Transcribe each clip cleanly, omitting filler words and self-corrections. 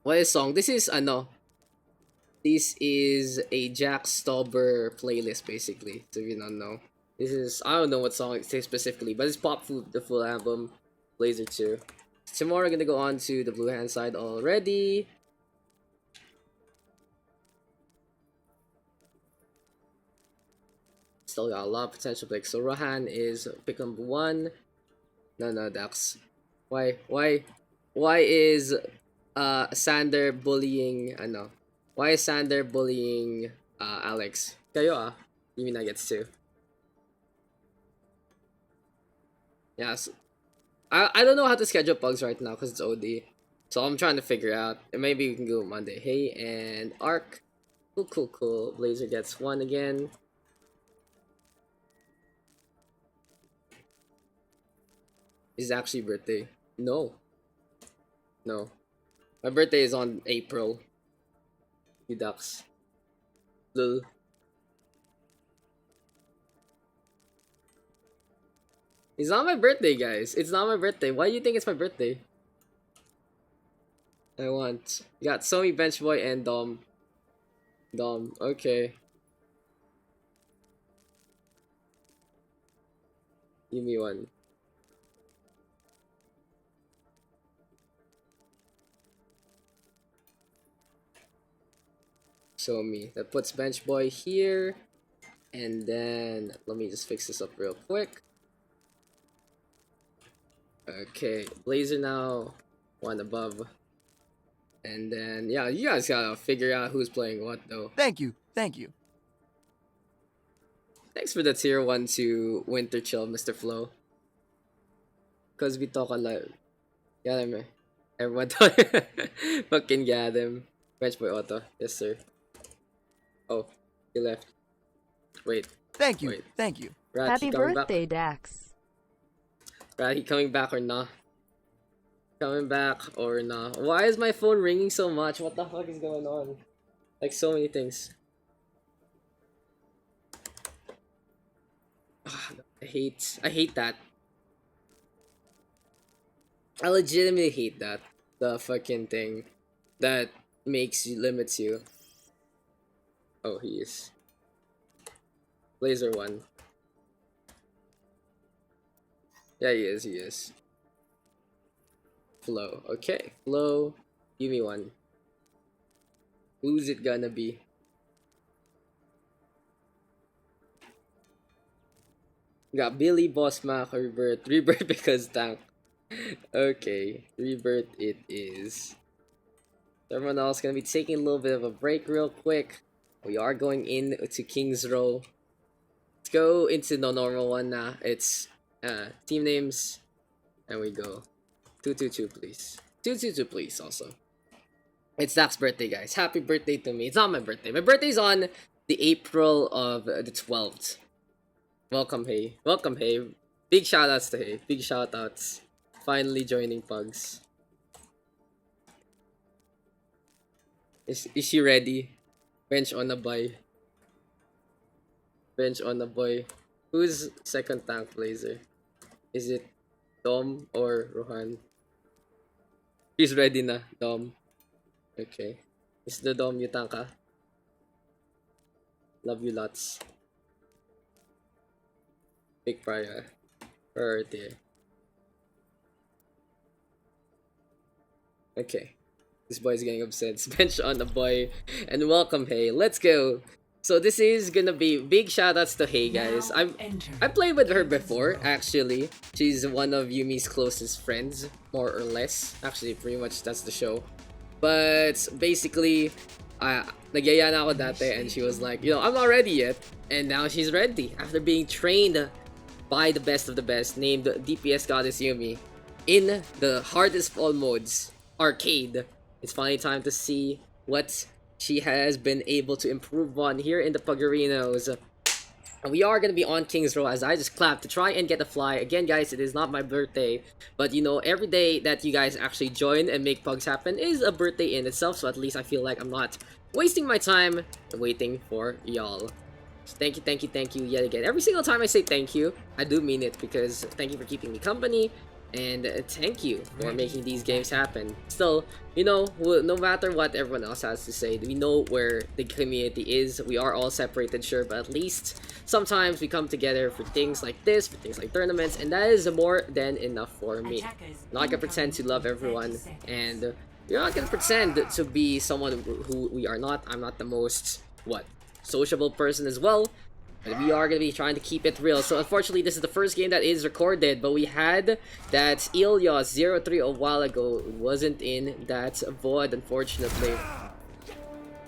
What is song? This is ano? This is a Jack Stauber playlist basically. So if you don't know, this is I don't know what song it says specifically, but it's Pop Food, the full album, Blazer 2. Tomorrow we're gonna go on to the blue hand side already. Still got a lot of potential picks. So Rohan is pick number 1. No, Daks. Why is Sander bullying ano? Why is Sander bullying Alex? Kayo Yumi Nuggets too. Yes. I don't know how to schedule pugs right now because it's OD. So I'm trying to figure out. And maybe we can go Monday. Hey and Arc. Cool. Blazer gets 1 again. Is actually birthday? No. My birthday is on April. You ducks. Lul. It's not my birthday, guys. It's not my birthday. Why do you think it's my birthday? I want. You got Somi, Bench Boy, and Dom. Okay. Give me 1. Show me. That puts Bench Boy here. And then let me just fix this up real quick. Okay, Blazer now 1 above. And then yeah, you guys gotta figure out who's playing what though. Thank you. Thanks for the tier 1 to Winter Chill, Mr. Flo. Cause we talk a lot. Got him eh. Everyone talk. Fucking got him. Bench Boy Auto. Yes sir. Oh, he left. Wait. Thank you. Wait. Rat, Happy birthday, Daks. Rat, he coming back or nah? Coming back or nah? Why is my phone ringing so much? What the fuck is going on? Like so many things. I hate that. I legitimately hate that. The fucking thing that limits you. Oh, he is. Blazer 1. Yeah, he is. Flo. Okay. Flo, give me 1. Who's it gonna be? Got Billy, Boss Mac, Rebirth. Rebirth because tank. Okay. Rebirth it is. Everyone else gonna be taking a little bit of a break real quick. We are going into King's Row. Let's go into the normal one now. It's team names. And we go. 222 please. 222 please also. It's Dak's birthday, guys. Happy birthday to me. It's not my birthday. My birthday's on the April of the 12th. Welcome, Hey. Big shoutouts to Hey. Big shoutouts. Finally joining Pugs. Is she ready? Bench on a boy. Who's second tank Blazer? Is it Dom or Rohan? She's ready na, Dom. Okay. Is the Dom you tank ka? Love you lots. Big priority. Okay. This boy's getting upset. Bench on the boy. And welcome, Hey. Let's go. So this is gonna be big shoutouts to Hey, guys. I played with her before, actually. She's one of Yumi's closest friends, more or less. Actually, pretty much that's the show. But basically, nagyaya na ako dati and she was like, I'm not ready yet. And now she's ready after being trained by the best of the best, named DPS Goddess Yumi, in the hardest of all modes, Arcade. It's finally time to see what she has been able to improve on here in the Pugarinos. We are going to be on King's Row as I just clapped to try and get a fly. Again, guys, it is not my birthday, but every day that you guys actually join and make Pugs happen is a birthday in itself, so at least I feel like I'm not wasting my time waiting for y'all. So thank you yet again. Every single time I say thank you, I do mean it, because thank you for keeping me company, And thank you for making these games happen. Still, you know, no matter what everyone else has to say, we know where the community is. We are all separated, sure, but at least sometimes we come together for things like this, for things like tournaments, and that is more than enough for me. I'm not gonna pretend to love everyone, and you're not gonna pretend to be someone who we are not. I'm not the most, sociable person as well. But we are going to be trying to keep it real. So unfortunately, this is the first game that is recorded. But we had that Ilios 03 a while ago. It wasn't in that VOD, unfortunately.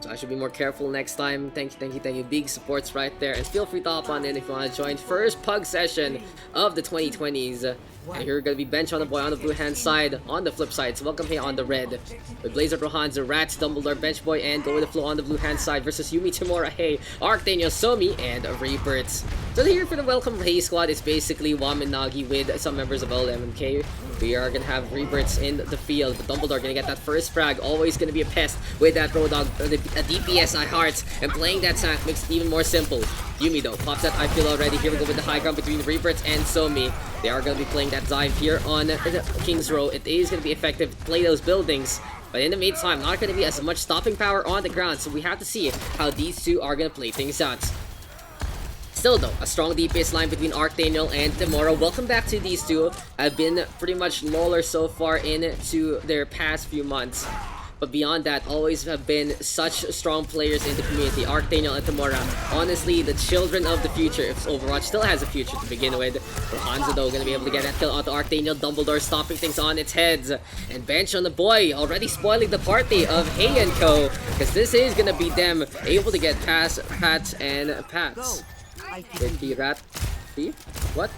So I should be more careful next time. Thank you. Big supports right there. And feel free to hop on in if you want to join first PUG session of the 2020s. And here we're going to be bench on the boy on the blue hand side. On the flip side, so welcome here on the red. With Blazer, Rohanzo, Rats, Dumbledore, bench boy, and go with the flow on the blue hand side versus Yumi, Tamura, Hey, Arctaniel, Somi, and Rebirths. So here for the welcome Hey squad is basically Waminagi with some members of LMK. We are going to have Rebirths in the field. But Dumbledore going to get that first frag. Always going to be a pest with that Roadhog, a DPS I heart. And playing that tank makes it even more simple. Yumi though, pops that I feel already. Here we go with the high ground between Rebirths and Somi. They are going to be playing that dive here on King's Row. It is going to be effective to play those buildings. But in the meantime, not going to be as much stopping power on the ground. So we have to see how these two are going to play things out. Still though, a strong DPS line between Arctaniel and Demora. Welcome back to these two. Have been pretty much lower so far into their past few months. But beyond that, always have been such strong players in the community. Arctaniel and Tamura, honestly, the children of the future. If Overwatch still has a future to begin with. Rohanzo though, gonna be able to get that kill onto Arctaniel. Dumbledore stopping things on its heads. And bench on the boy, already spoiling the party of Hey and Co. Because this is gonna be them able to get past Pats and Pats. With the rat. See? What?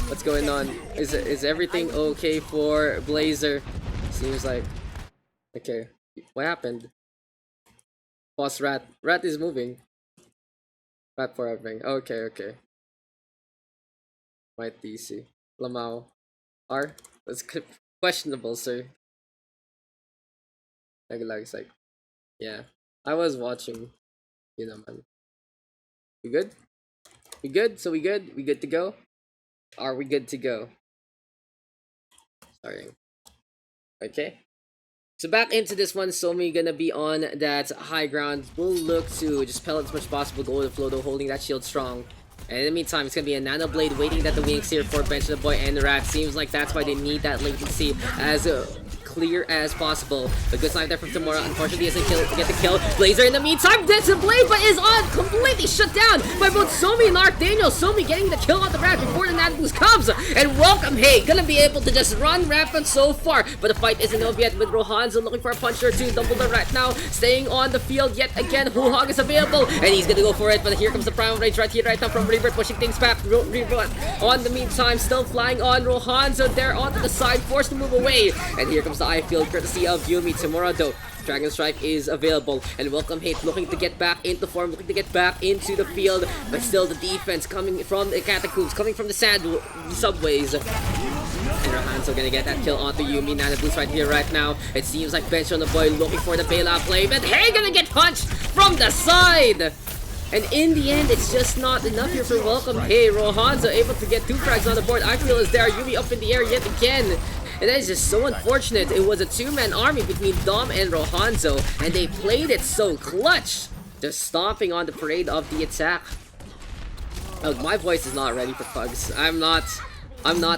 What's going on? Is everything okay for Blazer? Seems like. Okay, what happened? Boss Rat. Rat is moving. Rat for everything. Okay. White DC. Lamau. R? That's questionable, sir. Lag's like, yeah. I was watching. You know, man. We good? We good? So we good? We good to go? Are we good to go? Sorry. Okay. So back into this one, Somi gonna be on that high ground. We'll look to just pellet as much as possible, go with the flow though, holding that shield strong. And in the meantime, it's gonna be a Nano Blade waiting at the wings here for bench the boy and the rat. Seems like that's why they need that latency as clear as possible. The good snipe there from Tamura. Unfortunately, doesn't get the kill. Blazer in the meantime gets a blade, but is on completely shut down by both Somi and Arctaniel. Somi getting the kill on the rat before the Nano Boost comes. And welcome, Hey, gonna be able to just run rampant so far. But the fight isn't over yet with Rohanzo looking for a punch or two. Dumbledore right now staying on the field yet again. Hog is available, and he's gonna go for it. But here comes the Primal Rage right here, right now from Rebirth, pushing things back. Rebirth on the meantime, still flying on Rohanzo there onto the side, forced to move away. And here comes the eye field courtesy of Yumi. Tamura though, Dragon Strike is available, and welcome Hate looking to get back into form, looking to get back into the field, but still the defense coming from the catacombs, coming from the sand subways. And Rohanzo gonna get that kill onto Yumi. Nano Boost right here, right now. It seems like bench on the boy looking for the bailout play, but Hey gonna get punched from the side. And in the end, it's just not enough here for welcome. Hey, Rohanzo able to get 2 frags on the board. I feel is there. Yumi up in the air yet again. And that is just so unfortunate. It was a 2-man army between Dom and Rohanzo, and they played it so clutch. Just stomping on the parade of the attack. Oh, my voice is not ready for pugs. I'm not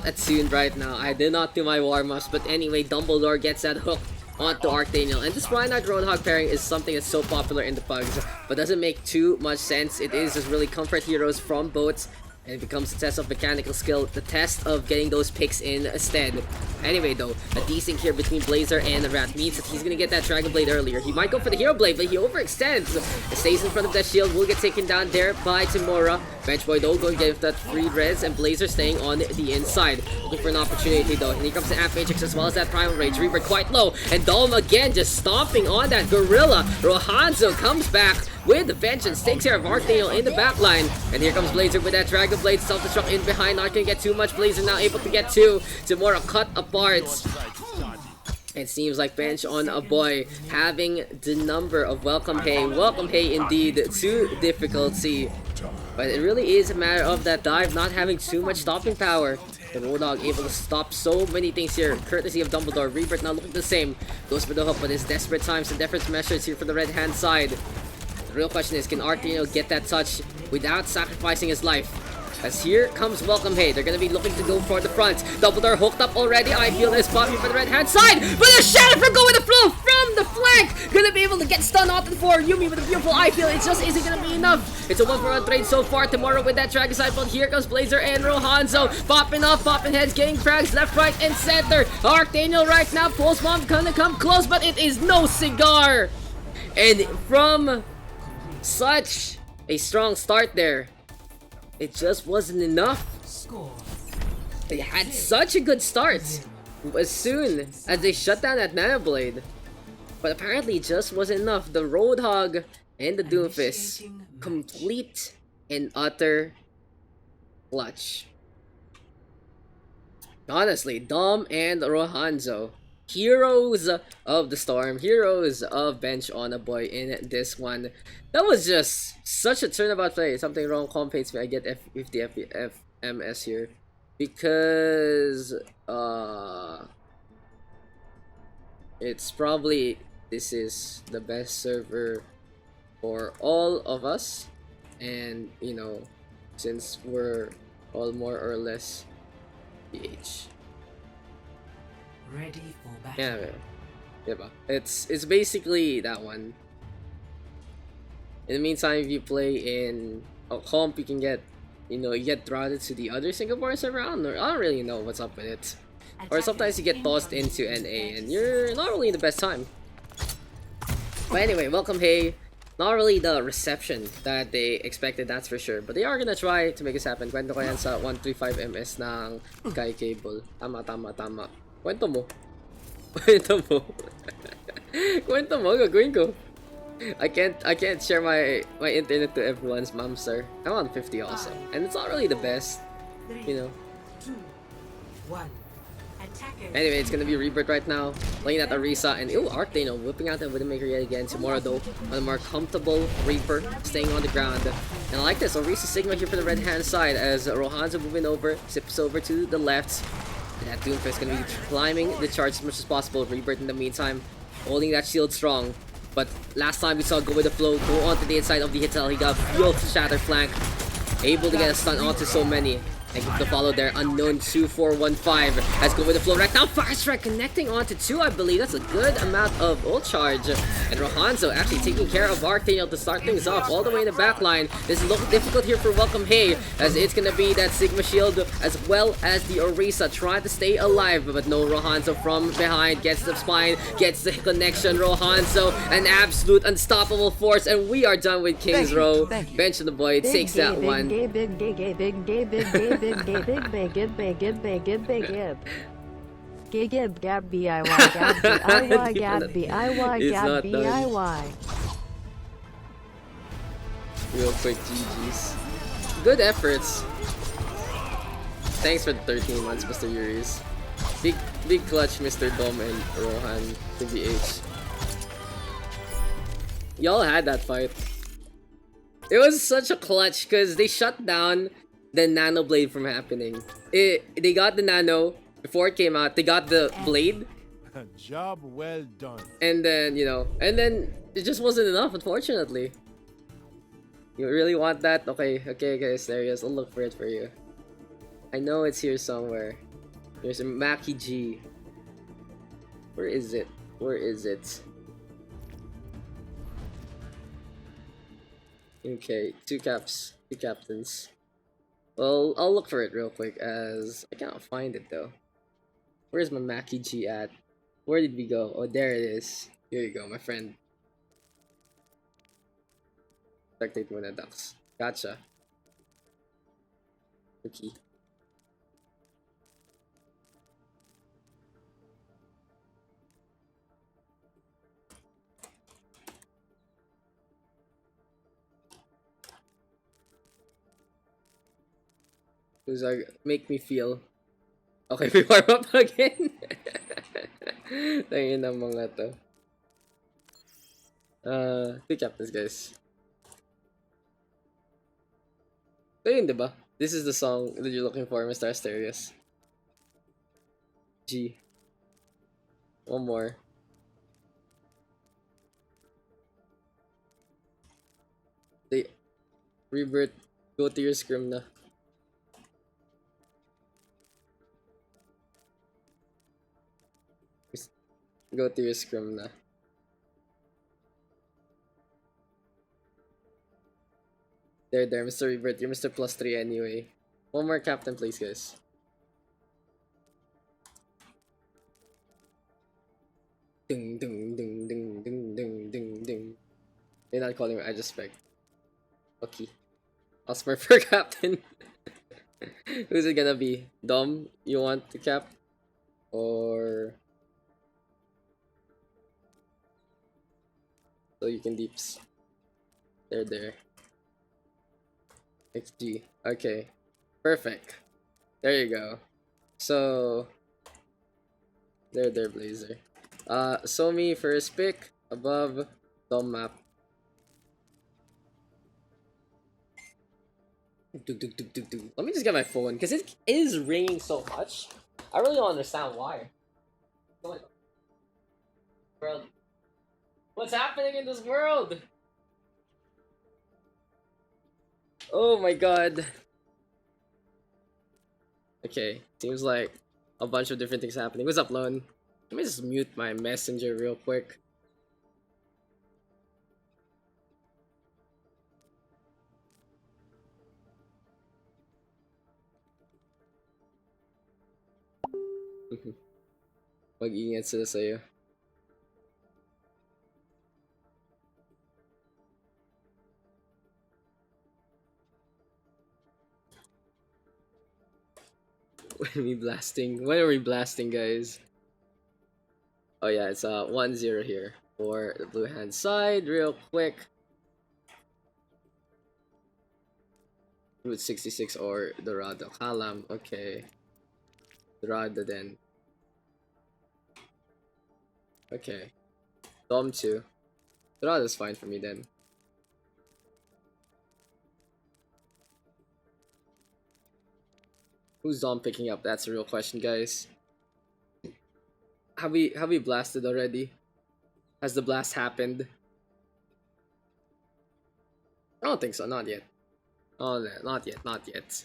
attuned right now. I did not do my warm-ups, but anyway, Dumbledore gets that hook onto Arctaniel. And this Reinhardt Roadhog pairing is something that's so popular in the pugs, but doesn't make too much sense. It is just really comfort heroes from both. And it becomes a test of mechanical skill, the test of getting those picks in instead. Anyway though, a desync here between Blazer and the Rat means that he's gonna get that Dragon Blade earlier. He might go for the Hero Blade, but he overextends. It stays in front of that shield, will get taken down there by Tamura. Benchboy though going to get that free res, and Blazer staying on the inside. Looking for an opportunity though, and here comes the Amp Matrix as well as that Primal Rage. Rebirth quite low, and Dome again just stomping on that Gorilla. Rohanzo comes back with the vengeance, takes care of Arctaniel in the backline. And here comes Blazer with that Dragon Blade, self-destruct in behind, not gonna get too much. Blazer now able to get 2. Tamura cut apart. It seems like bench on a boy having the number of welcome Hey indeed to difficulty. But it really is a matter of that dive not having too much stopping power. The Roadhog able to stop so many things here, courtesy of Dumbledore. Rebirth now looking the same. Goes for the hook, but it's desperate times and desperate measures here for the red-hand side. The real question is, can Artino get that touch without sacrificing his life? As here comes Welcome Hey. They're gonna be looking to go for the front. Dumbledore hooked up already. I feel this popping for the red-hand side. But a shatter for going the flow from the flank. Gonna be able to get stunned onto the floor. Yumi with a beautiful I feel. It just isn't gonna be enough. It's a 1-for-1 trade so far. Tomorrow with that Dragon side. But here comes Blazer and Rohanzo. Popping off, popping heads, getting frags left, right, and center. Archdaniel right now. Pulse Bomb gonna come close, but it is no cigar. And from such a strong start there, it just wasn't enough. They had such a good start as soon as they shut down that Nano Blade. But apparently it just wasn't enough. The Roadhog and the Doomfist, complete and utter clutch. Honestly, Dom and Rohanzo, heroes of the storm, heroes of Bench on a Boy in this one. That was just such a turnabout play. Something wrong compensates me. I get 50 FMS here because it's probably, this is the best server for all of us, and you know, since we're all more or less PH. Ready for battle. Yeah, it's basically that one. In the meantime, if you play in a comp, you can get, you know, you get routed to the other Singaporeans around, or I don't really know what's up with it. Or sometimes you get tossed into NA and you're not really in the best time. But anyway, Welcome Hey. Not really the reception that they expected, that's for sure. But they are gonna try to make this happen. Kwento ko yan sa 135 MS ng Sky Cable. Tama. Kwento mo. Kwento mo, gagawin ko. I can't share my internet to everyone's mom, sir. I'm on 50 also, and it's not really the best, you know. 2, 1. Anyway, it's gonna be Rebirth right now, playing at Orisa, and Archdaniel whipping out the Widowmaker yet again. Tomorrow though, on a more comfortable Reaper, staying on the ground. And I like this, Orisa Sigma here for the red hand side as Rohanzo moving over, zips over to the left. And that Doomfist gonna be climbing the charge as much as possible. Rebirth in the meantime, holding that shield strong. But last time we saw go with the flow, go onto the inside of the Hitel. He got beautiful shatter flank, able to get a stun onto so many. And to follow there, Unknown 2415 has go with the flow right now. Fire Strike connecting onto 2, I believe. That's a good amount of ult charge. And Rohanzo actually taking care of Archdaniel to start things off all the way in the back line. This is looking difficult here for Welcome Hey, as it's gonna be that Sigma Shield as well as the Orisa trying to stay alive. But no, Rohanzo from behind gets the spine, gets the connection. Rohanzo, an absolute unstoppable force, and we are done with King's Row. Bench on the Boy takes that one. Big gab BIY Real quick GG's. Good efforts. Thanks for the 13 months, Mr. Yuris. Big clutch, Mr. Dom and Rohan to BH. Y'all had that fight. It was such a clutch because they shut down the Nano Blade from happening. They got the Nano before it came out. They got the Blade. Job well done. And then, you know, and then it just wasn't enough, unfortunately. You really want that? Okay, serious. I'll look for it for you. I know it's here somewhere. There's a Maki G. Where is it? Okay, two captains. Well, I'll look for it real quick as I cannot find it though. Where's my Maki G at? Where did we go? Oh, there it is. Here you go, my friend. Spectate mo na, Daks. Gotcha. Okay. Those are make me feel okay. We warm up again. Tangin ng mga to. Pick up this, guys. So yun, diba? This is the song that you're looking for, Mr. Asterios. G. One more. They rebirth. Go to your scrim na. Go to your scrim na. There, Mr. Rebirth. You're Mr. +3 anyway. One more captain, please, guys. Ding, ding, ding, ding, ding, ding, ding, ding. They're not calling me, I just spec. Okay. I'll spur for captain. Who's it gonna be? Dom, you want the cap? Or... So you can deeps. There. XG. Okay. Perfect. There you go. So... There, Blazer. Somi first pick. Above Dom map. Let me just get my phone, because it is ringing so much. I really don't understand why. World. What's happening in this world? Oh my god. Okay, seems like a bunch of different things happening. What's up, Lone? Let me just mute my messenger real quick. Mag-ingat sila sa'yo. When are we blasting, guys? Oh yeah, it's 1-0 here for the blue hand side. Real quick. Route 66 or Dorado. Kalam, okay. Dorado then. Okay. Dom 2. Dorado's fine for me then. Who's Dom picking up? That's a real question, guys. Have we blasted already? Has the blast happened? I don't think so, not yet. Oh no, not yet.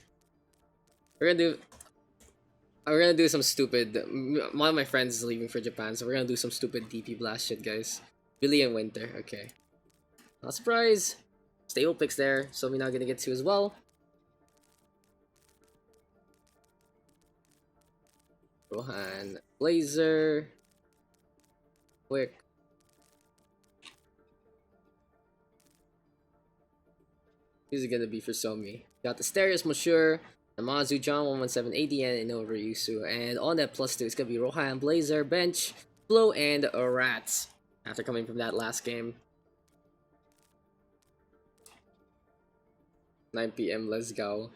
We're gonna do some stupid. One of my friends is leaving for Japan, so we're gonna do some stupid DP blast shit, guys. Billy and Winter, okay. Not surprise. Stable picks there, so we're not gonna get 2 as well. Rohan, Blazer. Quick. Who's it gonna be for Somi? Got the Stereos Monsieur, Namazu, John 11780, and over Yusu. And on that +2, it's gonna be Rohan, Blazer, Bench, Flow, and Rats. After coming from that last game. 9 PM, let's go.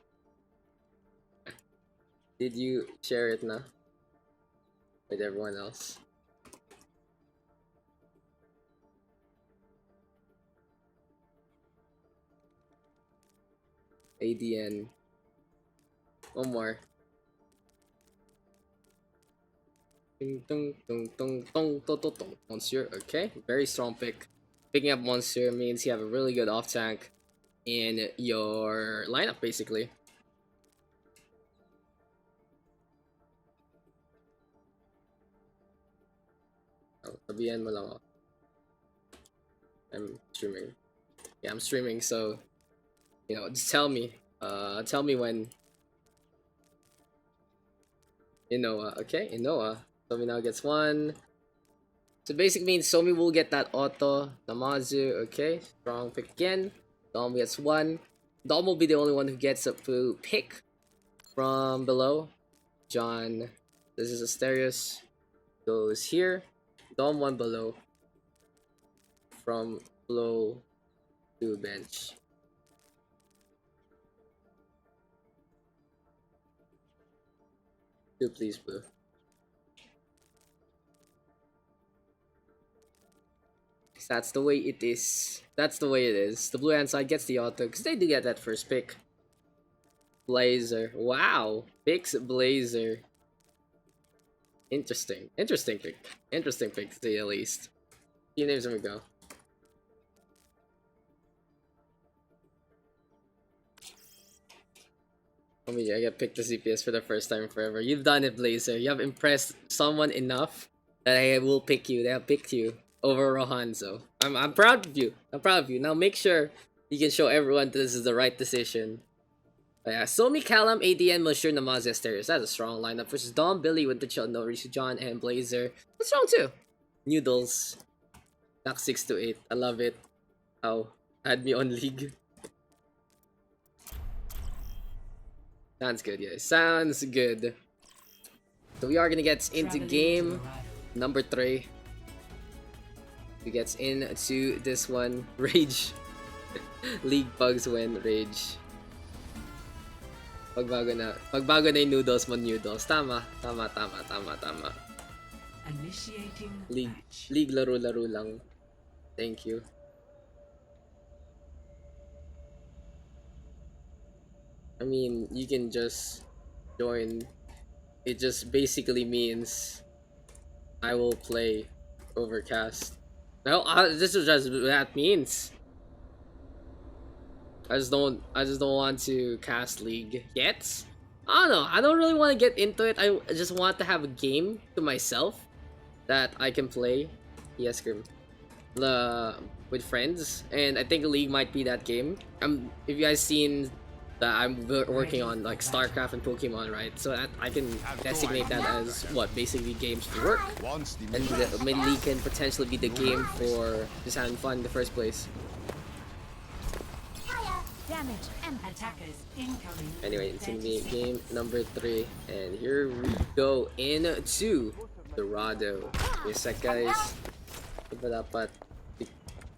Did you share it na? With everyone else? ADN. One more. Monsieur, okay. Very strong pick. Picking up Monsieur means you have a really good off tank in your lineup, basically. Oh, sabihan mo lang ako. I'm streaming. Yeah, I'm streaming, so you know, just tell me. Tell me when. Inoa, okay, Inoa. Somi now gets 1. So basically means Somi will get that auto. Namazu, okay. Strong pick again. Dom gets 1. Dom will be the only one who gets a pick from below. John, this is Asterios. Goes here. Dom 1 below. From below to bench. Do please, blue. That's the way it is. That's the way it is. The blue hand side gets the auto because they do get that first pick. Blazer. Wow. Picks Blazer. Interesting. Interesting pick. Interesting pick to say the least. Team names, here we go. I mean, I got picked the CPS for the first time forever. You've done it, Blazer. You have impressed someone enough that I will pick you. They have picked you over Rohanzo. I'm proud of you. I'm proud of you. Now make sure you can show everyone this is the right decision. But yeah, Somi, Callum, ADN, Monsieur, Namaz, Asterios. That's a strong lineup. Versus Dom, Billy, Winterchill, Norisu, John, and Blazer. That's strong too. Noodles. Daks 6 to 8. I love it. Oh, add me on League. Sounds good, guys. Sounds good. So we are gonna get into game number 3. We get into this one. Rage. League Pugs win. Rage. Pagbago na yung noodles mo, noodles. Tama. League laro-laro lang. Thank you. I mean, you can just join. It just basically means I will play Overcast. No, this is just what that means. I just don't want to cast League yet. I don't know. I don't really want to get into it. I just want to have a game to myself that I can play. Yes, Grim. With friends, and I think League might be that game. If you guys seen that I'm working on like StarCraft and Pokemon, right? So that I can designate that as what basically games to work, and the League can potentially be the game for just having fun in the first place. Anyway, it's gonna be game number 3, and here we go into Dorado. Wait a sec, guys. Iba dapat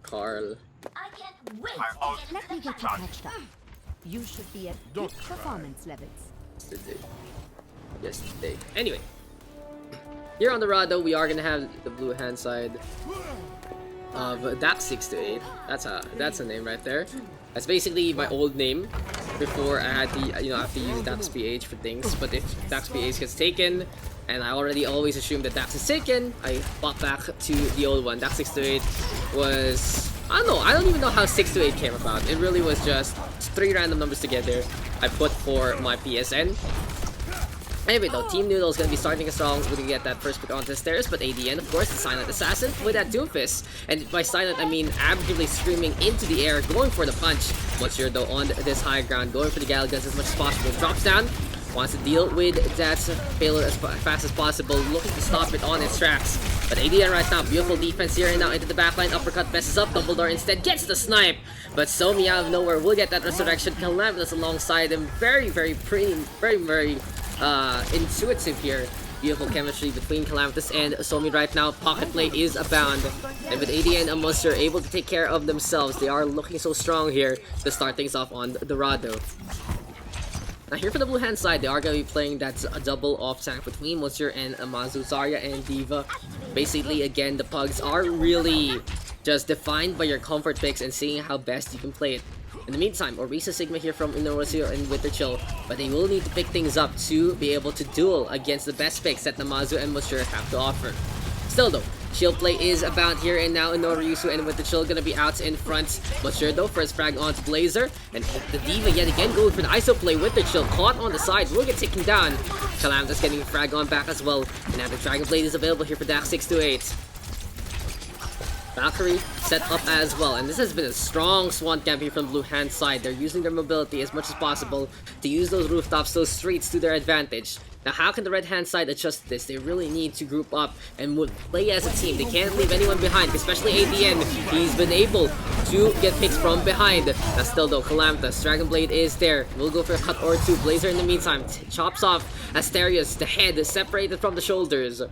Carl. I can't wait. Let me get you catched up. You should be at peak performance levels. Yesterday. Anyway, here on Dorado, we are gonna have the blue hand side of Daks 6 to 8. That's a name right there. That's basically my old name before I had to, I have to use Daks PH for things. But if Daks PH gets taken, and I already always assume that Daks is taken, I pop back to the old one. Daks 6 to 8 was, I don't know, I don't even know how 6 to 8 came about. It really was just 3 random numbers together I put for my PSN. Anyway though, Team Noodle is going to be starting us strong. We're going to get that first pick onto the stairs, but ADN, of course, the Silent Assassin with that Doomfist. And by silent, I mean actively screaming into the air, going for the punch. Monsieur though on this high ground, going for the Galagas as much as possible. Drops down, wants to deal with that payload as fast as possible, looking to stop it on its tracks. But ADN right now, beautiful defense here and now into the backline, uppercut messes up, Dumbledore instead gets the snipe. But Somi out of nowhere will get that resurrection, Calamitous alongside him, very intuitive here. Beautiful chemistry between Calamitous and Somi right now. Pocket play is abound. And with ADN and Monster able to take care of themselves, they are looking so strong here to start things off on Dorado. Now here for the blue hand side, they are going to be playing that double off tank between Monster and Amazu, Zarya and Diva. Basically, again, the Pugs are really just defined by your comfort picks and seeing how best you can play it. In the meantime, Orisa Sigma here from Inorosio and Winterchill, but they will need to pick things up to be able to duel against the best picks that Namazu and Monsieur have to offer. Still though, shield play is abound here and now Inorosio and Winterchill gonna be out in front. Monsieur though, first frag onto Blazer, and the Diva yet again going for the ISO play. Winterchill caught on the side, will get taken down. Calamitous getting a frag on back as well, and now the Dragon Blade is available here for Daks 6 to 8. Valkyrie set up as well, and this has been a strong swan campaign from blue hand side. They're using their mobility as much as possible to use those rooftops, those streets to their advantage. Now how can the red hand side adjust this? They really need to group up and play as a team. They can't leave anyone behind, especially ADN. He's been able to get picks from behind. Now still though, Calamitous, Dragon Blade is there. We'll go for a cut or two. Blazer in the meantime chops off Asterios. The head is separated from the shoulders. And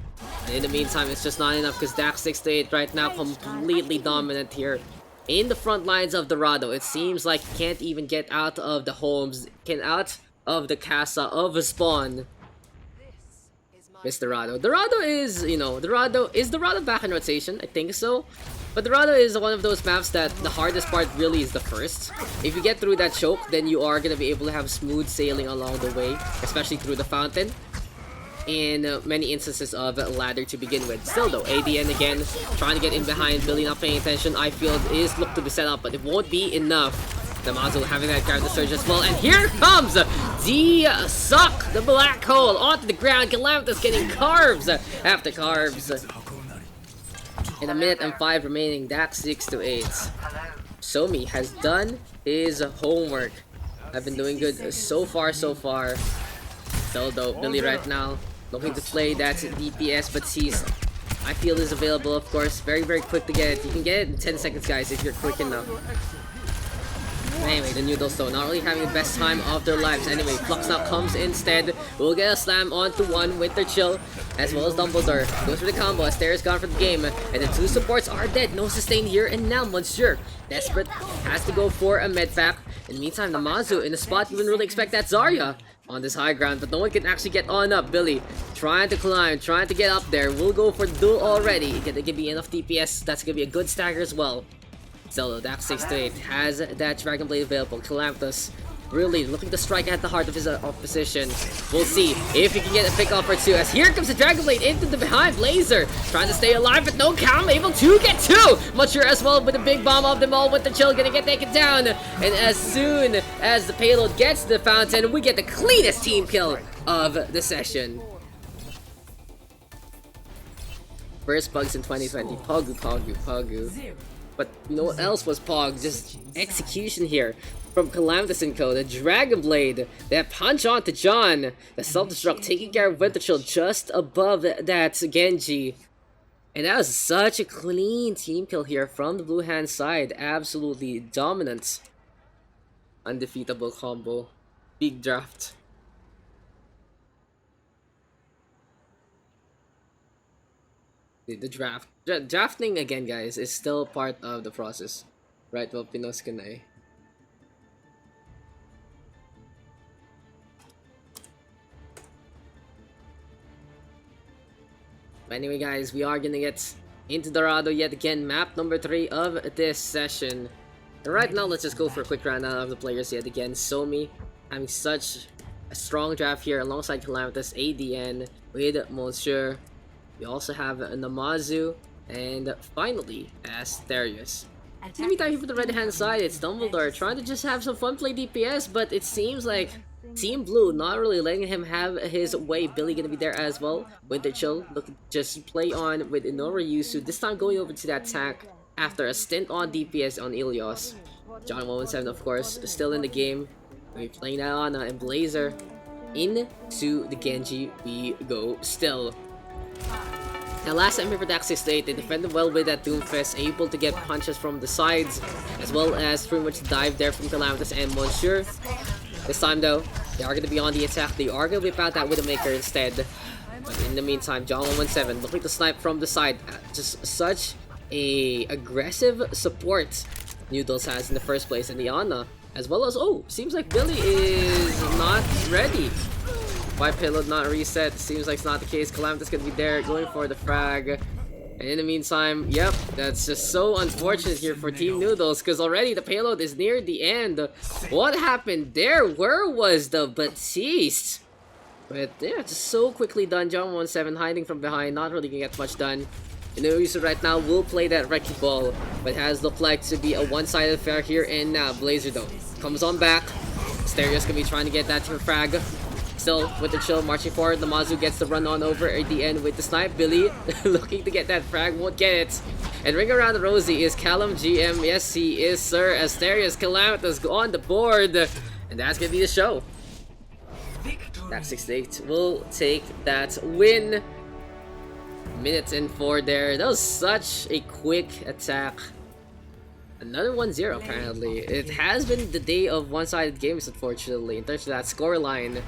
in the meantime, it's just not enough because Daks 6 to 8 right now completely dominant here in the front lines of Dorado. It seems like he can't even get out of the homes, out of the casa of spawn. Miss Dorado. Dorado is, is Dorado back in rotation? I think so. But Dorado is one of those maps that the hardest part really is the first. If you get through that choke, then you are going to be able to have smooth sailing along the way, especially through the fountain. in many instances of ladder to begin with. Still though, ADN again, trying to get in behind, Billy not paying attention. I-field is looked to be set up, but it won't be enough. Damaso having that grab the surge as well, and here comes the suck, the black hole onto the ground. Calamitous getting carves after carves. In a minute and 5 remaining, Daks 6-8. Somi has done his homework. I've been doing good so far. Still though, Billy right now looking to play that DPS, but sees I-field is available, of course. Very quick to get it. You can get it in 10 seconds, guys, if you're quick enough. Anyway, the Noodles though, not really having the best time of their lives. Anyway, Flux now comes instead. We'll get a slam onto one Winter Chill, as well as Dumbledore. Goes for the combo, Aster is gone for the game. And the 2 supports are dead. No sustain here, and now Monsieur, desperate, has to go for a med pack. In the meantime, Namazu in the spot, you wouldn't really expect that Zarya on this high ground, but no one can actually get on up. Billy trying to climb, trying to get up there. We'll go for the duel already. Gonna give me enough DPS. That's gonna be a good stagger as well. Still, Daks 6-8 has that Dragon Blade available. Calamitous really looking to strike at the heart of his opposition. We'll see if he can get a pick off or two, as here comes the Dragon Blade into the behind. Blazer trying to stay alive, but no count, able to get 2. Mature as well with a big bomb of them all. With the Chill gonna get taken down, and as soon as the payload gets to the fountain, we get the cleanest team kill of the session. First Pugs in 2020. Pogu. But you know what else was Pog? Just execution here from Calamitous & Co. The Dragon Blade, that punch onto John, the self-destruct taking care of Winter Chill just above that Genji. And that was such a clean team kill here from the Blue Hand side. Absolutely dominant. Undefeatable combo. Big draft. The draft. Drafting again, guys, is still part of the process. Right, well, Pinos ka na eh. But anyway, guys, we are gonna get into Dorado yet again. Map number 3 of this session. And right now, let's just go for a quick rundown of the players yet again. Somi having such a strong draft here alongside Calamitous, ADN with Monsieur. We also have Namazu, and finally, Asterius. Meantime, here for the red hand side, it's Dumbledore trying to just have some fun play DPS, but it seems like Team Blue not really letting him have his way. Billy gonna be there as well. Winter Chill looking to just play on with Inoryusu, this time going over to that tank after a stint on DPS on Ilios. John 117, of course, still in the game. We're playing Anna and Blazer. Into the Genji we go still. Now last time here for Daks 6-8, they defended well with that Doomfist, able to get punches from the sides, as well as pretty much dive there from Calamitous and Monsieur. This time though, they are going to be on the attack, they are going to whip out that Widowmaker instead. But in the meantime, John 117 looking to snipe from the side. Just such a aggressive support Noodles has in the first place, and the Ana, as well as, oh, seems like Billy is not ready. Why payload not reset? Seems like it's not the case. Calamitous gonna be there going for the frag. And in the meantime, yep, that's just so unfortunate here for Team Noodles, because already the payload is near the end. What happened there? Where was the Batiste? But yeah, just so quickly done. John 17 hiding from behind, not really gonna get much done. Inoryusu right now will play that Wrecking Ball, but has looked like to be a one-sided affair here. And now Blazer though comes on back. Asterios gonna be trying to get that to frag. Still, with the Chill marching forward, Namazu gets the run on over at the end with the snipe. Billy looking to get that frag, won't get it. And ring around the rosy is Callum GM. Yes, he is, sir. Asterius Calamitous on the board. And that's gonna be the show. Daks 6-8 will take that win. Minutes in 4 there. That was such a quick attack. Another 1-0 apparently. It has been the day of one-sided games, unfortunately, in terms of that scoreline.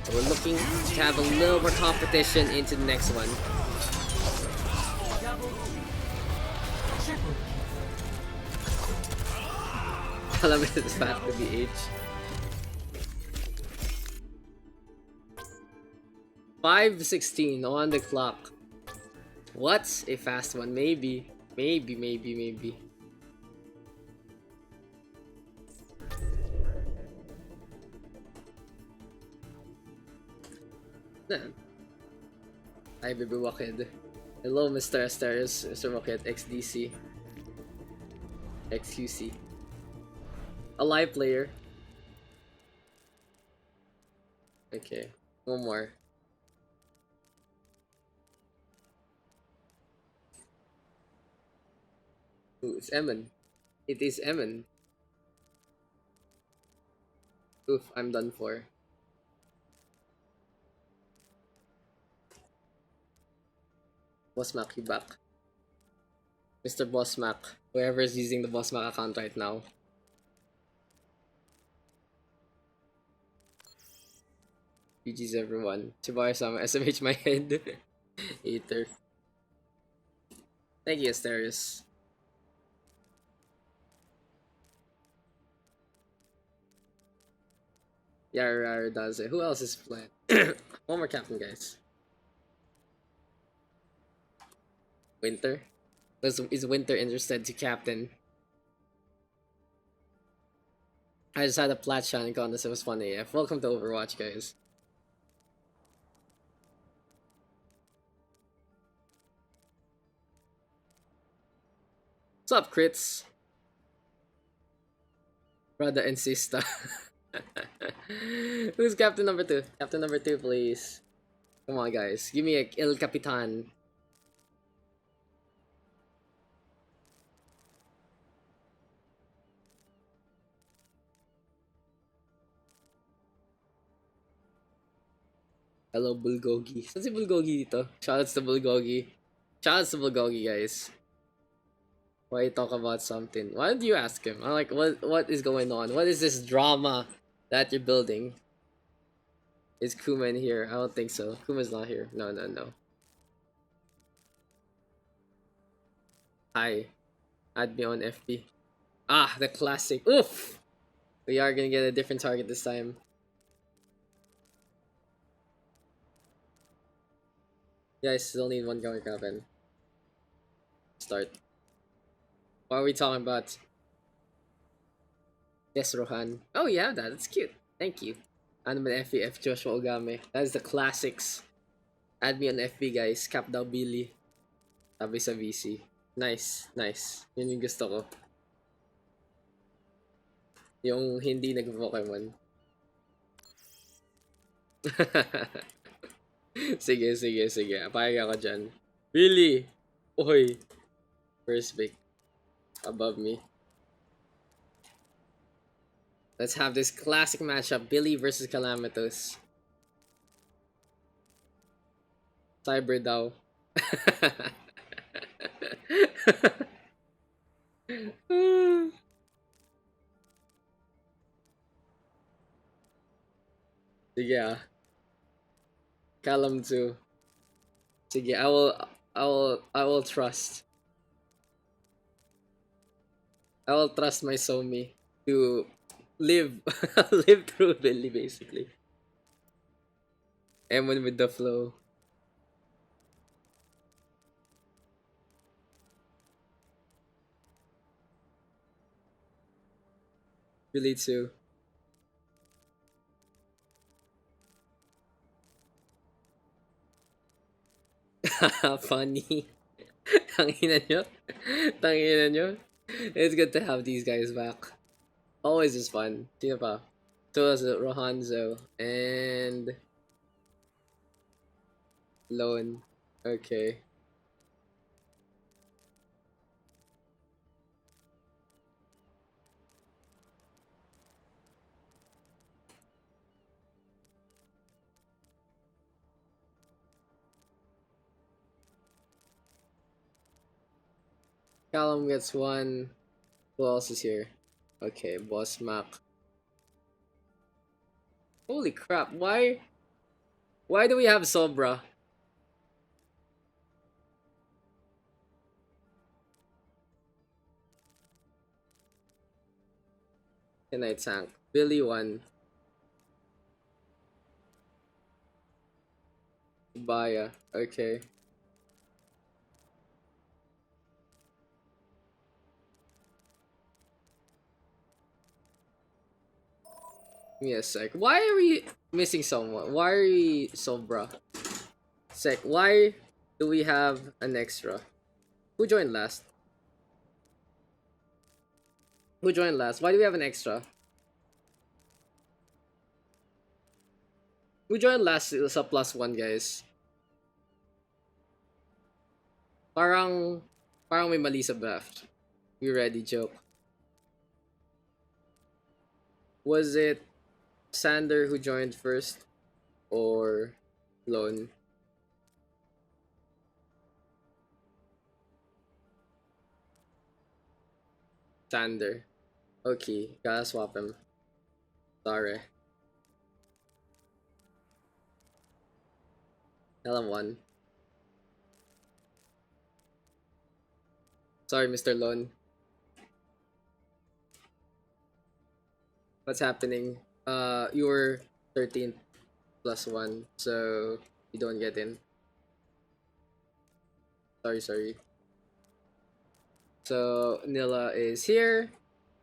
So we're looking to have a little more competition into the next one. Calamitous is fast for the age. 5:16 on the clock. What's a fast one? Maybe. Hi, Baby Wakid. Hello, Mr. Asterios, Mr. Wakid, XDC, XQC. A live player. Okay, one more. Ooh, it's Emin. It is Emin. Oof, I'm done for. Boss Mac, you back. Mr. Boss Mac. Whoever is using the Boss Mac account right now. GG's everyone. Chibar-sama, SMH my head. Hater. Thank you, Asterios. Yara does it. Who else is playing? One more captain, guys. Winter? Is Winter interested to captain? I just had a plat shot and contest. It was fun AF. Welcome to Overwatch, guys. What's up, crits? Brother and sister. Who's captain number 2? Captain number 2, please. Come on, guys. Give me a El Capitan. Hello, Bulgogi. Saan si Bulgogi dito? Shoutouts to Bulgogi. Shoutouts to Bulgogi, guys. Why talk about something? Why don't you ask him? I'm like, what is going on? What is this drama that you're building? Is Kuma in here? I don't think so. Kuma's not here. No. Hi. Add me on FB. Ah, the classic. Oof! We are gonna get a different target this time. Yeah, I still need one going cabin. Start. What are we talking about? Yes, Rohan. Oh, yeah, that's cute. Thank you. Anime FEF Joshua Ogame. That is the classics. Add me on FB, guys. Cap daw Billy. Sabi sa VC. Nice. Yun yung gusto ko. Yung hindi nag-Pokemon. sige. Payag ako dyan. Really? Oy. First pick. Above me. Let's have this classic matchup. Billy versus Calamitous. Cyber daw. Sige ah. Calam too. Sige, I will trust. I will trust my Somi to live through Billy basically. M1 with the flow. Billy too. Funny. Tangina nyo. It's good to have these guys back. Always is fun. Sino pa? Tozo, Rohanzo, and Lone. Okay. Callum gets one. Who else is here? Okay, Boss Mac. Holy crap, why do we have Sobra? Can I tank? Billy one. Baya, okay. Give me a sec. Why are we missing someone? Why are we Sobra? Sec, why do we have an extra? Who joined last? Who joined last? Why do we have an extra? Who joined last sa +1, guys? Parang may mali sa draft. You ready, joke? Was it Sander who joined first or Lone? Sander. Okay, gotta swap him. Sorry. LM1. Sorry, Mr. Lone. What's happening? You were 13th +1, so you don't get in. Sorry. So Nilla is here.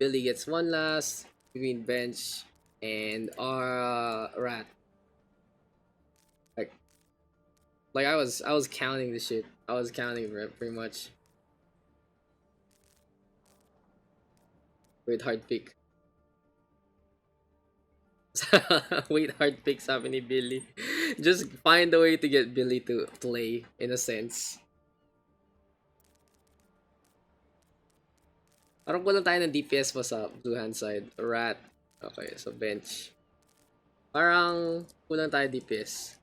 Billy gets one last between bench and Rat. Like I was counting the shit. I was counting it pretty much. Wait, hard pick. Wait, hard pick sabi ni Billy. Just find a way to get Billy to play, in a sense. Parang kulang tayo ng DPS pa sa blue hand side. Rat. Okay, so bench. Parang kulang tayo DPS.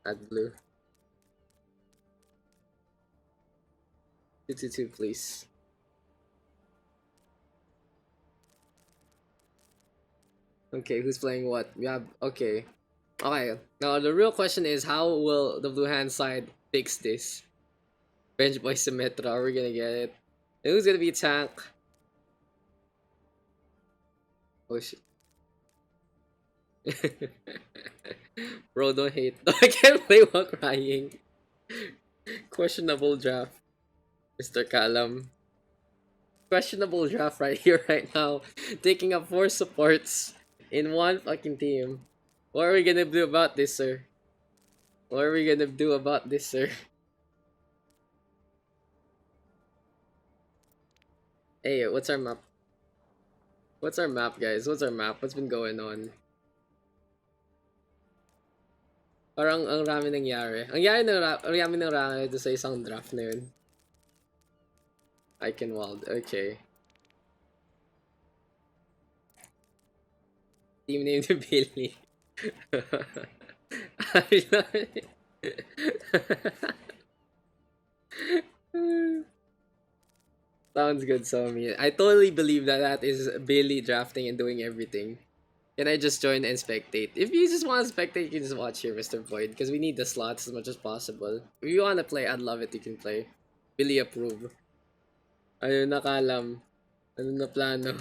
At blue. 222, please. Okay, who's playing what? We have, okay. Okay, now the real question is, how will the blue hand side fix this? Bench boy Symmetra, are we gonna get it? And who's gonna be tank? Oh shit. Bro, don't hate. I can't play while crying. Questionable draft, Mr. Kalam. Questionable draft right here, right now. Taking up 4 supports in one fucking team. What are we gonna do about this, sir? What are we gonna do about this, sir? Hey, what's our map? What's our map, guys? What's our map? What's been going on? Parang ang rami nangyari. Ang rami nangyari sa isang draft na yun. Eichenwalde, okay. Team name to Billy. Sounds good, Somi. I totally believe that is Billy drafting and doing everything. Can I just join and spectate? If you just want to spectate, you can just watch here, Mr. Void, because we need the slots as much as possible. If you want to play, I'd love it, you can play. Billy approve. Ano na Kalam? Ano na plano?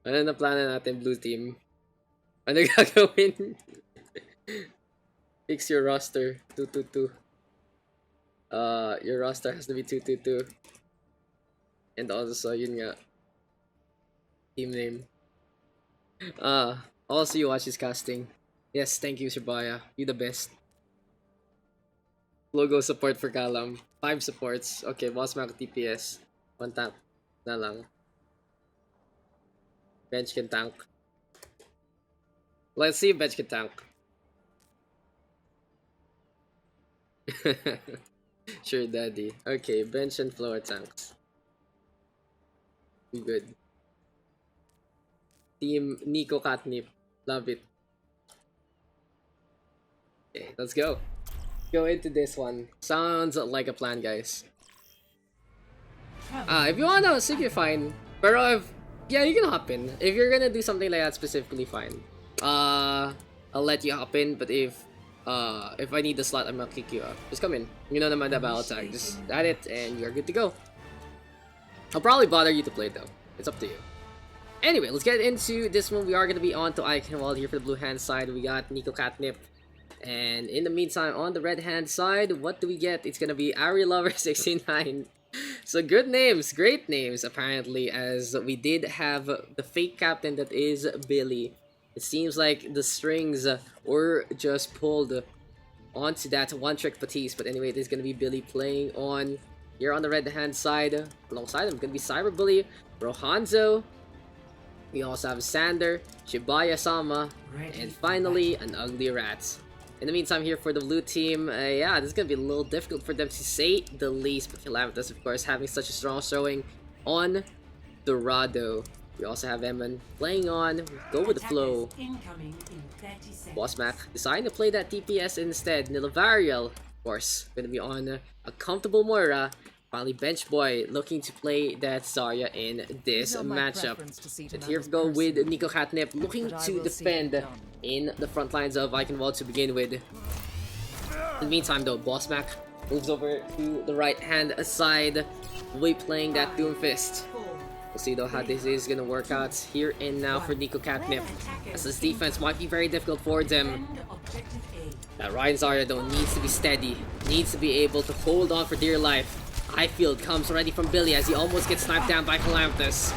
Ano na plano natin, blue team? Ano gagawin? Fix your roster. 222. Your roster has to be 222. And also, yun nga. Team name. Also you watch his casting. Yes, thank you, Shibaya. You the best. Logo support for Kalam. 5 supports. Okay, boss mac TPS. 1 tap. Na lang. Bench can tank. Let's see if bench can tank. Sure, daddy. Okay, bench and floor tanks. Be good. Team Nico Catnip. Love it. Okay, let's go. Go into this one. Sounds like a plan, guys. If you wanna stick, you're fine. Pero if, yeah, you can hop in. If you're gonna do something like that specifically, fine. I'll let you hop in, but if I need the slot, I'm gonna kick you out. Just come in. You know naman the battle tag. Just add it and you're good to go. I'll probably bother you to play though. It's up to you. Anyway, let's get into this one. We are gonna be on to Eichenwalde here for the blue hand side. We got Nico Catnip. And in the meantime, on the red hand side, what do we get? It's gonna be Ari Lover 69. So good names, great names apparently, as we did have the fake captain that is Billy. It seems like the strings were just pulled onto that one-trick Batiste. But anyway, there's gonna be Billy playing on here on the red-hand side. Alongside him, gonna be Cyberbully, Rohanzo. We also have Sander, Shibaya-sama, and finally, an Ugly Rat. In the meantime, here for the blue team, yeah, this is gonna be a little difficult for them to say the least. But Calamitous, of course, having such a strong showing on Dorado. We also have Eman playing on Go With The Flow. Bossmac deciding to play that DPS instead. Nilavariel, of course, gonna be on a comfortable Moira. Finally, Bench Boy looking to play that Zarya in this matchup. And here we go with Nico Catnip looking to defend in the front lines of Eichenwalde to begin with. In the meantime, though, Bossmac moves over to the right-hand side. We'll be playing that Doomfist. We'll see though how this is gonna work out here and now for Nico Catnip, as his defense might be very difficult for them. That Ryan Zarya though needs to be steady, needs to be able to hold on for dear life. Highfield comes already from Billy as he almost gets sniped down by Calamitous.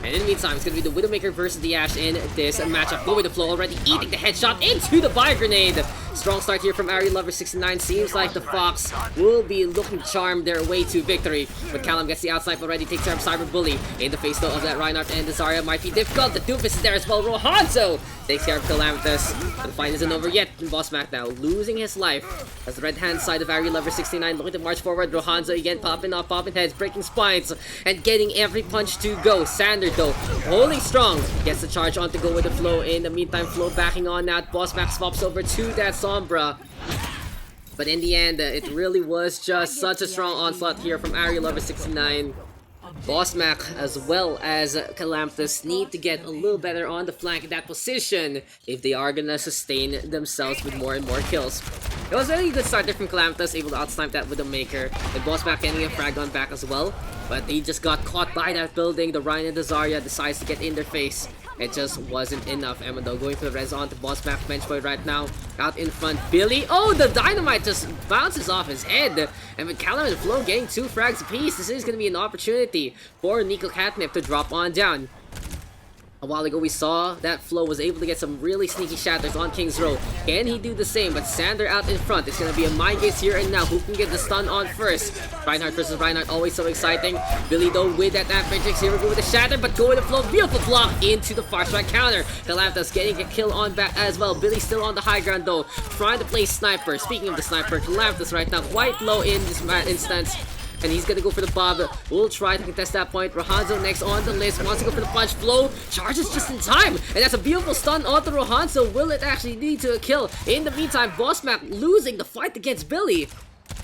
And in the meantime, it's going to be the Widowmaker versus the Ashe in this matchup. Go With The Flow already eating the headshot into the Fire Grenade. Strong start here from Ari Lover 69. Seems like the Fox will be looking to charm their way to victory. But Callum gets the outsnipe already, takes care of Cyberbully. In the face though of that Reinhardt and the Zarya might be difficult. The Doofus is there as well. Rohanzo takes care of Calamitous. But the fight isn't over yet. Bossmac now losing his life as the red hand side of Ari Lover 69 looking to march forward. Rohanzo again popping off, popping heads, breaking spines, and getting every punch to go. Sander though holding strong, gets the charge on to Go With The Flow. In the meantime, Flow backing on that. Bossmac swaps over to that Sombra. But in the end, it really was just such a strong onslaught here from Ari Lover 69. Bossmac as well as Calamitous need to get a little better on the flank in that position if they are gonna sustain themselves with more and more kills. It was a really good start there from Calamitous, able to outsnipe that Widowmaker. And Bossmac getting a frag on back as well. But he just got caught by that building. The Ryan and the Zarya decides to get in their face. It just wasn't enough. Emma though going for the res on to Bossmac. Benchboy right now out in front. Billy, oh, the dynamite just bounces off his head. And with Callum and Flo getting 2 frags apiece, this is going to be an opportunity for Nico Catnip to drop on down. A while ago we saw that Flo was able to get some really sneaky shatters on King's Row. Can he do the same? But Sander out in front. It's going to be a mind gaze here and now. Who can get the stun on first? Reinhardt versus Reinhardt, always so exciting. Billy though with that Matrix. Here we go with the shatter, but Go With The Flow. Beautiful block into the far strike counter. Calamitous getting a kill on back as well. Billy still on the high ground though, trying to play sniper. Speaking of the sniper, Calamitous right now quite low in this instance. And he's gonna go for the Bob. We'll try to contest that point. Rohanzo next on the list. Wants to go for the punch. Flow charges just in time. And that's a beautiful stun onto Rohanzo. Will it actually lead to a kill? In the meantime, Bossmac losing the fight against Billy.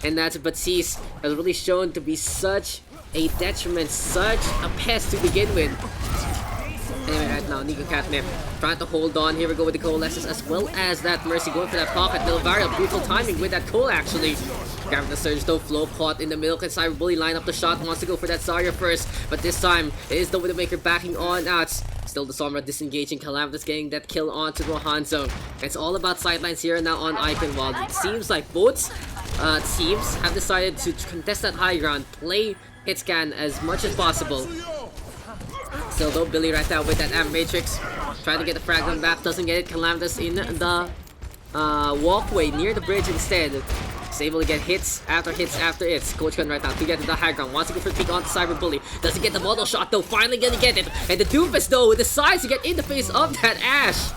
And that's Batiste has really shown to be such a detriment, such a pest to begin with. Anyway, right now, Nico Catnip trying to hold on. Here we go with the Coalescence as well as that Mercy going for that pocket. Nilavariel, beautiful timing with that Cole actually. Grabbing the surge though, Flow caught in the middle. Can Cyberbully line up the shot? Wants to go for that Zarya first. But this time, it is the Widowmaker backing on out. Still the Sombra disengaging. Calamitous getting that kill onto Rohanzo. It's all about sidelines here now on Eichenwalde. It seems like both teams have decided to contest that high ground. Play hit scan as much as possible. Still though, Billy right now with that Amp Matrix. Trying to get the fragment back. Doesn't get it. Calamitous in the walkway near the bridge instead. He's able to get hits after hits. Coach Gun right now to get to the high ground. Wants to go for the peek onto Cyberbully. Doesn't get the model shot though. Finally gonna get it. And the Doofus though decides to get in the face of that Ashe.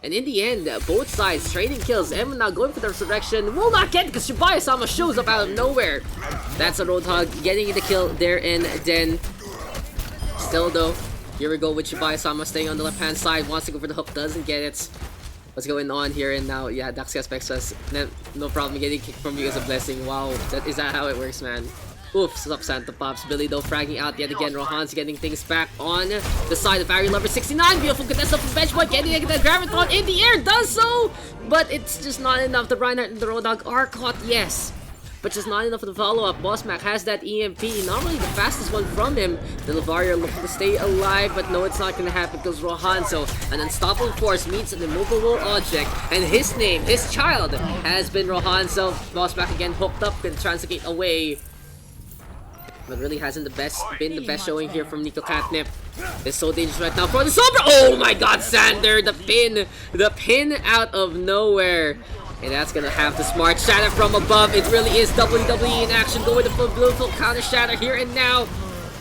And in the end, both sides trading kills. Emma now going for the resurrection. Will not get it because Shibaya-sama shows up out of nowhere. That's a Roadhog getting the kill there and then. Still though, here we go with Shibaya-sama staying on the left hand side. Wants to go for the hook. Doesn't get it. What's going on here and now? Yeah, Daks says no problem getting kicked from you as a blessing. Wow, is that how it works, man? Oops, up Santa Pops. Billy though fragging out yet again. Rohan's getting things back on the side of Ari Lover 69. Beautiful contest up from Benchboy, getting the Graviton in the air, does so! But it's just not enough. The Reinhardt and the Roadhog are caught, yes. But just not enough for the follow-up. Bossmac has that EMP, not really the fastest one from him. The Nilavariel looking to stay alive, but no, it's not going to happen because Rohanzo, an unstoppable force, meets an immovable object. And his name, his child, has been Rohanzo. Bossmac again hooked up, can translicate away. but really hasn't been the best showing here from Nico Catnip. It's so dangerous right now for the Sombra. Oh my god, Sander, the pin out of nowhere. And that's gonna have the smart shatter from above. It really is WWE in action. Go with the full counter shatter here and now.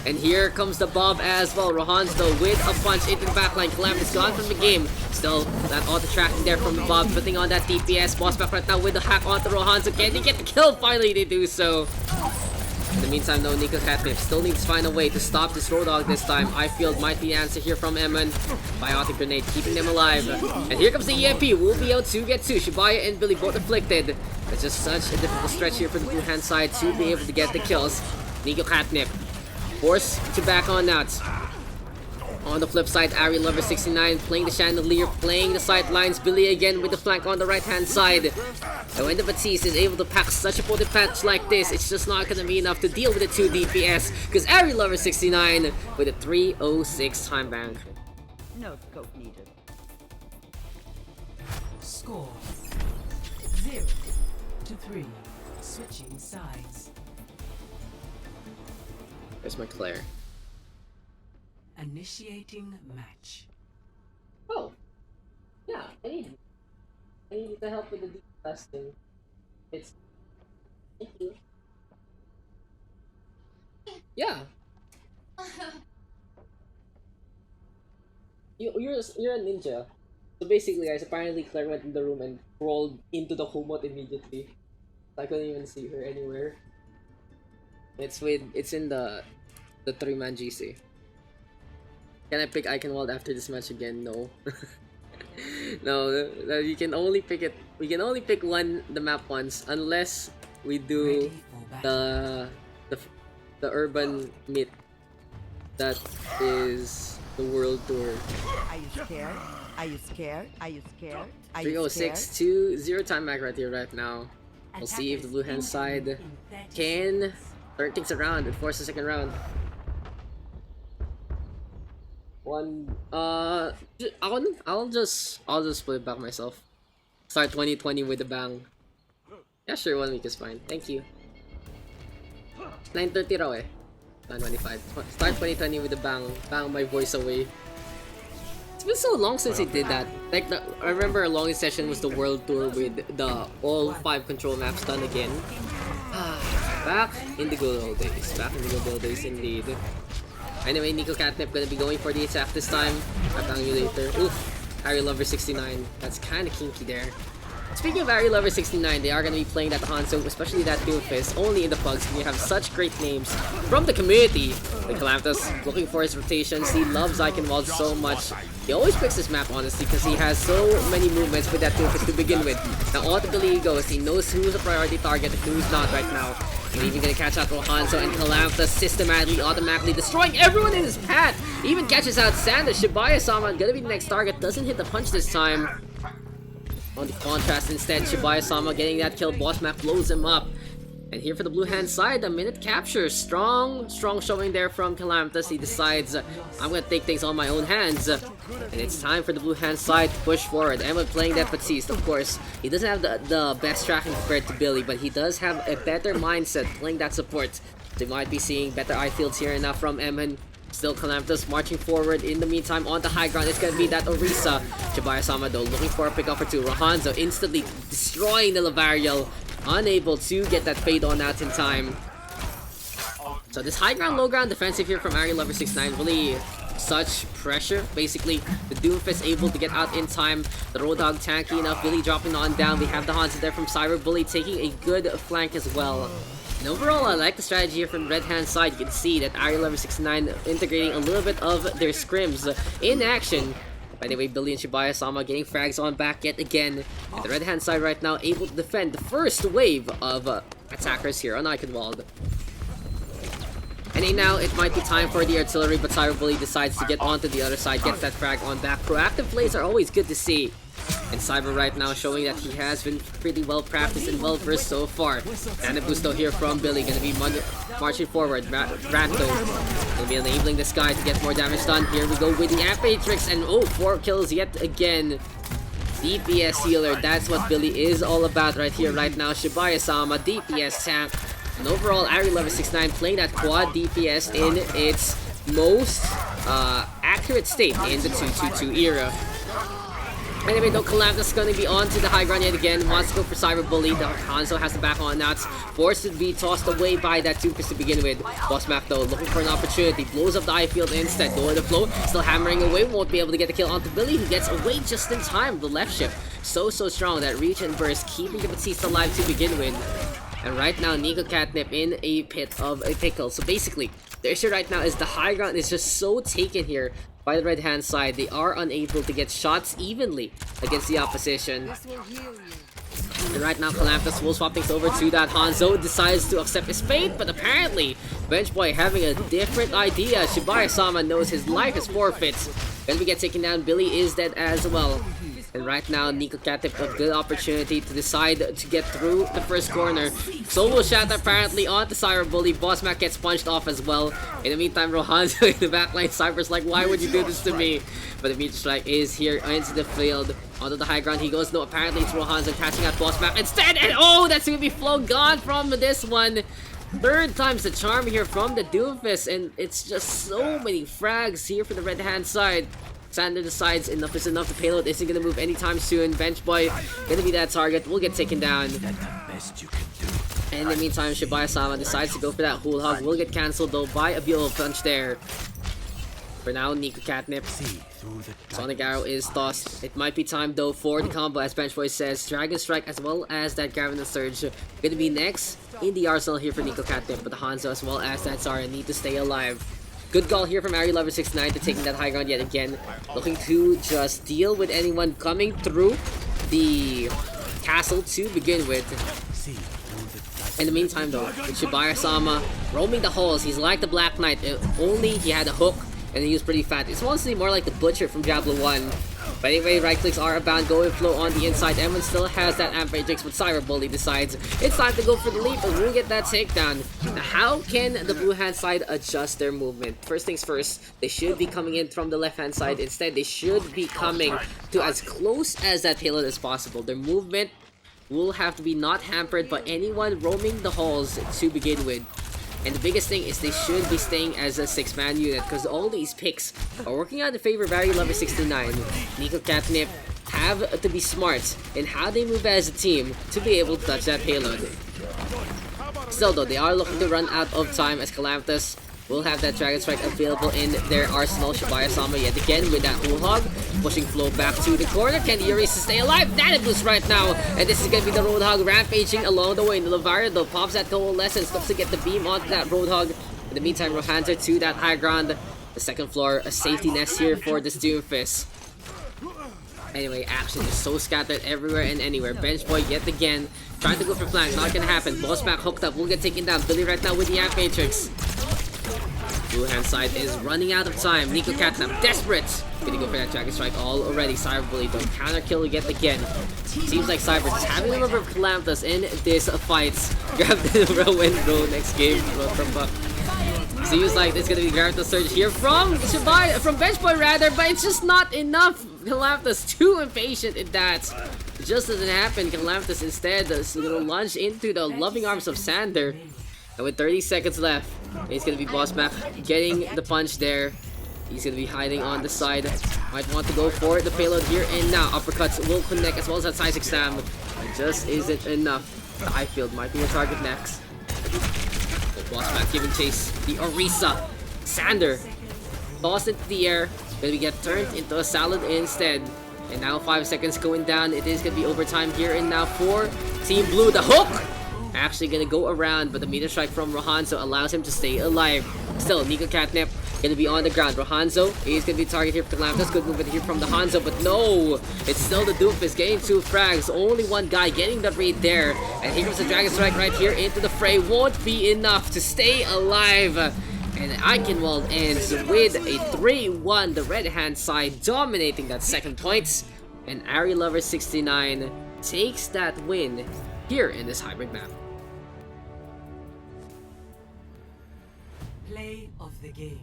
And here comes the bomb as well. Rohan's though with a punch into the backline. Calamity gone from the game. Still that auto tracking there from the bomb, putting on that DPS. Boss back right now with the hack onto Rohan. So can they get the kill? Finally they do so. In the meantime though, Nico Catnip still needs to find a way to stop this Roadhog this time. I-Field might be the answer here from Eman. Biotic Grenade keeping them alive. And here comes the EMP. We'll be able to get two. Shibaya and Billy both afflicted. It's just such a difficult stretch here for the blue hand side to be able to get the kills. Nico Catnip forced to back on out. On the flip side, Ari Lover 69 playing the chandelier, playing the sidelines. Billy again with the flank on the right hand side. And when the Batiste is able to pack such a potent patch like this, it's just not gonna be enough to deal with the 2 DPS. Because Ari Lover 69 with a 306 time bank. No scope needed. Score 0 to 3. Switching sides. There's my Claire. Initiating match. Oh, yeah, I need the help with the deep testing. It's thank you. Yeah. You're a ninja. So basically, guys, apparently Claire went in the room and crawled into the homot immediately. I couldn't even see her anywhere. It's in the 3-man GC. Can I pick Eichenwalde after this match again? No. No, you can only pick it. We can only pick the map once, unless we do the urban meet. That is the world tour. Are you scared? Are you scared? Are you scared? 306 to 0 time back right here, right now. We'll see if the blue hand side can turn things around and force the second round. I'll just split it back myself. Start 2020 with a bang. Yeah, sure, 1 week is fine. Thank you. 9:30 raw eh. 9:25. Start 2020 with a bang. Bang my voice away. It's been so long since he did that. Like, I remember our longest session was the world tour with the all 5 control maps done again. Back in the good old days. Back in the good old days indeed. Anyway, Nico Catnip gonna be going for the attack this time. Attacking you later. Oof. Harry Lover 69. That's kinda kinky there. Speaking of Harry Lover 69, they are gonna be playing that Hanzo, especially that Doomfist, only in the Pugs. And you have such great names from the community. The Calamtas looking for his rotations. He loves Eichenwalde so much. He always picks this map, honestly, because he has so many movements with that Doomfist to begin with. Now, automatically he goes. He knows who's a priority target and who's not right now. He's even gonna catch out Rohanzo and Calamtas systematically, automatically destroying everyone in his path. Even catches out Sander. Shibaya-sama gonna be the next target. Doesn't hit the punch this time. On the contrast instead, Shibaya-sama getting that kill. Boss map blows him up. And here for the blue hand side, a minute capture. Strong showing there from Calamtas. He decides, I'm gonna take things on my own hands. And it's time for the blue hand side to push forward. Emma playing that Batiste, of course. He doesn't have the best tracking compared to Billy, but he does have a better mindset playing that support. So you might be seeing better I-fields here and now from Eman. Still Calamtas marching forward. In the meantime, on the high ground, it's gonna be that Orisa. Shibaya-sama though looking for a pick-up or two. Rohanzo instantly destroying the Lavariel. Unable to get that fade on out in time. So this high ground, low ground defensive here from Ari Lover 69, really such pressure. Basically, the Doomfist able to get out in time. The Roadhog tanky enough. Billy dropping on down. We have the Hanzo there from Cyberbully taking a good flank as well. And overall, I like the strategy here from the red hand side. You can see that Ari Lover 69 integrating a little bit of their scrims in action. By the way, Billy and Shibaya-sama getting frags on back yet again. And the red hand side right now able to defend the first wave of attackers here on Eichenwalde. And now it might be time for the artillery, but Cyberbully decides to get onto the other side, gets that frag on back. Proactive plays are always good to see. And Cyber right now showing that he has been pretty well practiced and well versed so far. And a boost here from Billy, gonna be marching forward. Ratto gonna be enabling this guy to get more damage done. Here we go with the Amphitrix, and 4 kills yet again. DPS healer, that's what Billy is all about right here, right now. Shibaya-sama, DPS tank. And overall, Ari level 69 playing that quad DPS in its most accurate state in the 2-2-2 era. Anyway, though, Calamity is going to be on to the high ground yet again. Wants to go for Cyber Bully. The Hanzo has the back on now. It's forced to be tossed away by that Doofus to begin with. Bossmack, though, looking for an opportunity. Blows up the eye field instead. Going to flow. Still hammering away. Won't be able to get the kill onto Billy, who gets away just in time. The left shift. So strong. That reach and burst, keeping the Batista alive to begin with. And right now, Nico Catnip in a pit of a pickle. So basically, the issue right now is the high ground is just so taken here by the red hand side. They are unable to get shots evenly against the opposition. And right now, Calamthus will swap things over to that Hanzo. Decides to accept his fate, but apparently, Benchboy having a different idea. Shibaya-sama knows his life is forfeit. When we get taken down, Billy is dead as well. And right now, Nico Catnip a good opportunity to decide to get through the first corner. Solo shot apparently onto Cyber Bully. Bossmack gets punched off as well. In the meantime, Rohanzo in the backline. Cyber's like, why would you do this to me? But the meteor strike is here into the field. Onto the high ground he goes. No, apparently it's Rohanzo catching out Bossmack instead. And oh, that's going to be flow gone from this one. Third time's the charm here from the Doofus. And it's just so many frags here for the red hand side. Sander decides enough is enough. The payload isn't going to move anytime soon. Benchboy going to be that target. Will get taken down. And in the meantime, Shibaya-sama decides to go for that Hula Hog. Will get cancelled though by a beautiful punch there. For now, Nico Catnip. Sonic Arrow is tossed. It might be time though for the combo, as Benchboy says. Dragon Strike as well as that Gravity Surge going to be next in the arsenal here for Nico Catnip. But the Hanzo as well as that Zara need to stay alive. Good call here from Ari Lover 69 to taking that high ground yet again. Looking to just deal with anyone coming through the castle to begin with. In the meantime though, with Shibaya-sama roaming the halls, he's like the Black Knight, only he had a hook and he was pretty fat. It's honestly more like the Butcher from Diablo 1. But anyway, right clicks are abound, go and flow on the inside. Evan still has that Amphatrix, but Cyber Bully decides it's time to go for the leap, and we'll get that takedown. Now, how can the blue hand side adjust their movement? First things first, they should be coming in from the left hand side. Instead, they should be coming to as close as that payload as possible. Their movement will have to be not hampered by anyone roaming the halls to begin with. And the biggest thing is they should be staying as a 6-man unit, because all these picks are working out in favor of Ari Lover 69. Nico Catnip have to be smart in how they move as a team to be able to touch that payload. Still though, they are looking to run out of time, as Calamthus will have that Dragon Strike available in their arsenal. Shibaya-sama yet again with that Hula Hog, pushing Flow back to the corner. Can the Oasis stay alive? That boost right now, and this is going to be the Roadhog rampaging along the way. Levaria though pops that Coalescence, looks to get the beam onto that Roadhog. In the meantime, Rohanzo to that high ground. The second floor, a safety nest here for this Doomfist. Anyway, action is so scattered everywhere and anywhere. Benchboy yet again trying to go for flanks, not gonna happen. Bossback hooked up, will get taken down. Billy right now with the Amphatrix. Blue hand side is running out of time. Nico Catnip desperate. Gonna go for that Dragon Strike already. Cyber Bully don't counter kill yet again. Seems like Cyber just having a number of Calamthus in this fight. Grab the whirlwind bro next game. Seems like there's gonna be Gravity Surge here from Benchboy rather, but it's just not enough. Calamthus too impatient in that. It just doesn't happen. Calamthus instead is gonna launch into the loving arms of Sander. And with 30 seconds left, it's gonna be Bossmack getting the punch there. He's gonna be hiding on the side. Might want to go for the payload here and now. Uppercuts will connect as well as that side 6 slam. It just isn't enough. The eye field might be a target next. But Bossmack giving chase. The Orisa. Sander tossed into the air. Gonna get turned into a salad instead. And now 5 seconds going down. It is gonna be overtime here and now for Team Blue. The hook! Actually gonna go around, but the meter strike from Rohanzo allows him to stay alive. Still, Nico Catnip gonna be on the ground. Rohanzo is gonna be target here for Calamthus. Good movement here from the Hanzo, but no! It's still the Doofus getting 2 frags. Only one guy getting the read there. And here comes the Dragon Strike right here into the fray. Won't be enough to stay alive. And Eichenwalde ends with a 3-1. The red hand side dominating that second point. And Ari Lover 69 takes that win here in this hybrid map. Play of the game.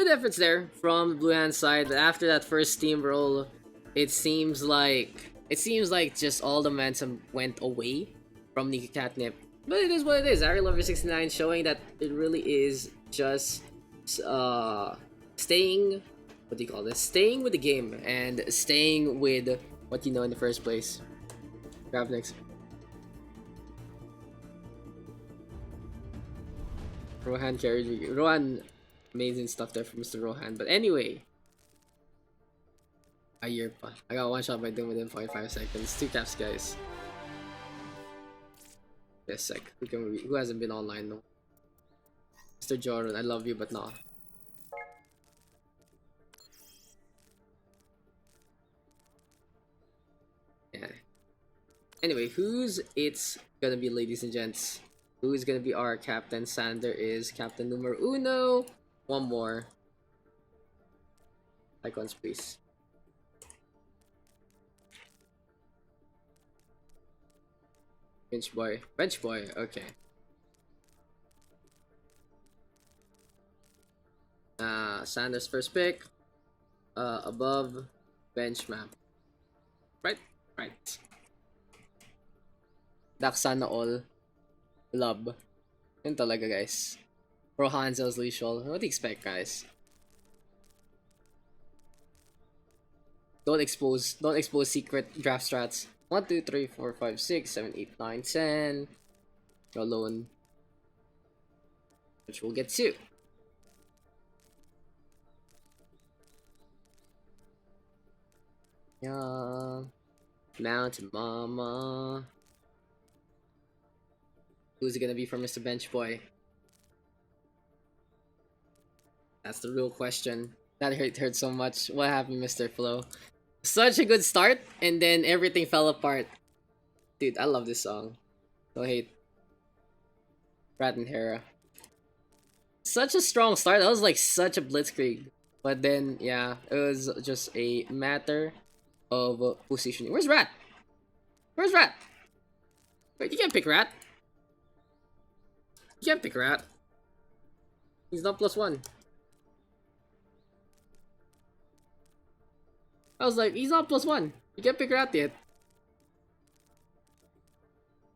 good efforts there from the Blue Hand side. After that first steamroll, it seems like just all the momentum went away from Nika Catnip. But it is what it is. Ari Lover 69 showing that it really is just staying, what do you call this? Staying with the game and staying with what you know in the first place. Grab next. Rohan carried me. Rohan, amazing stuff there from Mr. Rohan. But anyway, a year pa. I got one shot by doing within 45 seconds. 2 caps, guys. Yes, sec. Who hasn't been online though? Mr. Jordan, I love you, but nah. Yeah. Anyway, who's it's gonna be, ladies and gents? Who is gonna be our captain? Sander is captain numero uno. One more. Icons, please. Bench boy. Bench boy, okay. Sanders first pick. Above bench map. Right? Right. Daks sana all. Love. Yun talaga, guys. Pro Hansel's Lethal. What do you expect, guys? Don't expose secret draft strats. 1, 2, 3, 4, 5, 6, 7, 8, 9, 10. Go alone. Which we'll get to. Yeah. Mountain Mama. Who's it gonna be for Mr. Bench Boy? That's the real question. That hurt so much. What happened, Mr. Flo? Such a good start, and then everything fell apart. Dude, I love this song. Don't hate. Rat and Hera. Such a strong start. That was like such a blitzkrieg. But then, yeah, it was just a matter of positioning. Where's Rat? Where's Rat? Wait, you can't pick Rat. You can't pick Rat. He's not +1. I was like, he's not +1. You can't pick Rat yet.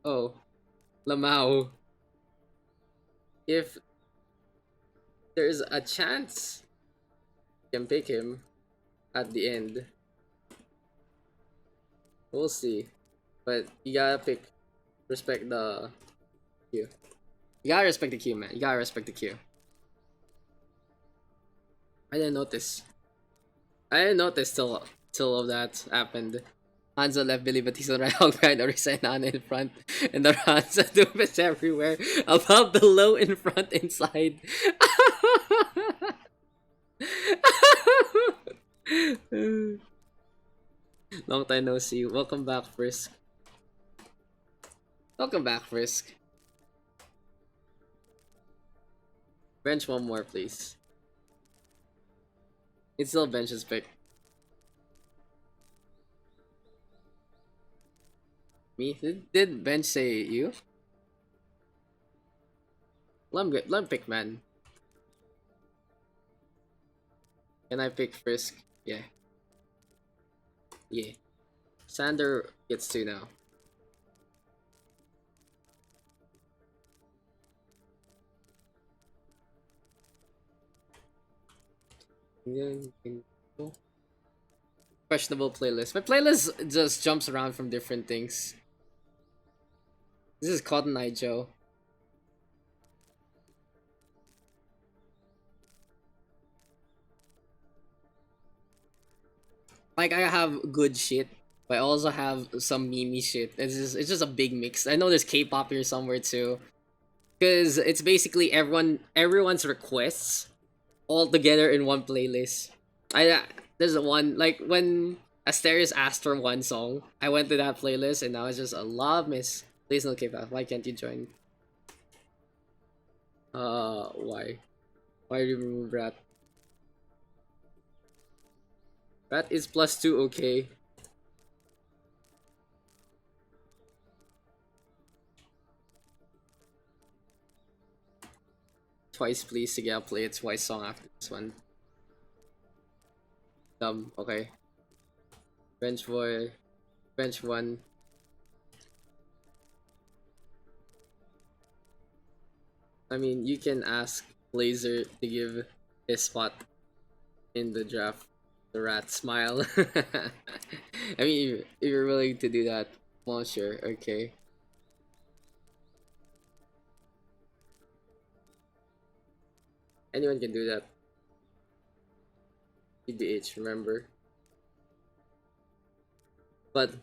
Oh. Lamau. If there's a chance you can pick him at the end, we'll see. But you gotta pick, respect the queue. You gotta respect the queue, man. You gotta respect the queue. I didn't notice. I didn't notice till all that happened. Hanzo left Billy Batista right out behind Orisena in front, and the Hanzo Doofus everywhere. Above, below, in front, inside. Long time no see. Welcome back, Frisk. Welcome back, Frisk. Bench one more, please. It's still bench's pick. Me? Did bench say you? Let him pick, man. Can I pick Frisk? Yeah. Yeah. Sander gets 2 now. Questionable playlist. My playlist just jumps around from different things. This is Cotton Eye Joe. Like, I have good shit, but I also have some meme shit. It's just a big mix. I know there's K-pop here somewhere too, because it's basically everyone's requests all together in one playlist. There's one, like, when Asterius asked for one song, I went to that playlist and now it's just a lot of miss. Please no K-pop. Why can't you join? Why? Why remove Rat? Rat is +2, okay. Twice, please. Sige, I'll play a Twice song after this one. Okay. Bench boy. Bench 1. I mean, you can ask Blazer to give his spot in the draft. The rat smile. I mean, if you're willing to do that, well, sure, okay. Anyone can do that. TBH, remember? But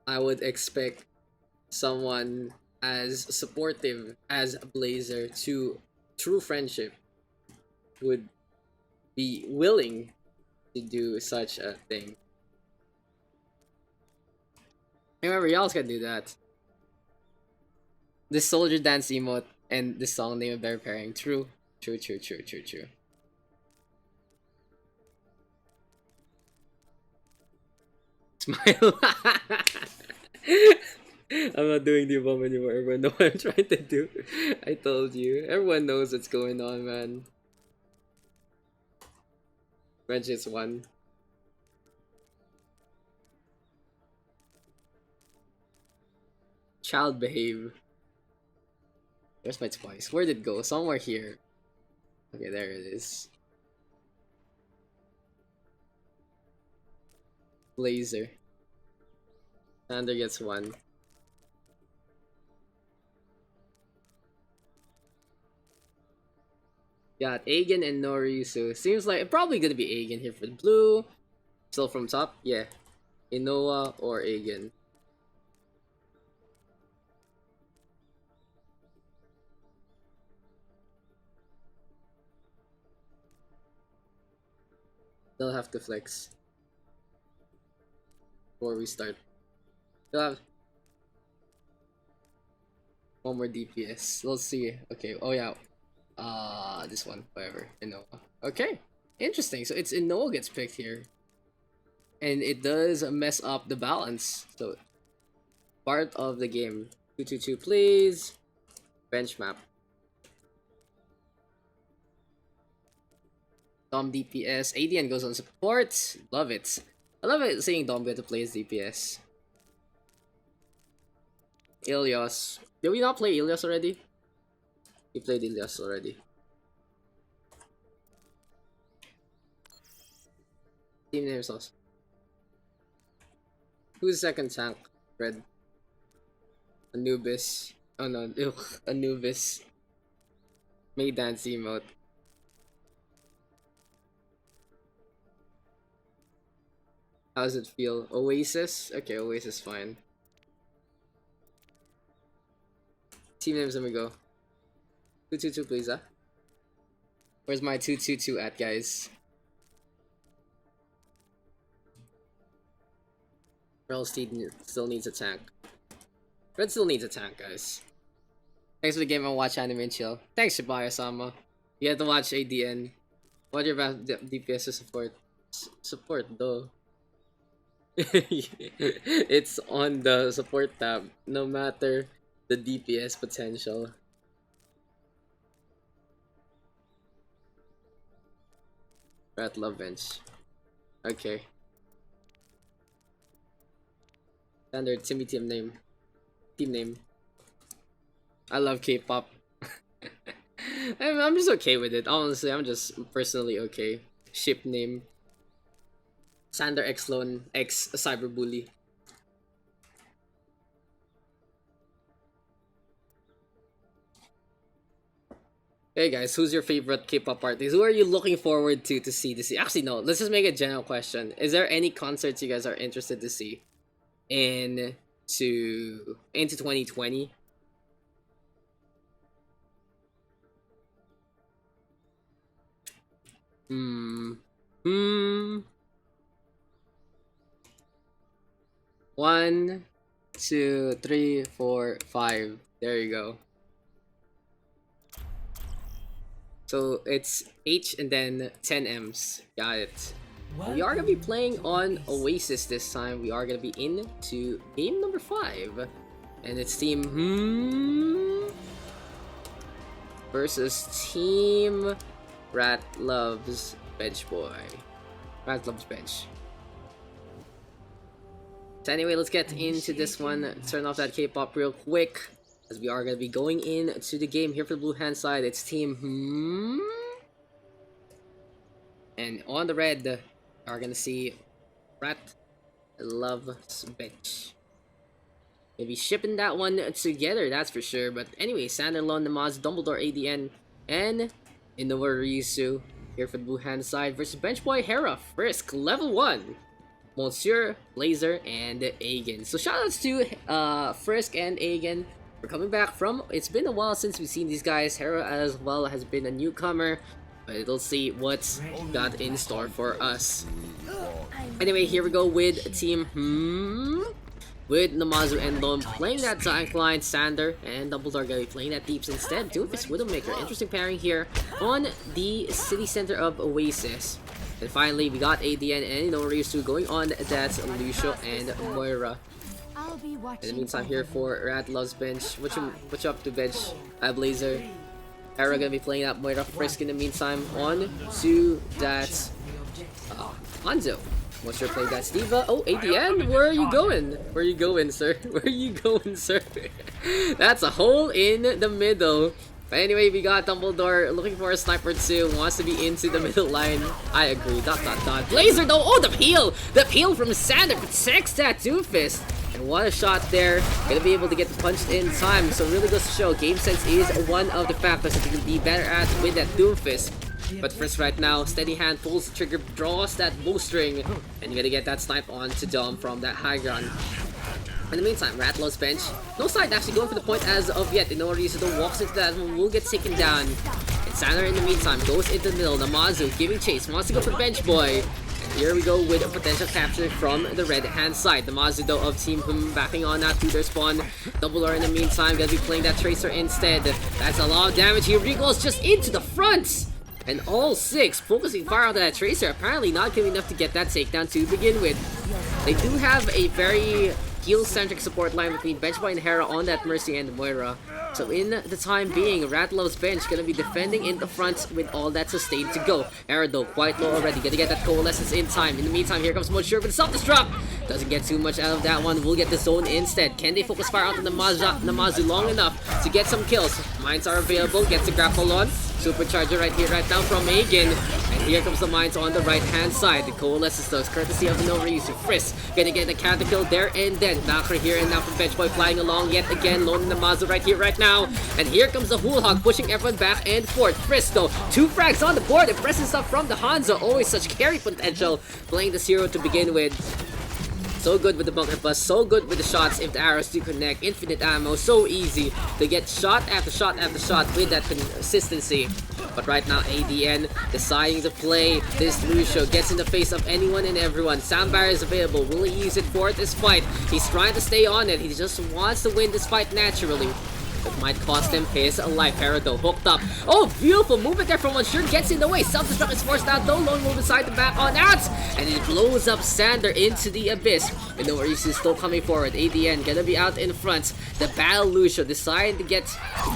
I would expect someone as supportive as Blazer to true friendship would be willing to do such a thing. Remember, y'all can do that. This soldier dance emote and this song name of bear pairing. True. True. Smile. I'm not doing the above anymore. Everyone knows what I'm trying to do. I told you. Everyone knows what's going on, man. Bench is 1. Child behave. There's my twice. Where did it go? Somewhere here. Okay, there it is. Blazer. Sander gets 1. Got Aegon and Nori, so seems like probably gonna be Aegon here for the blue. Still from top? Yeah. Inoa or Aegon. They'll have to flex before we start. They'll have one more DPS. Let's see. Okay. Oh yeah. This one. Whatever. Inoa. Okay. Interesting. So it's Inoa gets picked here, and it does mess up the balance. So part of the game. 2-2-2, please. Bench map. Dom DPS. ADN goes on support. Love it. I love it seeing Dom get to play as DPS. Ilios. Did we not play Ilios already? We played Ilios already. Team name sauce. Who's second tank? Red. Anubis. Oh no, Anubis. May dance emote. How does it feel? Oasis? Okay, Oasis fine. Team names, let me go. 2-2-2 please, huh? Where's my 2-2-2 at, guys? Red still needs a tank. Red still needs a tank, guys. Thanks for the game and watch anime and chill. Thanks, Shibaya-sama. You have to watch ADN. What your best DPS to support? Support, though. It's on the support tab, no matter the DPS potential. Rat love bench. Okay. Standard Timmy team name. Team name. I love K-pop. I'm just okay with it. Honestly, I'm just personally okay. Ship name. Sander X Lone X Cyberbully. Hey guys, who's your favorite K-pop artist? Who are you looking forward to see this year? Actually, no. Let's just make a general question. Is there any concerts you guys are interested to see into 2020? One, two, three, four, five. There you go. So it's H and then 10 M's. Got it. We are gonna be playing on Oasis this time. We are gonna be into game number 5. And it's team versus team Rat Loves Bench Boy. Radlov's bench. So anyway, let's get into this one. Turn off that K-pop real quick, as we are going to be going into the game here for the blue hand side. It's team and on the red, are going to see Radlov's bench. Maybe shipping that one together, that's for sure. But anyway, Sanderlon, Namaz, Dumbledore, ADN, and Inowaryusu here for the blue hand side versus Bench Boy, Hera, Frisk, level 1. Monsieur, Blazer, and Aegon. So shoutouts to Frisk and Aegon for coming back from. It's been a while since we've seen these guys. Hera as well has been a newcomer, but we'll see what's got in store for us. Anyway, here we go with team with Namazu and Lom playing that tank line. Sander and Dumbledore gonna be playing that deeps instead. Doofus Widowmaker, interesting pairing here on the city center of Oasis. And finally, we got ADN and Inowaryusu going on that Lucio and Moira. In the meantime, here for Radlov's bench. What you up to, bench? Blazer. Hera gonna be playing that Moira. Frisk in the meantime on to that Hanzo. What's your play, that Steva? Oh, ADN, where are you going? Where are you going, sir? Where are you going, sir? That's a hole in the middle. But anyway, we got Dumbledore looking for a sniper too, wants to be into the middle line. I agree, dot. Blazer though, oh, the peel from Sander protects that Doofus. And what a shot there, gonna be able to get the punch in time. So really goes to show, game sense is one of the factors that you can be better at with that Doofus. But first right now, steady hand pulls the trigger, draws that bowstring, and you're gonna get that snipe onto Dom from that high ground. In the meantime, Radlov's bench, no side actually going for the point as of yet. Inowaryusu walks into that one, will get taken down. And Sander in the meantime goes into the middle. Namazu giving chase, wants to go for bench boy. And here we go with a potential capture from the red hand side. Namazu though of Team backing on that to their spawn. Dumbledore in the meantime gonna be playing that tracer instead. That's a lot of damage. He recalls just into the front. And all 6 focusing fire onto that tracer, apparently not giving enough to get that takedown to begin with. They do have a very heal-centric support line between Benchboy and Hera on that Mercy and Moira. So in the time being, Radlov's bench gonna be defending in the front with all that sustained to go. Hera though quite low already, gonna get that coalescence in time. In the meantime, here comes Monsieur with the self-destruct. Doesn't get too much out of that one, we'll get the zone instead. Can they focus fire onto Namazu long enough to get some kills? Mines are available, gets a grapple on. Supercharger right here, right now from Aegon. And here comes the mines on the right hand side. The coalescence does, courtesy of Inowaryusu. Frisk gonna get the counter kill there and then. Knocker here and now from Benchboy flying along yet again. Lone Namazu right here, right now. And here comes the Hul Hog pushing everyone back and forth. Frisk though, 2 frags on the board. Impressive stuff from the Hanzo. Always such carry potential. Playing the 0 to begin with. So good with the bunker bust, so good with the shots if the arrows do connect. Infinite ammo, so easy to get shot after shot after shot with that consistency. But right now, ADN deciding to play this Lucio. Gets in the face of anyone and everyone. Sound barrier is available. Will he use it for this fight? He's trying to stay on it. He just wants to win this fight naturally. It might cost him his life. Hera though hooked up. Oh, beautiful movement there from one. Sure gets in the way. Self-destruct is forced out though. Lone move inside the back on out. And it blows up Sander into the abyss. And Inowaryusu is still coming forward. ADN gonna be out in front. The battle Lucio decided to get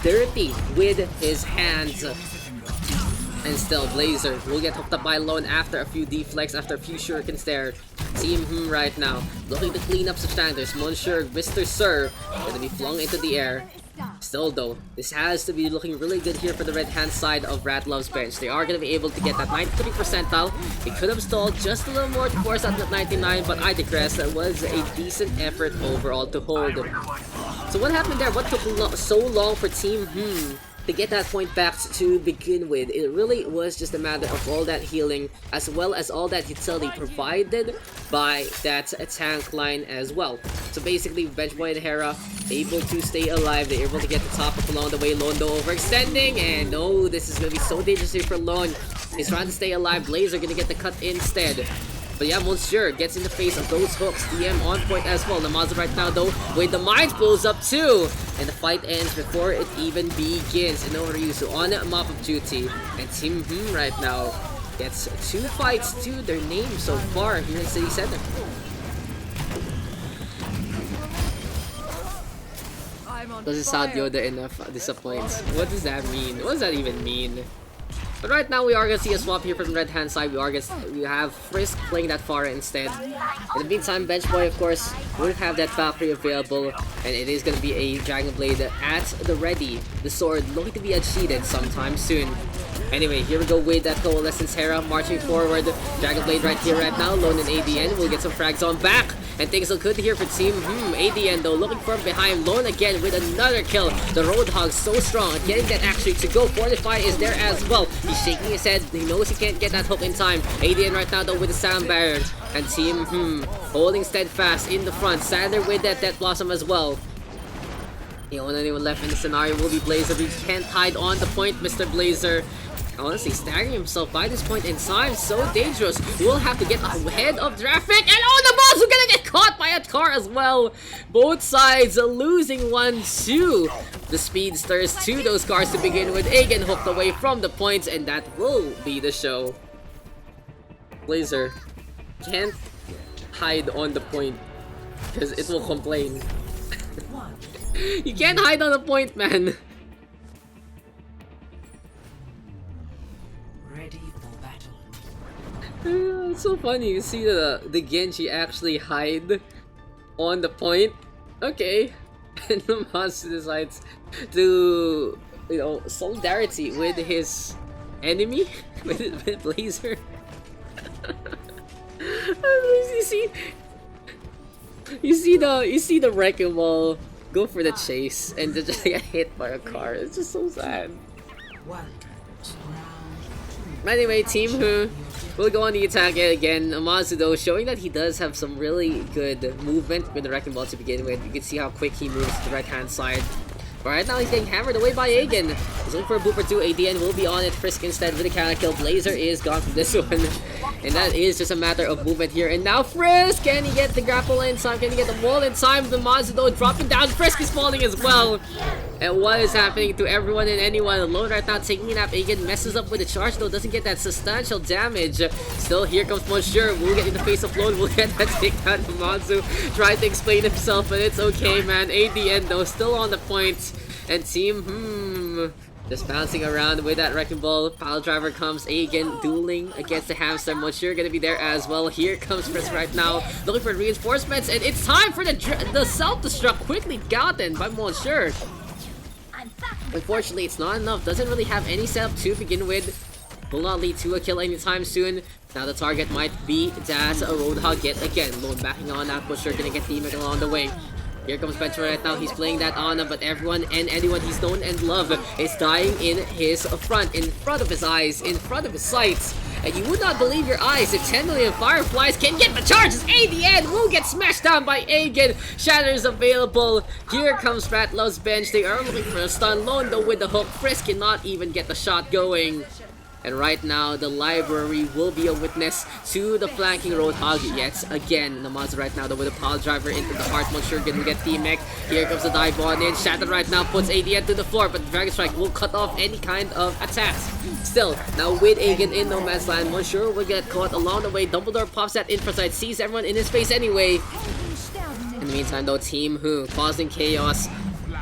dirty with his hands. And still, Blazer will get hooked up by Lone after a few deflects, after a few shurikens there. Team right now, looking to clean up substanders. Monsieur, Mr. Sir, gonna be flung into the air. Still though, this has to be looking really good here for the red hand side of Radlov's bench. They are going to be able to get that 93 percentile. They could have stalled just a little more to force out that 99, but I digress. That was a decent effort overall to hold. So what happened there? What took so long for Team to get that point back to begin with? It really was just a matter of all that healing as well as all that utility provided by that tank line as well. So basically, Benchboy and Hera able to stay alive. They're able to get the top up along the way. Londo overextending, and no, this is going to be so dangerous here for Lone. He's trying to stay alive. Blazer going to get the cut instead. But yeah, Monsieur gets in the face of those hooks. DM on point as well. Namazu right now though, with the mines blows up too. And the fight ends before it even begins. Inowaryusu on mop of duty. And Team right now gets 2 fights to their name so far here in City Center. Doesn't sound Yoda enough disappoints. What does that mean? What does that even mean? But right now we are gonna see a swap here from the red hand side. We have Frisk playing that Pharah instead. In the meantime, Bench Boy of course would have that Valkyrie available, and it is gonna be a Dragon Blade at the ready. The sword looking to be unsheathed sometime soon. Anyway, here we go with that Coalescence Hera marching forward. Dragon Blade right here right now, Lone and ADN will get some frags on back. And things look good here for team ADN though, looking from behind. Lone again with another kill. The Roadhog so strong at getting that actually to go. Fortify is there as well. He's shaking his head. He knows he can't get that hook in time. ADN right now though with the Sound Barrier. And team holding steadfast in the front. Sander with that Death Blossom as well. The only anyone left in the scenario will be Blazer. We can't hide on the point, Mr. Blazer. Honestly, staggering himself by this point in time, so dangerous. We'll have to get ahead of traffic, and oh, the balls are gonna get caught by a car as well. Both sides losing 1-2. The speedsters to those cars to begin with. Again hooked away from the points, and that will be the show. Blazer can't hide on the point because it will complain. You can't hide on the point, man. It's so funny, you see the Genji actually hide on the point. Okay. And the monster decides to, you know, solidarity with his enemy, with Blazer. you see the Wrecking Ball go for the chase and just get hit by a car. It's just so sad. Anyway, Team Who will go on the attack again. Amazu though showing that he does have some really good movement with the Wrecking Ball to begin with. You can see how quick he moves to the right hand side. But right now he's getting hammered away by Aegon. He's looking for a booper too. ADN will be on it. Frisk instead with a counter kill. Blazer is gone from this one. And that is just a matter of movement here. And now Frisk! Can he get the grapple in time? Can he get the wall in time? The Amazu though dropping down. Frisk is falling as well. And what is happening to everyone and anyone alone right now? Taking a nap. Aegon messes up with the charge though. Doesn't get that substantial damage. Still, here comes Monsieur. We'll get in the face of Lone. We'll get that takedown from Amazu. Trying to explain himself, but it's okay, man. ADN though still on the point. And Team just bouncing around with that Wrecking Ball. Pile Driver comes. Aegon dueling against the Hamster. Monsieur gonna be there as well. Here comes Frisk right now, looking for reinforcements, and it's time for the self-destruct quickly gotten by Monsieur. Unfortunately, it's not enough. Doesn't really have any setup to begin with. Will not lead to a kill anytime soon. Now the target might be Daz, a Roadhog yet again. Lone backing on that. Monsieur gonna get teammate along the way. Here comes Bencher right now. He's playing that Ana, but everyone and anyone he's known and loved is dying in his front of his eyes, in front of his sights. And you would not believe your eyes if 10 million Fireflies can get the charges. ADN will get smashed down by Aegon. Shatter is available. Here comes Ratlov's bench. They are looking for a stun. Lone though with the hook. Frisk cannot even get the shot going. And right now, the library will be a witness to the flanking Roadhog yet again. Namaz right now, though, with a Pile Driver into the heart. Monsieur gonna get teammate. Here comes the dive on in. Shatter right now puts ADN to the floor, but Dragon Strike will cut off any kind of attacks. Still, now with Aegon in no man's land, Monsieur will get caught along the way. Dumbledore pops that infra side, sees everyone in his face anyway. In the meantime, though, Team Who causing chaos.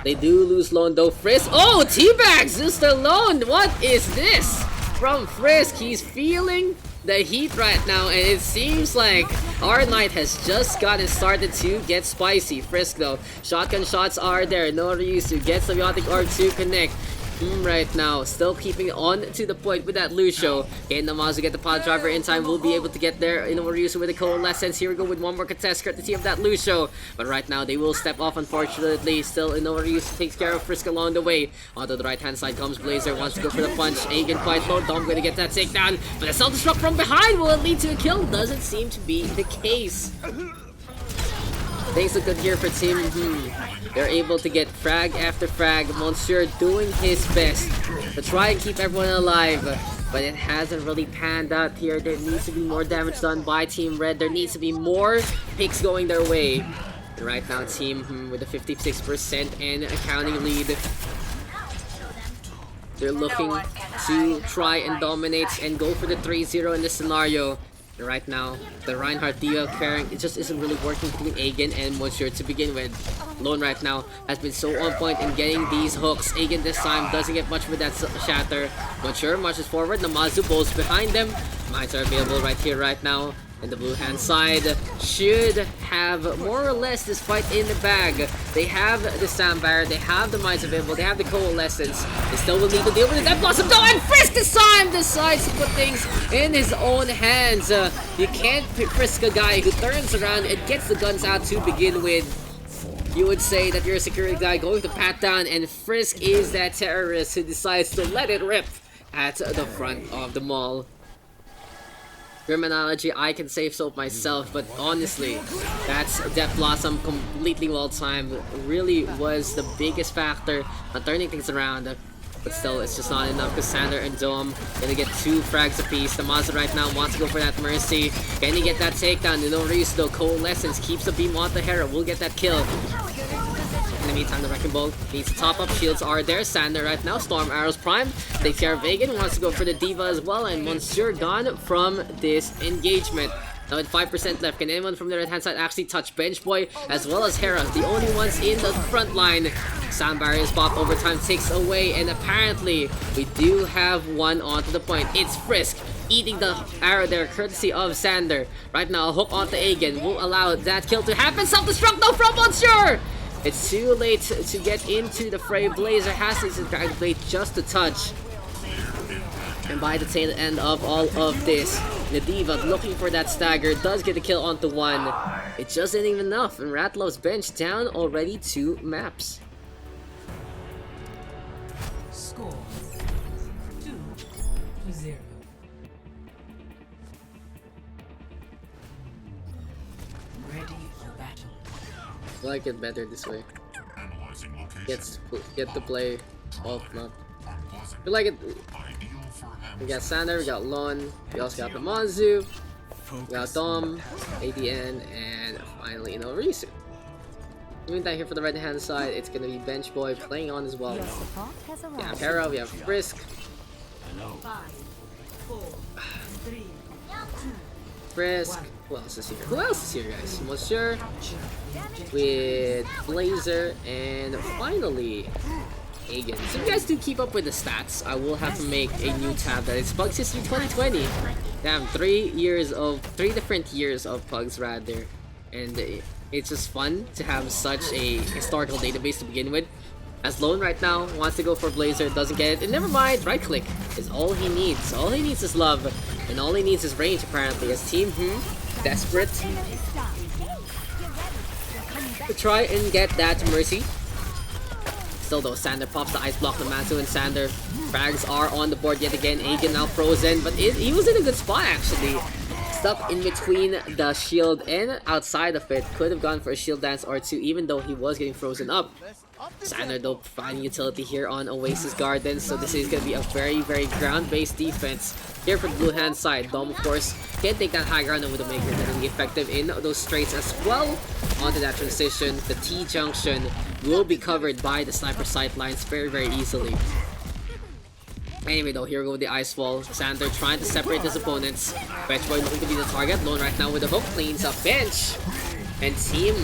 They do lose Lone, though. Frisk. Oh, teabags! Mr. Lone! What is this? From Frisk, he's feeling the heat right now, and it seems like our night has just gotten started to get spicy. Frisk though, shotgun shots are there, no use to get Symbiotic Orb to connect. Right now, still keeping on to the point with that Lucio. Can Namazu get the Pile Driver in time? We'll be able to get there. Ryusu with a Coalescence. Here we go with one more contest courtesy of that Lucio. But right now, they will step off, unfortunately. Still, Ryusu takes care of Frisk along the way. Onto the right hand side comes Blazer. Wants to go for the punch. Aegon quite low. Dom going to get that takedown. But a self-destruct from behind. Will it lead to a kill? Doesn't seem to be the case. Things look good here for Team They're able to get frag after frag. Monsieur doing his best to try and keep everyone alive. But it hasn't really panned out here. There needs to be more damage done by Team Red. There needs to be more picks going their way. And right now, Team with a 56% and a counting lead. They're looking to try and dominate and go for the 3-0 in this scenario. Right now, the Reinhardt Dio pairing, it just isn't really working between Aegon and Monsieur to begin with. Lone right now has been so on point in getting these hooks. Aegon this time doesn't get much with that shatter. Monsieur marches forward, Namazu bolts behind them. Mines are available right here, right now. And the blue hand side should have more or less this fight in the bag. They have the Sand Barrier, they have the mines available, they have the Coalescence. They still will need to deal with the Death Blossom though, and Frisk this time decides to put things in his own hands. You can't Frisk a guy who turns around and gets the guns out to begin with. You would say that you're a security guy going to pat down, and Frisk is that terrorist who decides to let it rip at the front of the mall. Grim analogy, I can save soap myself, but honestly, that's Death Blossom completely well timed. Really was the biggest factor on turning things around. But still, it's just not enough because Sander and Dome gonna get 2 frags apiece. The Mazda right now wants to go for that Mercy. Can he get that takedown? No reason though. Coalescence keeps the beam on the Hera. Will get that kill. In the meantime, the Wrecking Ball needs to top up. Shields are there. Sander right now. Storm Arrows Prime. Takes care of Vegan. Wants to go for the Diva as well. And Monsieur gone from this engagement. Now with 5% left, can anyone from the right hand side actually touch Bench Boy as well as Hera? The only ones in the front line. Sound barriers pop, overtime takes away, and apparently we do have one onto the point. It's Frisk eating the arrow there, courtesy of Sander. Right now, a hook onto Aegon will allow that kill to happen. Self-destruct though from Monsieur! It's too late to get into the fray. Blazer has his Dragon Blade just a touch. And by the tail end of all of this, the Diva looking for that stagger does get a kill onto one. It just isn't even enough, and Ratlov's bench down already 2 maps. Score 2-0. Ready for battle. I like it better this way. Get to play off map. We like it. We got Sander, we got Lon, we also got Pamonzu, we got Dom, ADN, and finally Risu. In the meantime, here for the right hand side, it's gonna be Bench Boy playing on as well. We have Hera, we have Frisk. 5, 4, 3, 2, Frisk. Who else is here? Who else is here, guys? Monsieur with Blazer, and finally Aegon. So if you guys do keep up with the stats, I will have to make a new tab that is Pugs History 2020. Damn, 3 different years of Pugs rather, and it's just fun to have such a historical database to begin with. As Lone right now wants to go for Blazer, doesn't get it, and never mind, right click is all he needs. All he needs is love, and all he needs is range apparently, as Team desperate to try and get that Mercy. Still though, Sander pops the ice block, the Matsu and Sander. Frags are on the board yet again. Aegon now frozen, but he was in a good spot actually. Stuck in between the shield and outside of it. Could have gone for a shield dance or 2 even though he was getting frozen up. Sander though providing utility here on Oasis Gardens, so this is going to be a very ground-based defense here for the blue hand side. Dom of course can take that high ground over the Maker, that will be effective in those straights as well. Onto that transition, the T-junction will be covered by the sniper sightlines very easily. Anyway though, here we go with the ice wall. Sander trying to separate his opponents. Bench Boy looking to be the target. Lone right now with the hook, cleans up Bench. And Team,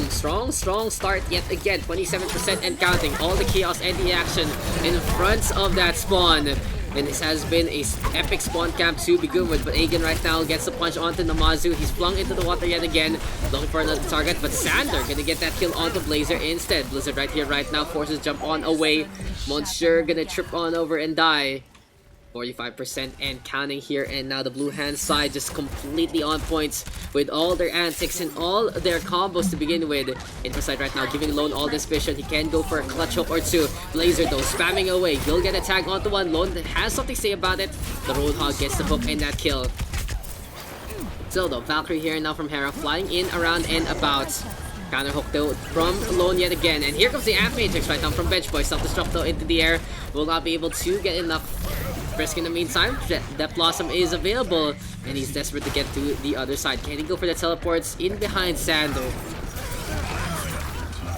strong start yet again. 27% and counting. All the chaos and the action in front of that spawn. And this has been a epic spawn camp to begin with. But Aegon right now gets the punch onto Namazu. He's flung into the water yet again. Looking for another target. But Sander gonna get that kill onto Blazer instead. Blizzard right here, right now. Forces jump on away. Monsieur gonna trip on over and die. 45% and counting here, and now the blue hand side just completely on points with all their antics and all their combos to begin with. Info side right now giving Lone all this vision. He can go for a clutch hook or 2. Blazer though spamming away. He'll get a tag onto one. Lone has something to say about it. The Roadhog gets the hook and that kill. Still though, Valkyrie here now from Hera flying in, around and about. Counter hook though from Lone yet again, and here comes the Ant Matrix right now from Bench Boy. Self-destruct though into the air. Will not be able to get enough. Frisk in the meantime, that Blossom is available, and he's desperate to get to the other side. Can he go for the teleports in behind Sander?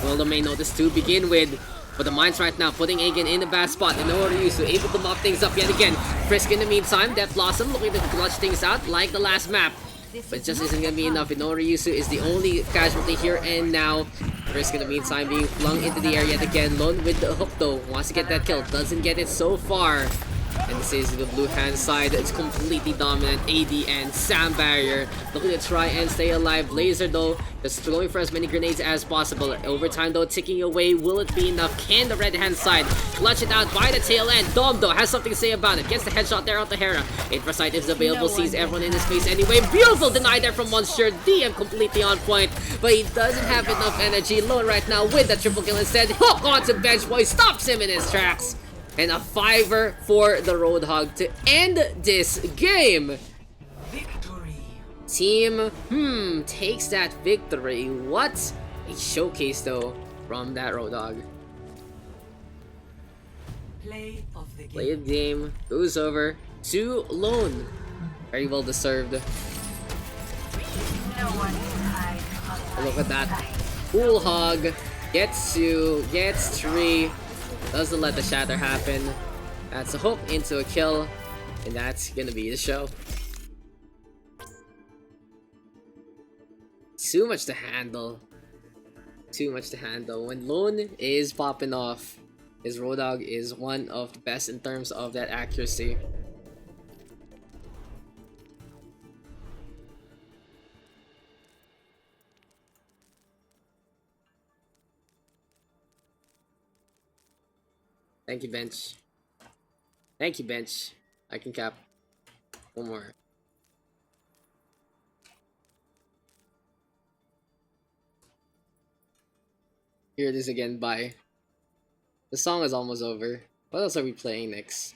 Well, the main notice to begin with. But the Mines right now putting Aegon in the bad spot, and Oriusu able to mop things up yet again. Frisk in the meantime, Death Blossom looking to clutch things out like the last map. But it just isn't gonna be enough. Oriusu is the only casualty here and now. Frisk in the meantime being flung into the air yet again. Lone with the hook though, wants to get that kill, doesn't get it so far. And this is the blue hand side. It's completely dominant. AD and Sam Barrier looking to try and stay alive. Laser though, just throwing for as many grenades as possible. Overtime though, ticking away. Will it be enough? Can the red hand side clutch it out by the tail end? Dom though has something to say about it. Gets the headshot there on the Hera. Infrasight is available. Sees everyone in his face anyway. Beautiful deny there from Monsieur. DM completely on point, but he doesn't have enough energy. Lone right now with the triple kill instead. Hook onto Bench Boy, stops him in his tracks. And a 5er for the Roadhog to end this game. Victory. Team, takes that victory. What a showcase though from that Roadhog. Play of the game. Play of the game goes over to Lone. Very well deserved. Look at that. Cool hog. Gets 2, gets 3. Doesn't let the shatter happen. That's a hook into a kill. And that's gonna be the show. Too much to handle. Too much to handle. When Lone is popping off, his Roadhog is one of the best in terms of that accuracy. Thank you, Bench. Thank you, Bench. I can cap. One more. Here it is again, bye. The song is almost over. What else are we playing next?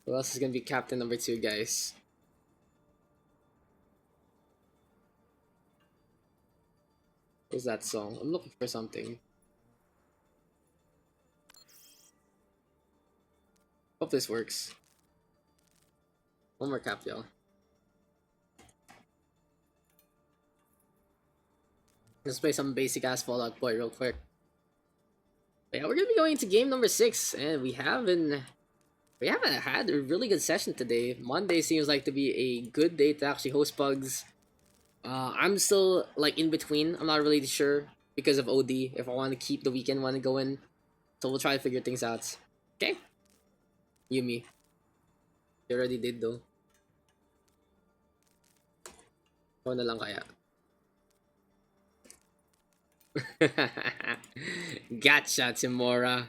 Who else is gonna be captain number 2, guys? What's that song? I'm looking for something. Hope this works. One more cap, y'all. Let's play some basic ass Fallout Boy real quick. But yeah, we're gonna be going to game number 6, and we haven't had a really good session today. Monday seems like to be a good day to actually host Pugs. I'm still like in between. I'm not really sure because of OD if I want to keep the weekend one going. So we'll try to figure things out. Okay. Yumi. You already did though. Ikaw na lang kaya. Gotcha, Timora.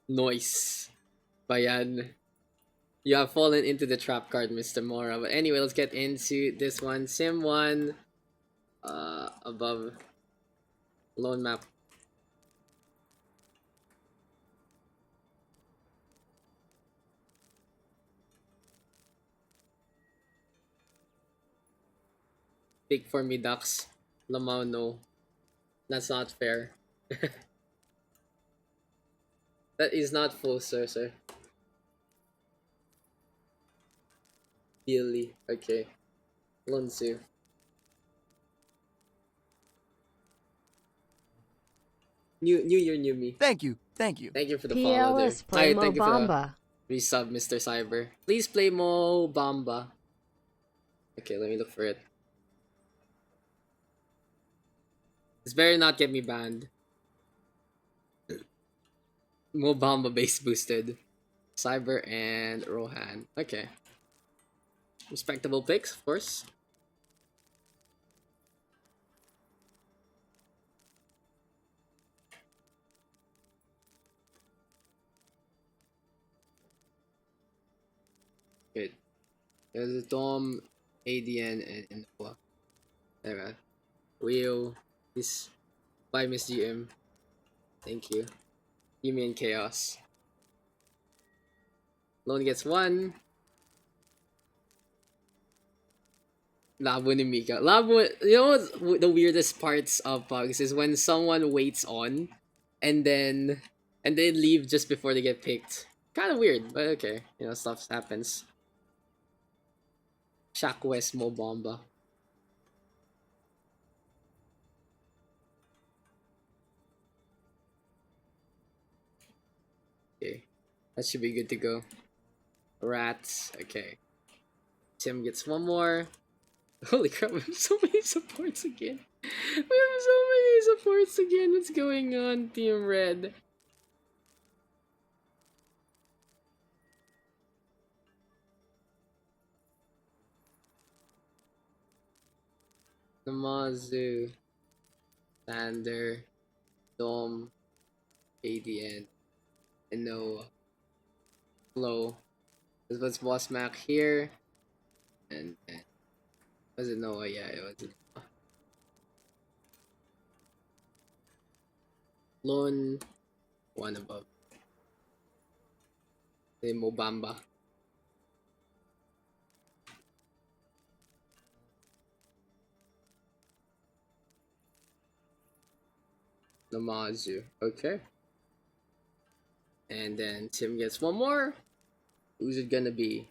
Noise. Bayan. You have fallen into the trap card, Mr. Mora. But anyway, let's get into this one. Sim 1. Above. Lone map. Big for me, Daks. Lamau, no. That's not fair. That is not full, sir. Billy. Okay. Lonsu. New year, new me. Thank you. Thank you for the follow there. PLS, play Thank you for the Mobamba. resub, Mr. Cyber. Please play Mo Bamba. Okay, let me look for it. This better not get me banned. Mo Bamba base boosted. Cyber and Rohan. Okay. Respectable picks, of course. Good. There's a Tom, ADN, and Noah. There, Rio. Please. Bye, Miss GM. Thank you. Yumi and Chaos. Lone gets 1. Labo ni Mika. Labo, you know what the weirdest parts of Pugs is when someone waits on and then leave just before they get picked. Kind of weird, but okay. You know, stuff happens. Shaq West Mo Bomba. Okay, that should be good to go. Rats. Okay. Tim gets one more. Holy crap, we have so many supports again. We have so many supports again. What's going on, Team Red? Namazu, Sander, Dom, ADN, and Noah. Flow. This was Boss Mac here. And was it Noah? Yeah, it was Noah. Lone, one above. Then Mobamba. Namazu. Okay. And then Tim gets one more. Who's it gonna be?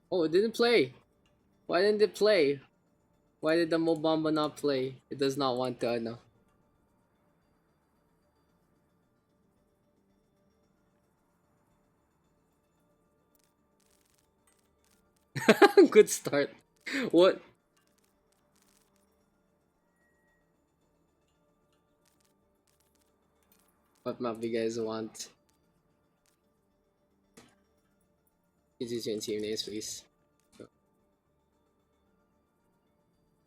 Oh, it didn't play. Why didn't it play? Why did the Mobamba not play? It does not want to, no. Good start. What? What map do you guys want? Use your team names, please.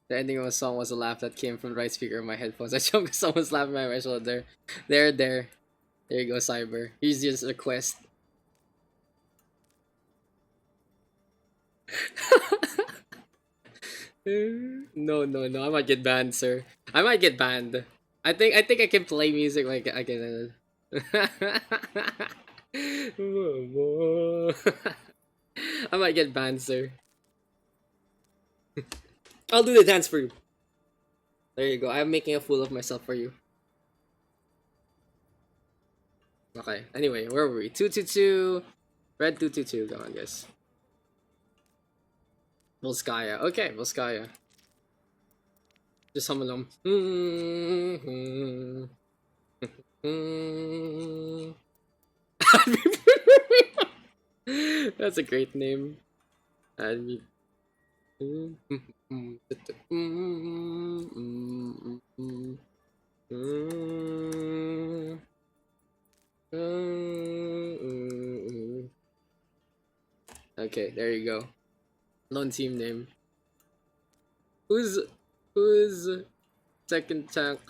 The ending of a song was a laugh that came from the right speaker of my headphones. I jumped because someone's laughing at my shoulder. There. There you go, Cyber. Here's your request. No. I might get banned, sir. I might get banned. I think I can play music like I can. I might get banned, sir. I'll do the dance for you. There you go. I'm making a fool of myself for you. Okay. Anyway, where were we? 222. Red 222. Come on, guys. Volskaya. Okay, Volskaya. Just hum along. That's a great name. Okay, there you go. Lone team name. Who's second tank?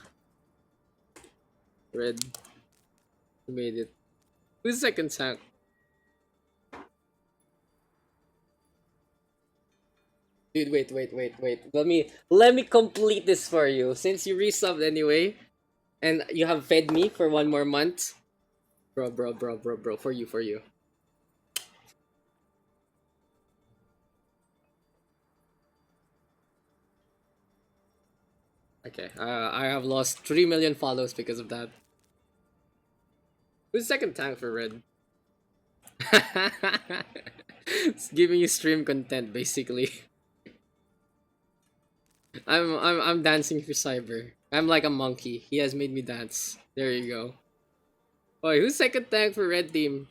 Red. Who made it? Who's second tank? Dude, wait. Let me complete this for you. Since you resubbed anyway, and you have fed me for one more month. Bro. For you. Okay, I have lost 3 million follows because of that. Who's second tank for Red? It's giving you stream content basically. I'm dancing for Cyber. I'm like a monkey. He has made me dance. There you go. Oi, who's second tank for Red team?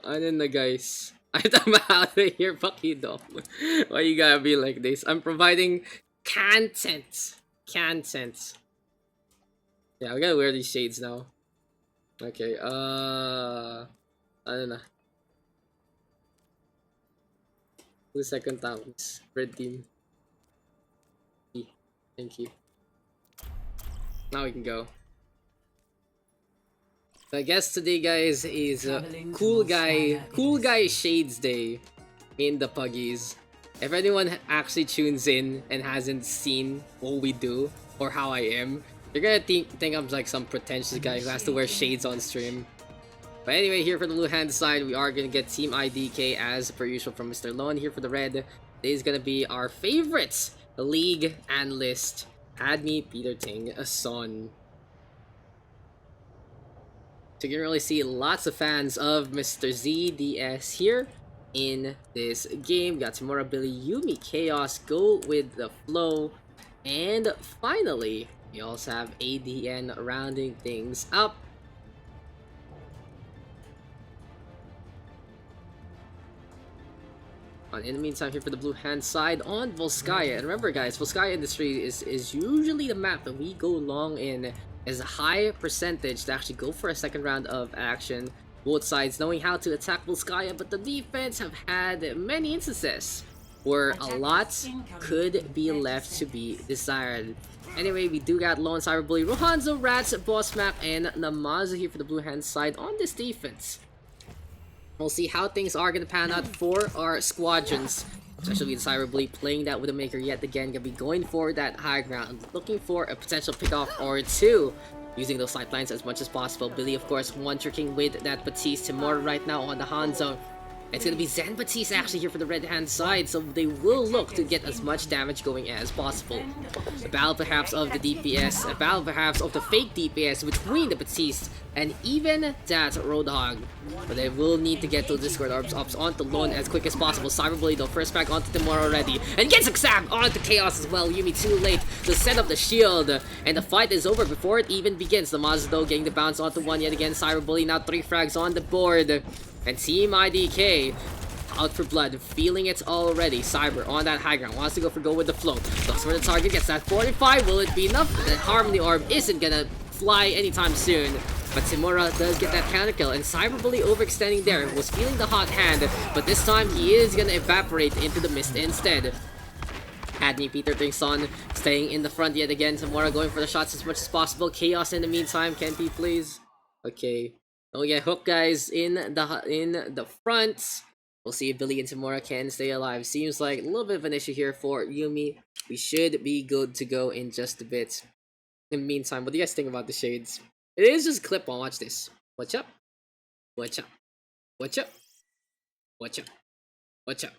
Ano na guys? I'm out of here, fuck you dog. Why you gotta be like this? I'm providing content. Yeah, we gotta wear these shades now. Okay, I don't know. Who's second tank? Red team. Thank you. Now we can go. So I guess today, guys, is cool guy shades day in the Puggies. If anyone actually tunes in and hasn't seen what we do or how I am, you're gonna think I'm like some pretentious guy who has to wear shades on stream. But anyway, here for the blue hand side, we are gonna get Team IDK as per usual from Mr. Lone. Here for the red, this is gonna be our favorites, the league analyst, Admi Peter Ting Son. So you can really see lots of fans of Mr. ZDS here in this game. Got Tamura, Billy, Yumi, Chaos, Go with the Flow, and finally We also have ADN rounding things up. In the meantime, here for the blue hand side on Volskaya. And remember guys, Volskaya Industries is usually the map that we go long in as a high percentage to actually go for a second round of action. Both sides knowing how to attack Volskaya, but the defense have had many instances where a lot could be left to be desired. Anyway, we do got Lone Cyberbully, Rohanzo, Rats, Bossmack, and Namazu here for the blue hand side on this defense. We'll see how things are going to pan out for our squadrons, especially with Cyberbully playing that Widowmaker yet again. Going to be going for that high ground, looking for a potential pickoff or two, using those lifelines as much as possible. Billy, of course, one-tricking with that Batiste Timor right now on the Hanzo. It's going to be Zen Batiste actually here for the red hand side, so they will look to get as much damage going as possible. A battle perhaps of the DPS, a battle perhaps of the fake DPS between the Batiste and even that Roadhog. But they will need to get those Discord Orbs up onto Lone as quick as possible. Cyberbully though, first back onto Timor already, and gets a stab onto Chaos as well. Yumi too late to set up the shield, and the fight is over before it even begins. Namazu though getting the bounce onto one yet again. Cyberbully now 3 frags on the board. And Team IDK out for blood, feeling it already. Cyber on that high ground, wants to go with the float. Looks for the target, gets that 45. Will it be enough? The Harmony Orb isn't gonna fly anytime soon. But Timura does get that counter kill, and Cyberbully overextending there. Was feeling the hot hand, but this time he is gonna evaporate into the mist instead. Adney Peter Thingson staying in the front yet again. Timura going for the shots as much as possible. Chaos in the meantime, can he please? Okay. Oh yeah, hook guys in the front. We'll see if Billy and Timura can stay alive. Seems like a little bit of an issue here for Yumi. We should be good to go in just a bit. In the meantime, what do you guys think about the shades? It is just clip on. Watch this. Watch up. Watch up. Watch up. Watch up. Watch up.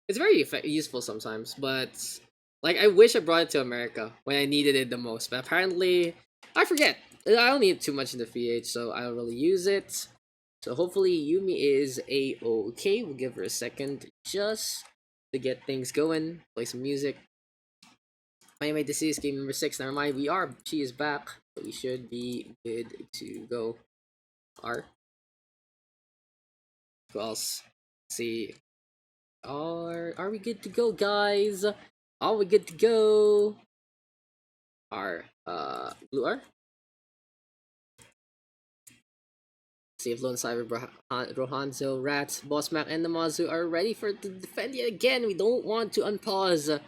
It's very useful sometimes, but like I wish I brought it to America when I needed it the most. But apparently, I forget. I don't need too much in the VH, so I don't really use it. So hopefully Yumi is a-okay. We'll give her a second just to get things going. Play some music. Anyway, this is game number 6. Never mind, she is back. So we should be good to go. Who else? Let's see. Are we good to go, guys? Are we good to go? Blue R? See if Lone Cyber, Rohanzo, Rats, Bossmack, and Namazu are ready for to defend yet again. We don't want to unpause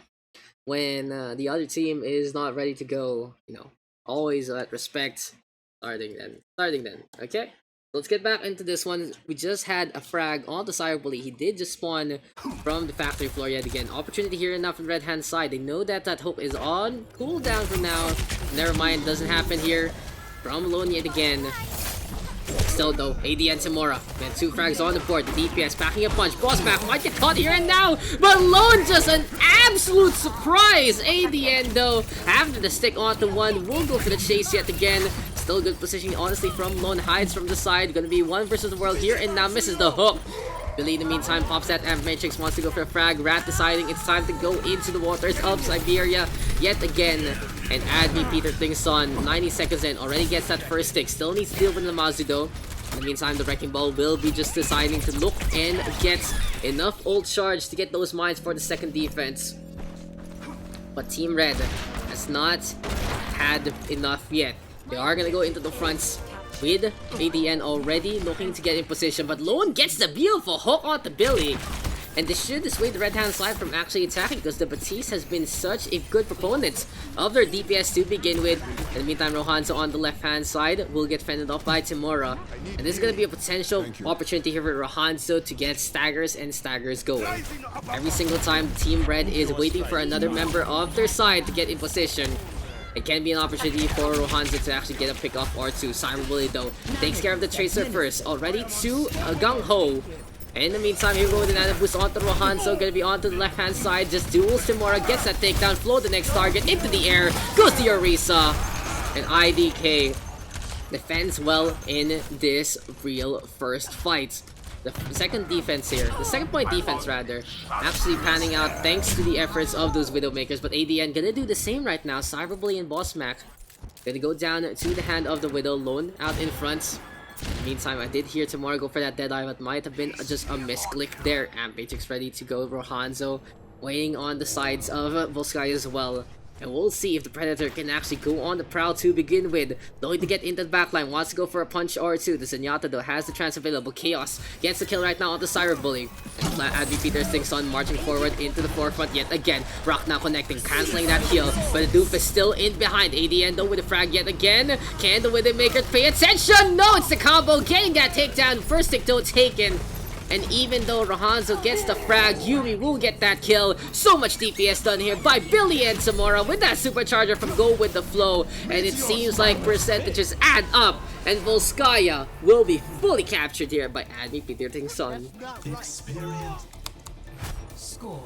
when the other team is not ready to go. You know, always that respect. Starting then. Okay, let's get back into this one. We just had a frag on the Cyberbully. He did just spawn from the factory floor yet again. Opportunity here enough on red hand side. They know that hook is on cooldown for now. Never mind, doesn't happen here. From Lone yet again. Still though, ADN Timura. And 2 frags on the board. The DPS packing a punch. Bossback might get caught here and now. But Lone just an absolute surprise. ADN though, after the stick onto one, will go for the chase yet again. Still good positioning honestly from Lone. Hides from the side. Gonna be 1 versus the world here and now misses the hook. Billy in the meantime pops that Amp Matrix, wants to go for a frag. Rat deciding it's time to go into the waters of Siberia yet again. And Adney Peter Thingson, 90 seconds in, already gets that first stick. Still needs to deal with Namazu though. In the meantime, the Wrecking Ball will be just deciding to look and get enough ult charge to get those mines for the second defense. But Team Red has not had enough yet. They are gonna go into the fronts with ADN already looking to get in position, but Lone gets the beautiful hook onto Billy. And this should dissuade the red-hand side from actually attacking because the Batiste has been such a good proponent of their DPS to begin with. In the meantime, Rohanzo on the left-hand side will get fended off by Timura. And this is going to be a potential opportunity here for Rohanzo to get staggers and staggers going. Every single time Team Red is waiting for another member of their side to get in position, it can be an opportunity for Rohanzo to actually get a pick off or two. Cyberbully though takes care of the Tracer first. Already to Gung-Ho. In the meantime, here we go with another boost onto Rohanzo. Gonna be onto the left hand side. Just duels Timura. Gets that takedown. Float the next target into the air. Goes to Orisa. And IDK defends well in this real first fight. The second defense here, the second point defense rather, actually panning out thanks to the efforts of those Widowmakers. But ADN gonna do the same right now. Cyberbully and Bossmack Gonna go down to the hand of the Widow, Lone out in front. Meantime, I did hear Tamara go for that Deadeye, but might have been just a misclick there. Matrix ready to go. Rohanzo waiting on the sides of Volskaya as well. And we'll see if the Predator can actually go on the prowl to begin with. Looking to get into the backline, wants to go for a punch or two. The Zenyatta though has the chance available. Chaos gets the kill right now on the Cyber Bully. And Advi Peter's things on marching forward into the forefront yet again. Rock now connecting, cancelling that heal. But the Doof is still in behind. ADN though with a frag yet again. Can the Widowmaker pay attention? No, it's the combo getting that takedown. First tick though taken. And even though Rohanzo gets the frag, Yumi will get that kill. So much DPS done here by Billy and Samora with that supercharger from Go With The Flow. And it seems like percentages add up. And Volskaya will be fully captured here by Admi Peter Son. Score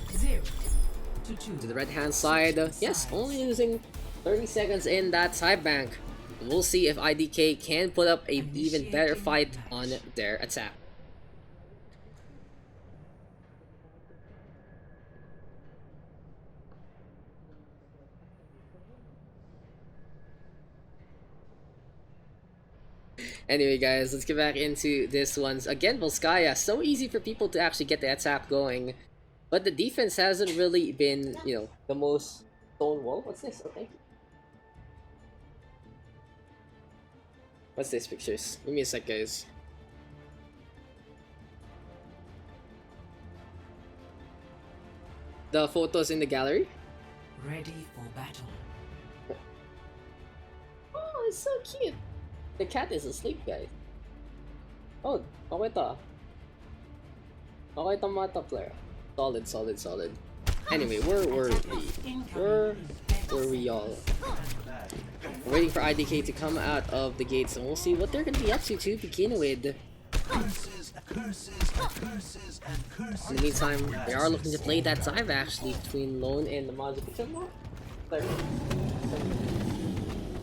0-2. To the red hand side, yes, only losing 30 seconds in that side bank. We'll see if IDK can put up a even better fight on their attack. Anyway guys, let's get back into this one. Again, Volskaya, so easy for people to actually get the attack going. But the defense hasn't really been, you know, the most stonewall. What's this? Oh, thank you. What's this pictures? Give me a sec, guys. The photos in the gallery? Ready for battle. Oh, it's so cute. The cat is asleep, guys. Oh, okay to. Okay to mata player. Solid, solid, solid. Anyway, where were we all? We're waiting for IDK to come out of the gates, and we'll see what they're gonna be up to begin with. In the meantime, they are looking to play that dive actually between Lone and the Mazu.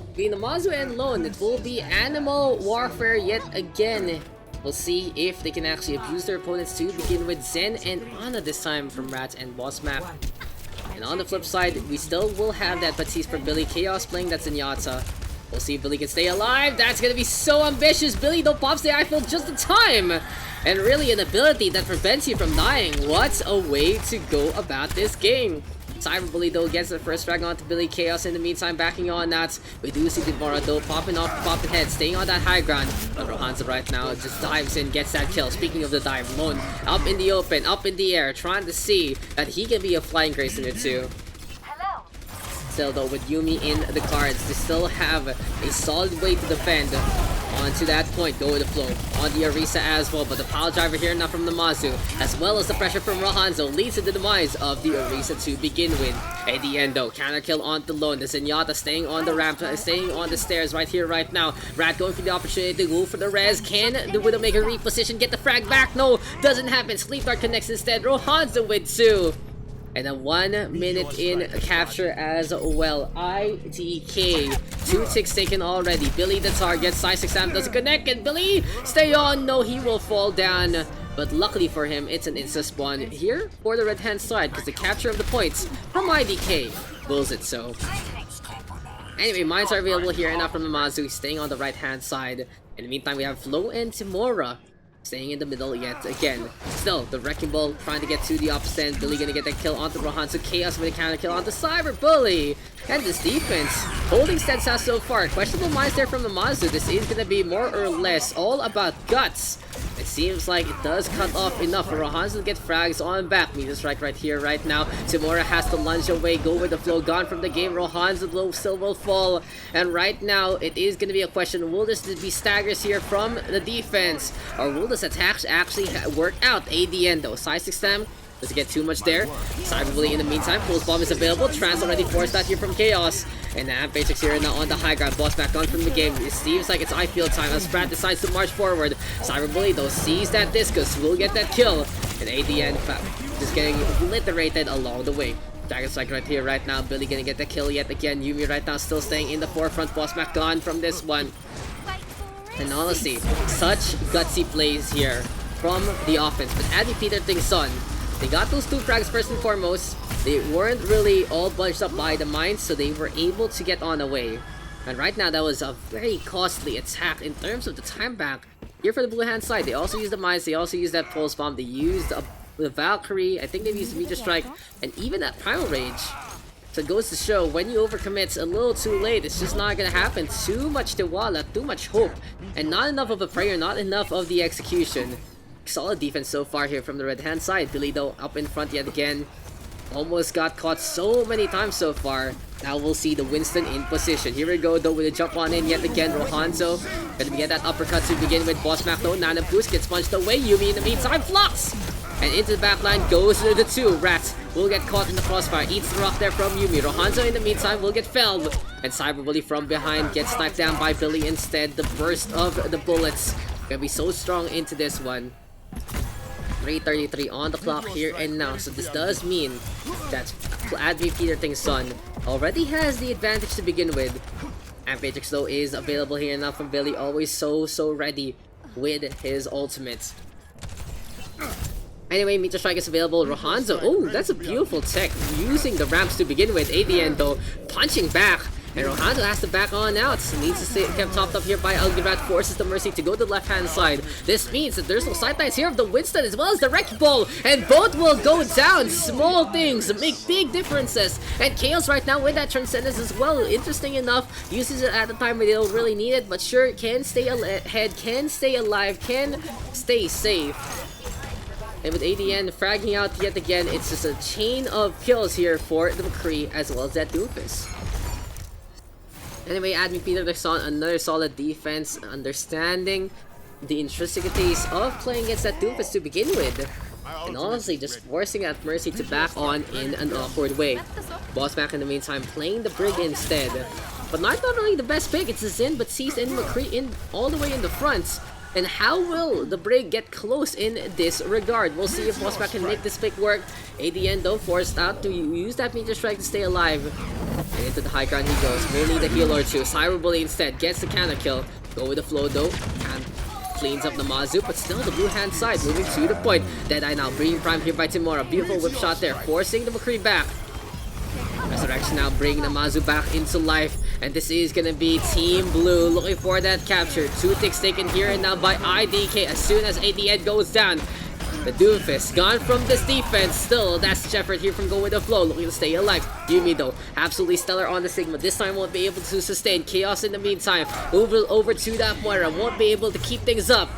Between the Mazu and Lone, it will be animal warfare yet again. We'll see if they can actually abuse their opponents to begin with. Zen and Ana this time from Rat and Boss Map. And on the flip side, we still will have that Batiste for Billy. Chaos playing that Zenyatta. We'll see if Billy can stay alive. That's gonna be so ambitious. Billy though pops the Eiffel just in time. And really an ability that prevents you from dying. What a way to go about this game. Cyber Bully though gets the first frag onto Billy. Chaos in the meantime backing on that. We do see Dorado popping off the popping head, staying on that high ground. But Rohanzo right now just dives in, gets that kill. Speaking of the dive, Lone up in the open, up in the air, trying to see that he can be a flying grace in it too. Still though, with Yumi in the cards, they still have a solid way to defend. Onto that point, Go With The Flow on the Orisa as well, but the pile driver here now from the Mazu, as well as the pressure from Rohanzo, leads to the demise of the Orisa to begin with. At the end though, counter kill on the Lone. The Zenyatta staying on the ramp, staying on the stairs right here, right now. Rat going for the opportunity to go for the res. Can the Widowmaker reposition, get the frag back? No, doesn't happen. Sleep Dart connects instead. Rohanzo with 2. And a 1 minute in capture as well. IDK. 2 ticks taken already. Billy the target. Size exam doesn't connect. And Billy stay on. No, he will fall down. But luckily for him, it's an insta spawn here for the red hand side because the capture of the points from IDK wills it so. Anyway, mines are available here and now from the Mazu, staying on the right hand side. In the meantime, we have Flo and Timora staying in the middle yet again. Still, the Wrecking Ball trying to get to the opposite end. Billy gonna get that kill onto Rohanzo. Chaos with a counter kill onto Cyber Bully. And this defense holding steadfast so far. Questionable minds there from the Mazu. This is gonna be more or less all about guts. It seems like it does cut off enough for Rohanzo to get frags on back. Meter strike right here, right now. Timora has to lunge away, Go With The Flow, gone from the game. Rohanzo though still will fall. And right now, it is going to be a question, will this be staggers here from the defense? Or will this attack actually work out? ADN though, size exam. Doesn't get too much there. Cyber Bully in the meantime. Pulse Bomb is available. Trans already forced out here from Chaos. And Matrix here now on the high ground. Boss back on from the game. It seems like it's iField time as Brad decides to march forward. Cyber Bully though sees that Discus. Will get that kill. And ADN just getting obliterated along the way. Dragon Strike right here, right now. Billy gonna get the kill yet again. Yumi right now still staying in the forefront. Boss back gone from this one. And honestly, such gutsy plays here from the offense. But Addy Peter Son, they got those 2 frags first and foremost. They weren't really all bunched up by the mines, so they were able to get on away. And right now, that was a very costly attack in terms of the time back. Here for the blue hand side, they also used the mines, they also used that pulse bomb, they used the Valkyrie, I think they used the meteor strike, and even that primal rage. So it goes to show, when you overcommit a little too late, it's just not gonna happen. Too much Tiwala, too much hope, and not enough of a prayer, not enough of the execution. Solid defense so far here from the red hand side. Billy though up in front yet again. Almost got caught so many times so far. Now we'll see the Winston in position. Here we go though with a jump on in yet again. Rohanzo gonna get that uppercut to begin with. Boss Mac though, Nana Boost gets punched away. Yumi in the meantime flux! And into the backline goes the two. Rat will get caught in the crossfire. Eats the rock there from Yumi. Rohanzo in the meantime will get felled. And Cyberbully from behind gets sniped down by Billy instead. The burst of the bullets gonna be so strong into this one. 3:33 on the clock here and now. So this does mean that Admi Peter Son already has the advantage to begin with. Amphatrix though is available here now from Billy. Always so ready with his ultimate. Anyway, Meteor Strike is available. Rohanzo, oh, that's a beautiful tech. Using the ramps to begin with. ADN though, punching back. And Rohanzo has to back on out. Needs to stay kept topped up here by Algirat. Forces the Mercy to go to the left-hand side. This means that there's no sidelines here of the Winston as well as the Wrecking Ball. And both will go down. Small things make big differences. And Chaos right now with that Transcendence as well. Interesting enough, uses it at the time when they don't really need it. But sure, can stay ahead, can stay alive, can stay safe. And with ADN fragging out yet again, it's just a chain of kills here for the McCree as well as that Doofus. Anyway, Admin Peter Son, another solid defense, understanding the intricacies of playing against that Doofus to begin with. And honestly, just forcing that Mercy to back on in an awkward way. Boss Mac in the meantime playing the Brig instead. But not really the best pick, it's a Zin, but sees in McCree in all the way in the front. And how will the Brig get close in this regard? We'll see if Boss Mac can make this pick work. ADN though forced out to use that Meteor Strike to stay alive. And into the high ground he goes. May need a heal or two. Cyberbully instead gets the counter kill. Go with the flow though. And cleans up the Mazu, but still the blue hand side moving to the point. Deadeye now bringing prime here by Timora. Beautiful whip shot there, forcing the McCree back. Resurrection now bringing the Mazu back into life. And this is gonna be Team Blue looking for that capture. 2 ticks taken here and now by IDK as soon as ADN goes down. The Doofus gone from this defense. Still, that's Shepard here from Go With The Flow looking to stay alive. Yumi though, absolutely stellar on the Sigma. This time won't be able to sustain. Chaos in the meantime. Over to that Moira. Won't be able to keep things up.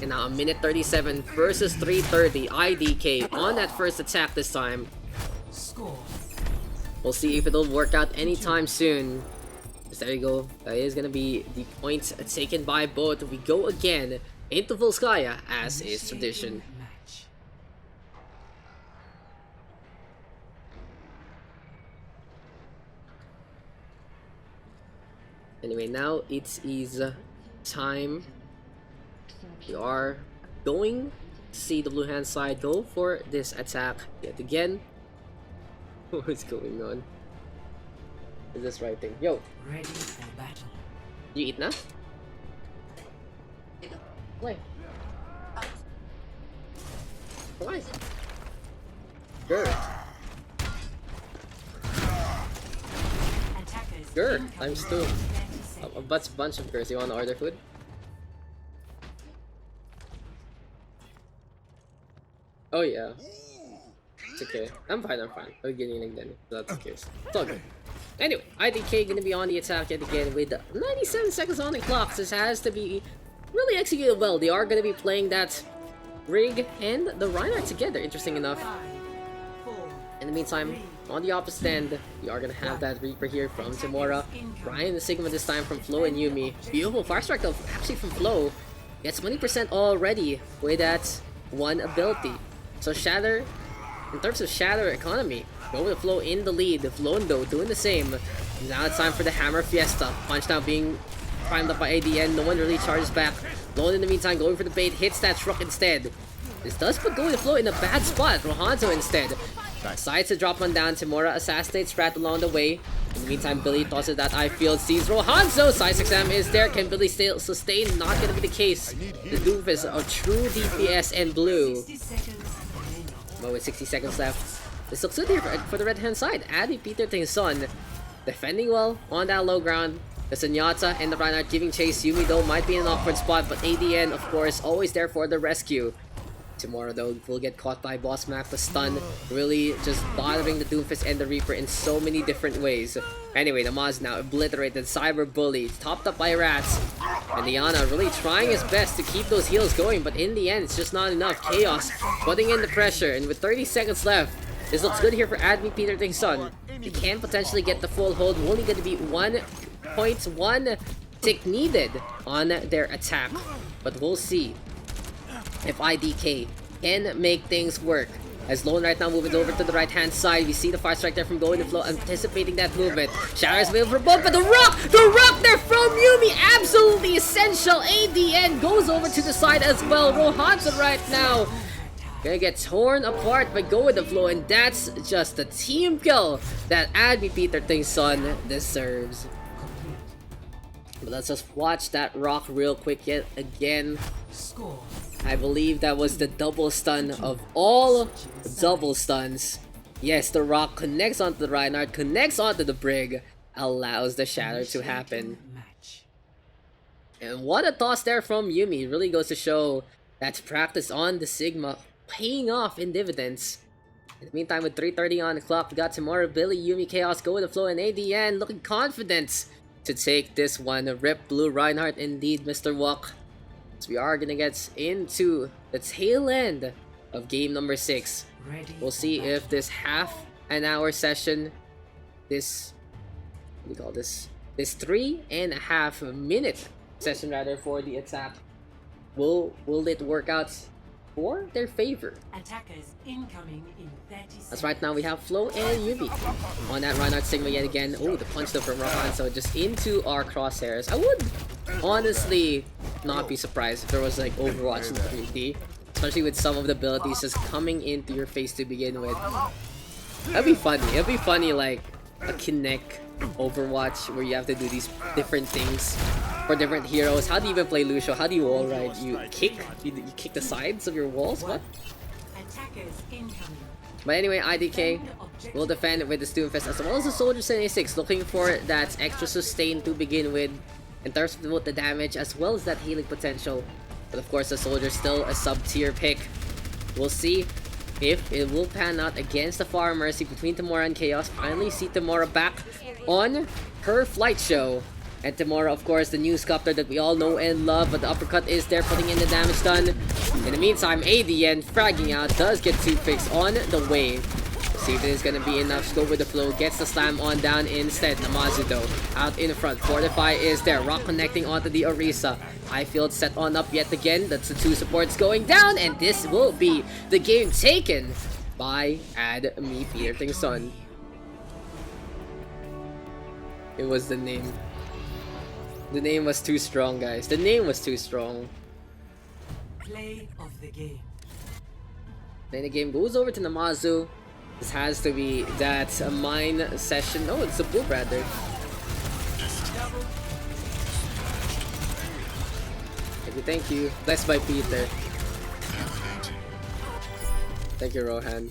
And now a minute 37 versus 3:30. IDK on that first attack this time. We'll see if it'll work out anytime soon. So there you go. That is gonna be the points taken by both. We go again into Volskaya as is tradition. Anyway, now it is time. We are going to see the blue hand side go for this attack yet again. What is going on? Is this right thing? Yo! Ready for battle. You eat na? Play. Why? Grr! Times 2. A bunch of girls. You wanna order food? Oh yeah. It's okay. I'm fine. I'll get you then. That's the case. It's all good. Anyway, IDK gonna be on the attack yet again with 97 seconds on the clock. This has to be really executed well. They are gonna be playing that Rig and the Reinhardt together, interesting enough. In the meantime, on the opposite end, we are gonna have that Reaper here from Timora. Ryan the Sigma this time from Flo and Yumi. Beautiful Fire Strike though, actually from Flo. Gets 20% already with that one ability. So Shatter, in terms of Shatter economy, Go With The Flow in the lead. Flondo doing the same. Now it's time for the Hammer Fiesta. Punch now being primed up by ADN. No one really charges back. Lone in the meantime going for the bait. Hits that truck instead. This does put Go With The Flow in a bad spot. Rohanzo instead decides to drop one down. Timora assassinates Rat along the way. In the meantime, Billy tosses that eye field. Sees Rohanzo. Size exam is there. Can Billy still sustain? Not gonna be the case. The Doofus, a true DPS and blue. But with 60 seconds left, This looks good here for the red hand side. Addy Peter Tingson defending well on that low ground. The Sunyata and the Reinhardt giving chase. Yumi though might be in an awkward spot, but ADN of course always there for the rescue. Tomorrow though will get caught by Boss Mac, the stun, really just bothering the Doomfist and the Reaper in so many different ways. Anyway, the Maz now obliterated, Cyber Bully, topped up by Rats. And Diana really trying his best to keep those heals going, but in the end it's just not enough. Chaos putting in the pressure, and with 30 seconds left, this looks good here for Admi Peter Tingson. They can potentially get the full hold, only going to be 1.1 tick needed on their attack. But we'll see if IDK can make things work. As Lone right now moving over to the right hand side, we see the fire strike there from Going to Flow, anticipating that movement. Shatter is available for both, but the rock there from Yumi, absolutely essential. ADN goes over to the side as well. Rohanson right now gonna get torn apart by Go with the Flow, and that's just the team kill that Admi Peter Tingson deserves. But let's just watch that rock real quick yet again. Score. I believe that was the double stun of all double stuns. Yes, the rock connects onto the Reinhardt, connects onto the Brig, allows the shatter to happen. And what a toss there from Yumi. It really goes to show that practice on the Sigma paying off in dividends. In the meantime, with 3:30 on the clock, we got tomorrow Billy, Yumi, Chaos, Go with the Flow, and ADN looking confident to take this one. Rip Blue Reinhardt indeed, Mr. Walk. So we are gonna get into the tail end of game number 6. We'll see if this half an hour session, this, what do you call this? This 3.5 minute session rather for the attack, will it work out for their favor? Attackers incoming in 30 seconds. As right now we have Flo and Yubi on that Reinhardt Sigma yet again. Oh, the punch though from Rohan, so just into our crosshairs. I would honestly not be surprised if there was like Overwatch in 3D, especially with some of the abilities just coming into your face to begin with. That'd be funny. It'd be funny like a Kinect Overwatch where you have to do these different things for different heroes. How do you even play Lucio? How do you wall ride? You kick the sides of your walls? What? Attackers incoming. But anyway, IDK will defend with the Doomfist as well as the Soldier 76, looking for that extra sustain to begin with in terms of both the damage as well as that healing potential. But of course, the Soldier still a sub-tier pick. We'll see if it will pan out against the Far Mercy between Tamora and Chaos. Finally see Tamora back on her flight show. And Tamora, of course, the new sculptor that we all know and love, but the uppercut is there, putting in the damage done. In the meantime, ADN fragging out, does get 2 picks on the way. See if this is gonna be enough. Go with the Flow, gets the slam on down instead. Namazu though, out in front. Fortify is there, Rock connecting onto the Orisa. Highfield set on up yet again. That's the 2 supports going down, and this will be the game taken by Admi Peter Tingson. It was the name. The name was too strong, guys. The name was too strong. Play of the game. Then the game goes over to Namazu. This has to be that mine session. Oh, it's a blue brother. Thank you. Blessed by Peter. Thank you, Rohan.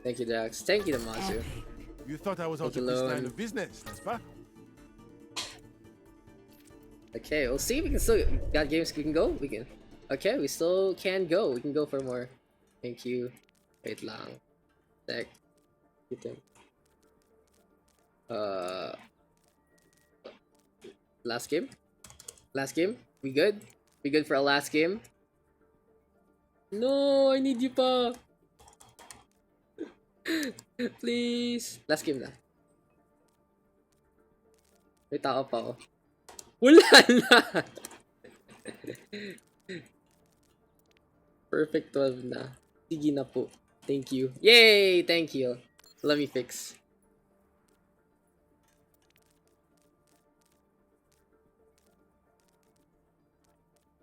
Thank you, Daks. Thank you, Namazu. You thought I was out Thank of you, this line Lone. of business, n'est-ce pas? Okay, we'll see if we can still got games we can go. We can. Okay, we still can go. We can go for more. Thank you. Wait lang. Sec. You think? Last game? Last game? We good? We good for a last game? No, I need you pa. Please. Last game na. May tao pa ako. Wala na! Perfect 12 na. Sige na po. Thank you. Yay! Thank you. Let me fix.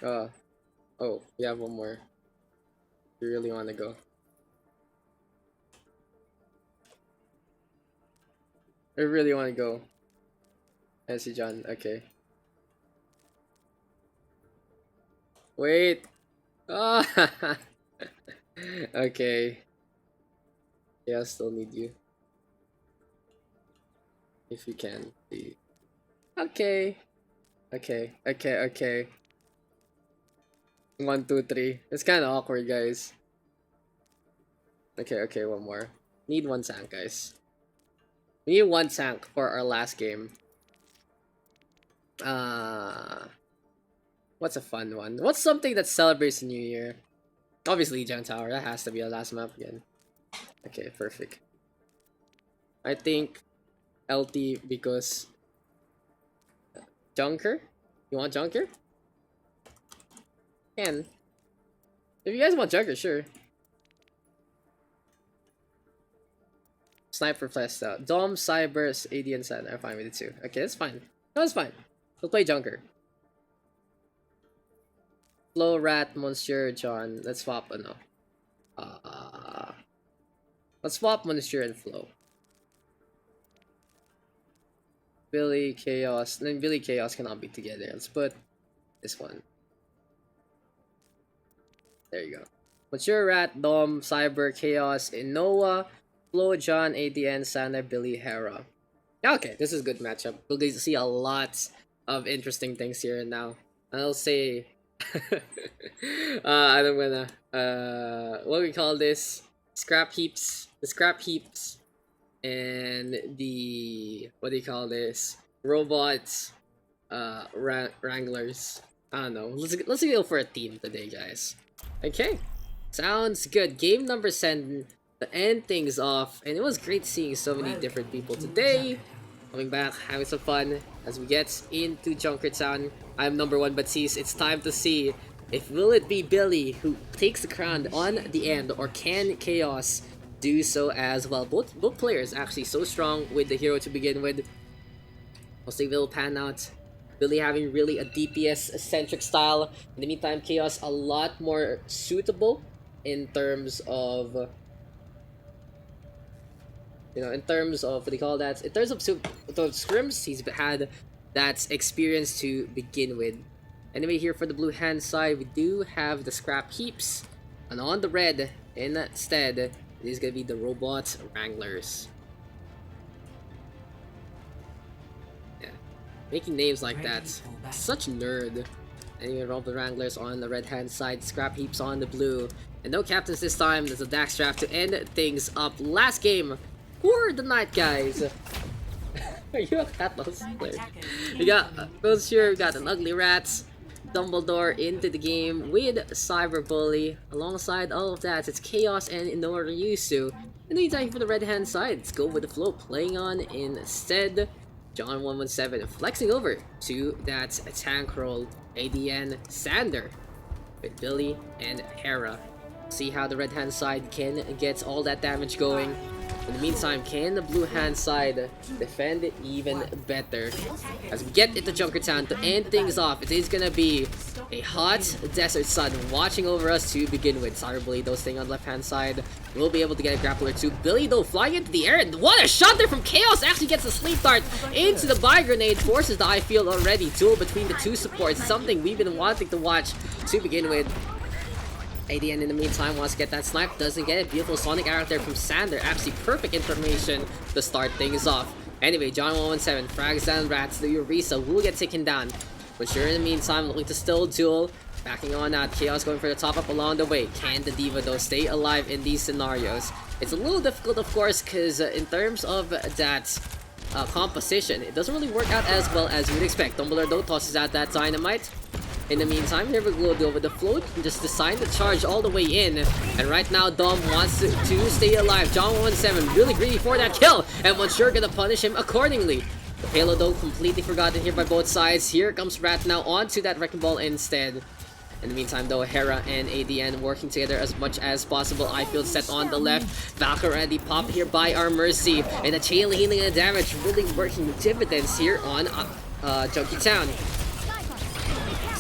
Oh, we have one more. You really want to go? I really want to go. I see John. Okay. Wait. Ah, okay. Yeah, I still need you. If you can, please. Okay. Okay. 1, 2, 3. It's kind of awkward, guys. Okay, one more. Need one tank, guys. We need one tank for our last game. What's a fun one? What's something that celebrates the new year? Obviously, Junkertown Tower. That has to be our last map again. Okay, perfect. I think LT because Junker? You want Junker? Can. If you guys want Junker, sure. Sniper fleshed out. Dom, Cybers, AD, and Sen are fine with it too. Okay, that's fine. That's fine. We'll play Junker. Flo, Rat, Monsieur, John. Let's swap, no. Let's swap Monsieur and Flo. Billy, Chaos. Then Billy, Chaos cannot be together. Let's put this one. There you go. Monsieur, Rat, Dom, Cyber, Chaos, Inoa, Flo, John, ADN, Sana, Billy, Hera. Okay, this is a good matchup. We'll get to see a lot of interesting things here and now. I'll say I'm gonna what do we call this? Scrap heaps. The scrap heaps and the what do you call this? Robots wranglers. I don't know. Let's go for a team today, guys. Okay. Sounds good. Game number 7 to end things off, and it was great seeing so many different people today. Coming back, having some fun as we get into Junkertown. I'm number 1 Baptiste. It's time to see if will it be Billy who takes the crown on the end, or can Chaos do so as well. Both players actually so strong with the hero to begin with. We'll see if it'll pan out. Billy having really a DPS centric style. In the meantime, Chaos a lot more suitable in terms of in terms of what do you call that? In terms of scrims, he's had that experience to begin with. Anyway, here for the blue hand side, we do have the scrap heaps, and on the red instead, it is gonna be the robot wranglers. Yeah, making names like that, such a nerd. Anyway, roll the wranglers on the red hand side, scrap heaps on the blue, and no captains this time. There's a Daks draft to end things up. Last game for the night, guys. Are you a Catalyst player? We got Volskaya, we got an Ugly Rats, Dumbledore into the game with Cyber Bully. Alongside all of that, it's Chaos and Inoa Ryusu. In the meantime, for the red hand side, let's go with the flow. Playing on instead, John 117 flexing over to that tank role. ADN Sander with Billy and Hera. See how the red hand side can get all that damage going. In the meantime, can the blue hand side defend it even better? As we get into Junkertown to end things off, it is gonna be a hot desert sun watching over us to begin with. Cyberbully though staying on the left hand side. We'll be able to get a grappler too. Billy though flying into the air, and what a shot there from Chaos! Actually gets a sleep dart into the buy grenade, forces the eye field already. Duel between the two supports, something we've been wanting to watch to begin with. ADN in the meantime wants to get that snipe, doesn't get it. Beautiful sonic arrow there from Sander. Actually perfect information to start things off. Anyway, John 117 frags down Rats. The Eureka will get taken down. But sure, in the meantime, looking to still duel. Backing on out. Chaos going for the top up along the way. Can the Diva though stay alive in these scenarios? It's a little difficult, of course, because in terms of that composition, it doesn't really work out as well as you would expect. Dumbledore though tosses out that dynamite. In the meantime, here we go with the float, just decide to charge all the way in. And right now, Dom wants to stay alive. John 117 really greedy for that kill, and Monsieur gonna punish him accordingly. The payload though completely forgotten here by both sides. Here comes Rat now onto that wrecking ball instead. In the meantime though, Hera and ADN working together as much as possible. Eyefield set on the left. Valkyrie already popped here by our Mercy. And the chain healing and damage really working dividends here on Junkertown.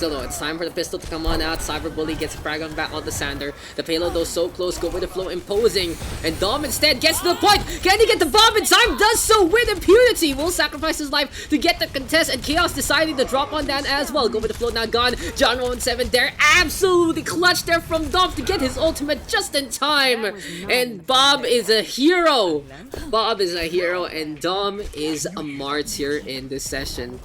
Still though, it's time for the pistol to come on out. Cyberbully gets a frag on back onto Sander. The payload though so close, go with the flow, imposing. And Dom instead gets to the point. Can he get the bomb in time? Does so with impunity. Will sacrifice his life to get the contest, and Chaos deciding to drop on down as well. Go with the flow now gone. John 17 there. Absolutely clutch there from Dom to get his ultimate just in time. And Bob is a hero. Bob is a hero and Dom is a martyr in this session.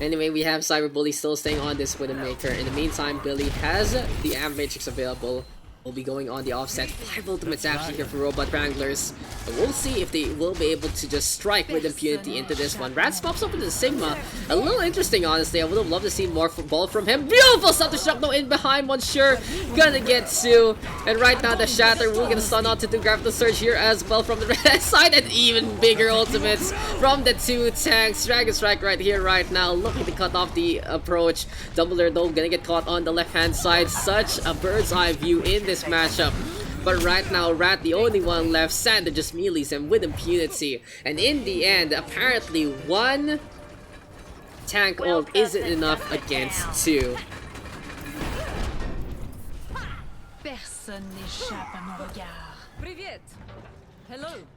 Anyway, we have Cyberbully still staying on this Widowmaker. In the meantime, Billy has the Amp Matrix available. We'll be going on the offset. 5 ultimates actually here for Robot Wranglers. But we'll see if they will be able to just strike with impunity into this one. Rats pops up into the Sigma. A little interesting, honestly. I would have loved to see more ball from him. Beautiful self-destruct though in behind one. Sure, gonna get 2. And right now the Shatter will get a stun onto the grab the surge here as well from the red side. And even bigger ultimates from the 2 tanks. Dragon Strike right here, right now. Looking to cut off the approach. Dumbledore though gonna get caught on the left-hand side. Such a bird's eye view in this matchup. But right now, Rat the only one left. Sander just melees him with impunity. And in the end, apparently 1 tank ult isn't enough against 2.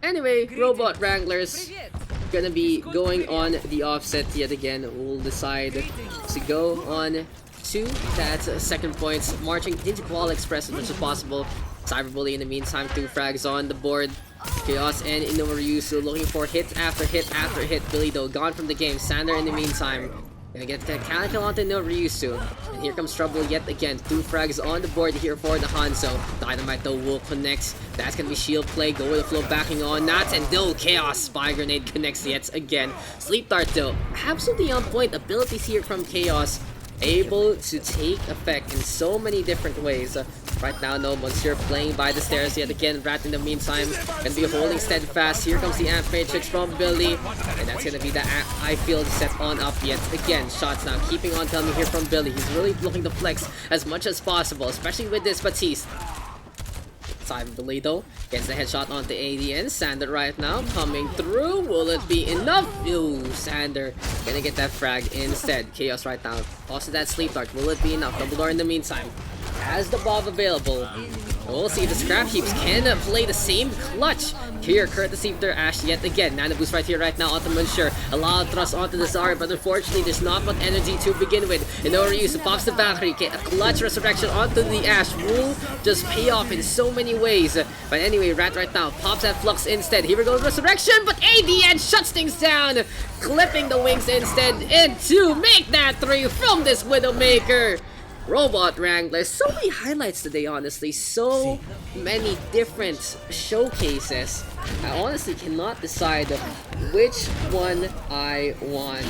Anyway, Robot Wranglers gonna be going on the offset yet again. We'll decide to go on to that second points, marching into Koala Express as much as possible. Cyberbully in the meantime, 2 frags on the board. Chaos and Inoryusu looking for hit after hit after hit. Billy though gone from the game. Sander in the meantime gonna get the kill onto Inoryusu. And here comes trouble yet again. 2 frags on the board here for the Hanzo. Dynamite though will connect. That's gonna be shield play. Go with the flow backing on Nats, and though Chaos Spy Grenade connects yet again. Sleep Dart though, absolutely on point abilities here from Chaos. Able to take effect in so many different ways. Right now, no Monsieur playing by the stairs yet again. Rat in the meantime gonna be holding steadfast. Here comes the Amp Matrix from Billy, and that's gonna be the I feel set on up yet again. Shots now keeping on coming here from Billy. He's really looking to flex as much as possible, especially with this Batiste. Cyberbully though gets the headshot onto ADN. Sander right now coming through. Will it be enough? Ooh, Sander gonna get that frag instead. Chaos right now. Also that Sleep Dart. Will it be enough? Dumbledore in the meantime has the Bob available. We'll see if the Scrap Heaps can play the same clutch here, courtesy of their Ash yet again. Nano Boost right here, right now onto Monsieur. A lot of thrust onto the Zarya, but unfortunately there's not much energy to begin with. And Inoryusu pops the battery, get a clutch resurrection onto the Ash. Will just pay off in so many ways. But anyway, Rat right now pops that Flux instead. Here we go, resurrection, but ADN shuts things down, clipping the wings instead. And 2 make that 3 from this Widowmaker. Robot Wranglers, so many highlights today, honestly. So many different showcases. I honestly cannot decide which one I want.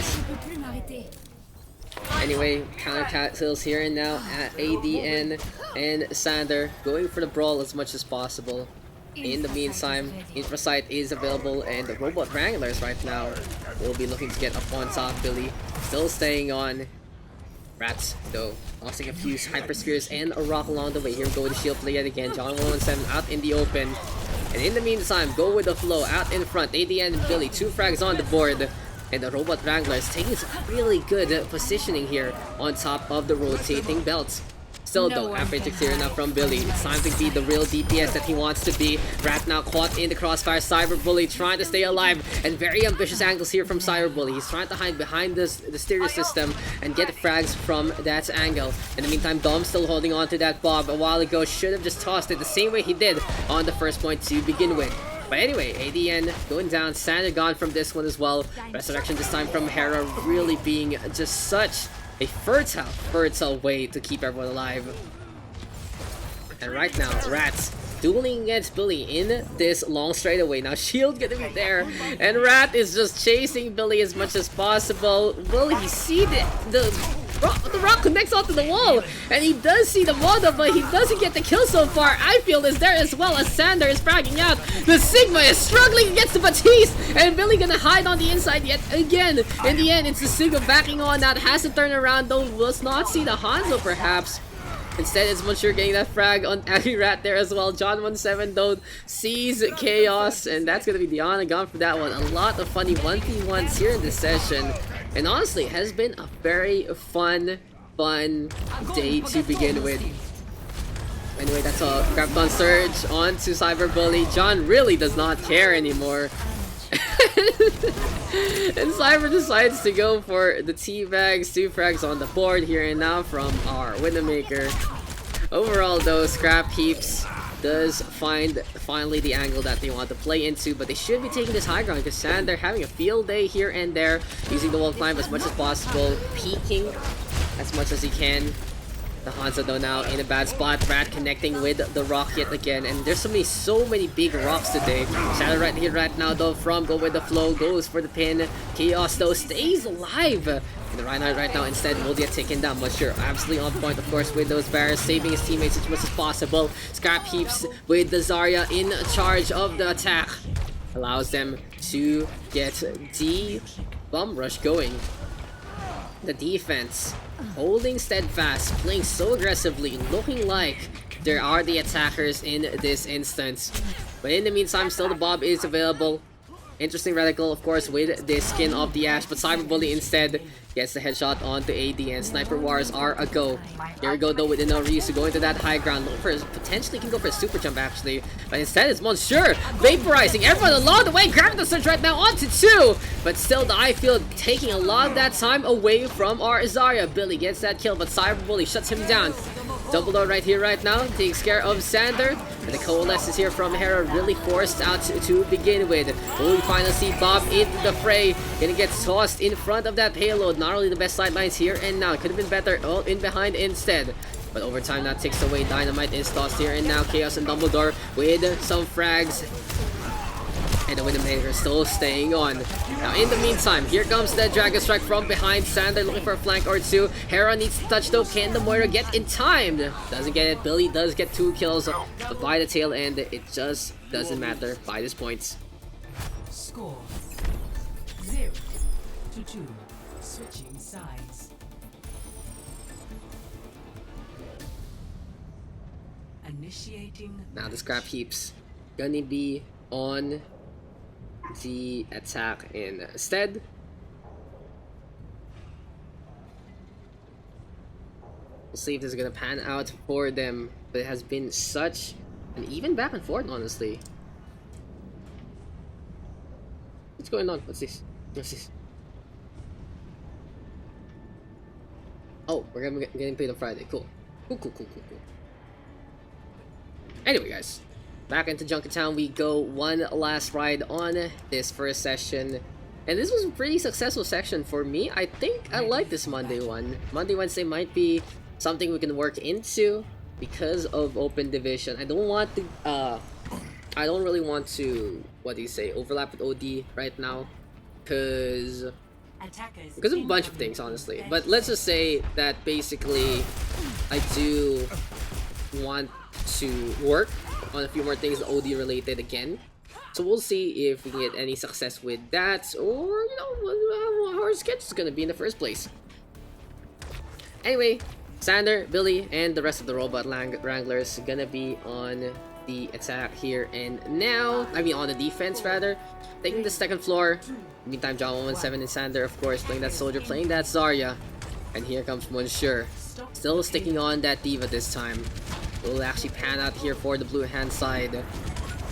Anyway, counter kills here and now at ADN and Sander going for the brawl as much as possible. In the meantime, Infrasight is available, and the Robot Wranglers right now will be looking to get up on top. Billy still staying on. Rats, though, losing a few Hyperspheres and a rock along the way. Here we go with the shield play yet again. John 117 out in the open. And in the meantime, go with the flow out in front. ADN and Billy, 2 frags on the board. And the Robot Wranglers taking some really good positioning here on top of the rotating belts. Still though, average here now from Billy. It's time to be the real DPS that he wants to be. Rat now caught in the crossfire. Cyberbully trying to stay alive. And very ambitious angles here from Cyberbully. He's trying to hide behind the stereo system and get the frags from that angle. In the meantime, Dom still holding on to that Bob. A while ago, should have just tossed it the same way he did on the first point to begin with. But anyway, ADN going down. Sander gone from this one as well. Resurrection this time from Hera, really being just such a fertile way to keep everyone alive. And right now, Rats dueling against Billy in this long straightaway. Now shield gonna be there, and Rat is just chasing Billy as much as possible. Will he see the rock connects onto the wall, and he does see the wall, but he doesn't get the kill so far. I feel is there as well as Sander is fragging out. The Sigma is struggling against the Batiste, and Billy gonna hide on the inside yet again. In the end, it's the Sigma backing on that. Has to turn around though. Will not see the Hanzo perhaps. Instead, it's Monsieur getting that frag on Rat there as well. John 17 though sees Chaos, and that's gonna be Diana gone for that one. A lot of funny 1v1s here in this session. And honestly, it has been a very fun day to begin with. Anyway, that's all. Graviton Surge onto Cyberbully. John really does not care anymore. And Cyber decides to go for the teabags, 2 frags on the board here and now from our Widowmaker. Overall though, Scrap Heaps does find finally the angle that they want to play into, but they should be taking this high ground because Sander having a field day here and there, using the wall climb as much as possible, peeking as much as he can. The Hanzo though now in a bad spot, Rat connecting with the rock yet again, and there's so many big rocks today. Shadow right here right now though from Go With The Flow, goes for the pin. Chaos though stays alive. And the Reinhardt right now instead will get taken down, but sure, absolutely on point of course with those barriers, saving his teammates as much as possible. Scrap Heaps with the Zarya in charge of the attack. Allows them to get the bomb rush going. The defense holding steadfast, playing so aggressively, looking like there are the attackers in this instance. But in the meantime, still the Bob is available. Interesting reticle, of course, with the skin of the Ashe, but Cyberbully instead gets the headshot onto AD, and Sniper Wars are a go. Here we go though with Ino Ryusu going to that high ground. Potentially can go for a super jump actually, but instead it's Monsieur vaporizing everyone along the way. Grabbing the surge right now onto 2, but still the eye field taking a lot of that time away from our Zarya. Billy gets that kill, but Cyberbully shuts him down. Dumbledore right here right now takes care of Sander, and the coalescence here from Hera really forced out to begin with. We finally see Bob in the fray, gonna get tossed in front of that payload. Not only the best sidelines here and now, could have been better all in behind instead. But over time that takes away. Dynamite is tossed here and now. Chaos and Dumbledore with some frags. And the Widowmaker still staying on. Now in the meantime, here comes the Dragon Strike from behind. Sander looking for a flank or 2. Hera needs to touch though. Can the Moira get in time? Doesn't get it. Billy does get 2 kills, but by the tail end, it just doesn't matter by this point. Score 0-2. Switching sides. Initiating. Now the Scrap Heaps gonna be on the attack instead. We'll see if this is gonna pan out for them, but it has been such an even back and forth, honestly. What's going on? What's this? What's this? Oh, we're getting paid on Friday. Cool. Cool. Anyway, guys, back into Junkertown we go. One last ride on this first session, and this was a pretty successful section for me. I think I like this Monday one. Monday, Wednesday might be something we can work into because of open division. I don't want to I don't really want to, what do you say, overlap with OD right now because of a bunch of things, honestly. But let's just say that basically I do want to work on a few more things OD related again. So we'll see if we can get any success with that, or you know, how our schedule is gonna be in the first place. Anyway, Sander, Billy, and the rest of the robot wranglers gonna be on the attack here and now. I mean on the defense rather, taking the second floor. Meantime, John 117 and Sander, of course, playing that soldier, playing that Zarya, and here comes Monsieur, still sticking on that diva this time. Will actually pan out here for the blue hand side,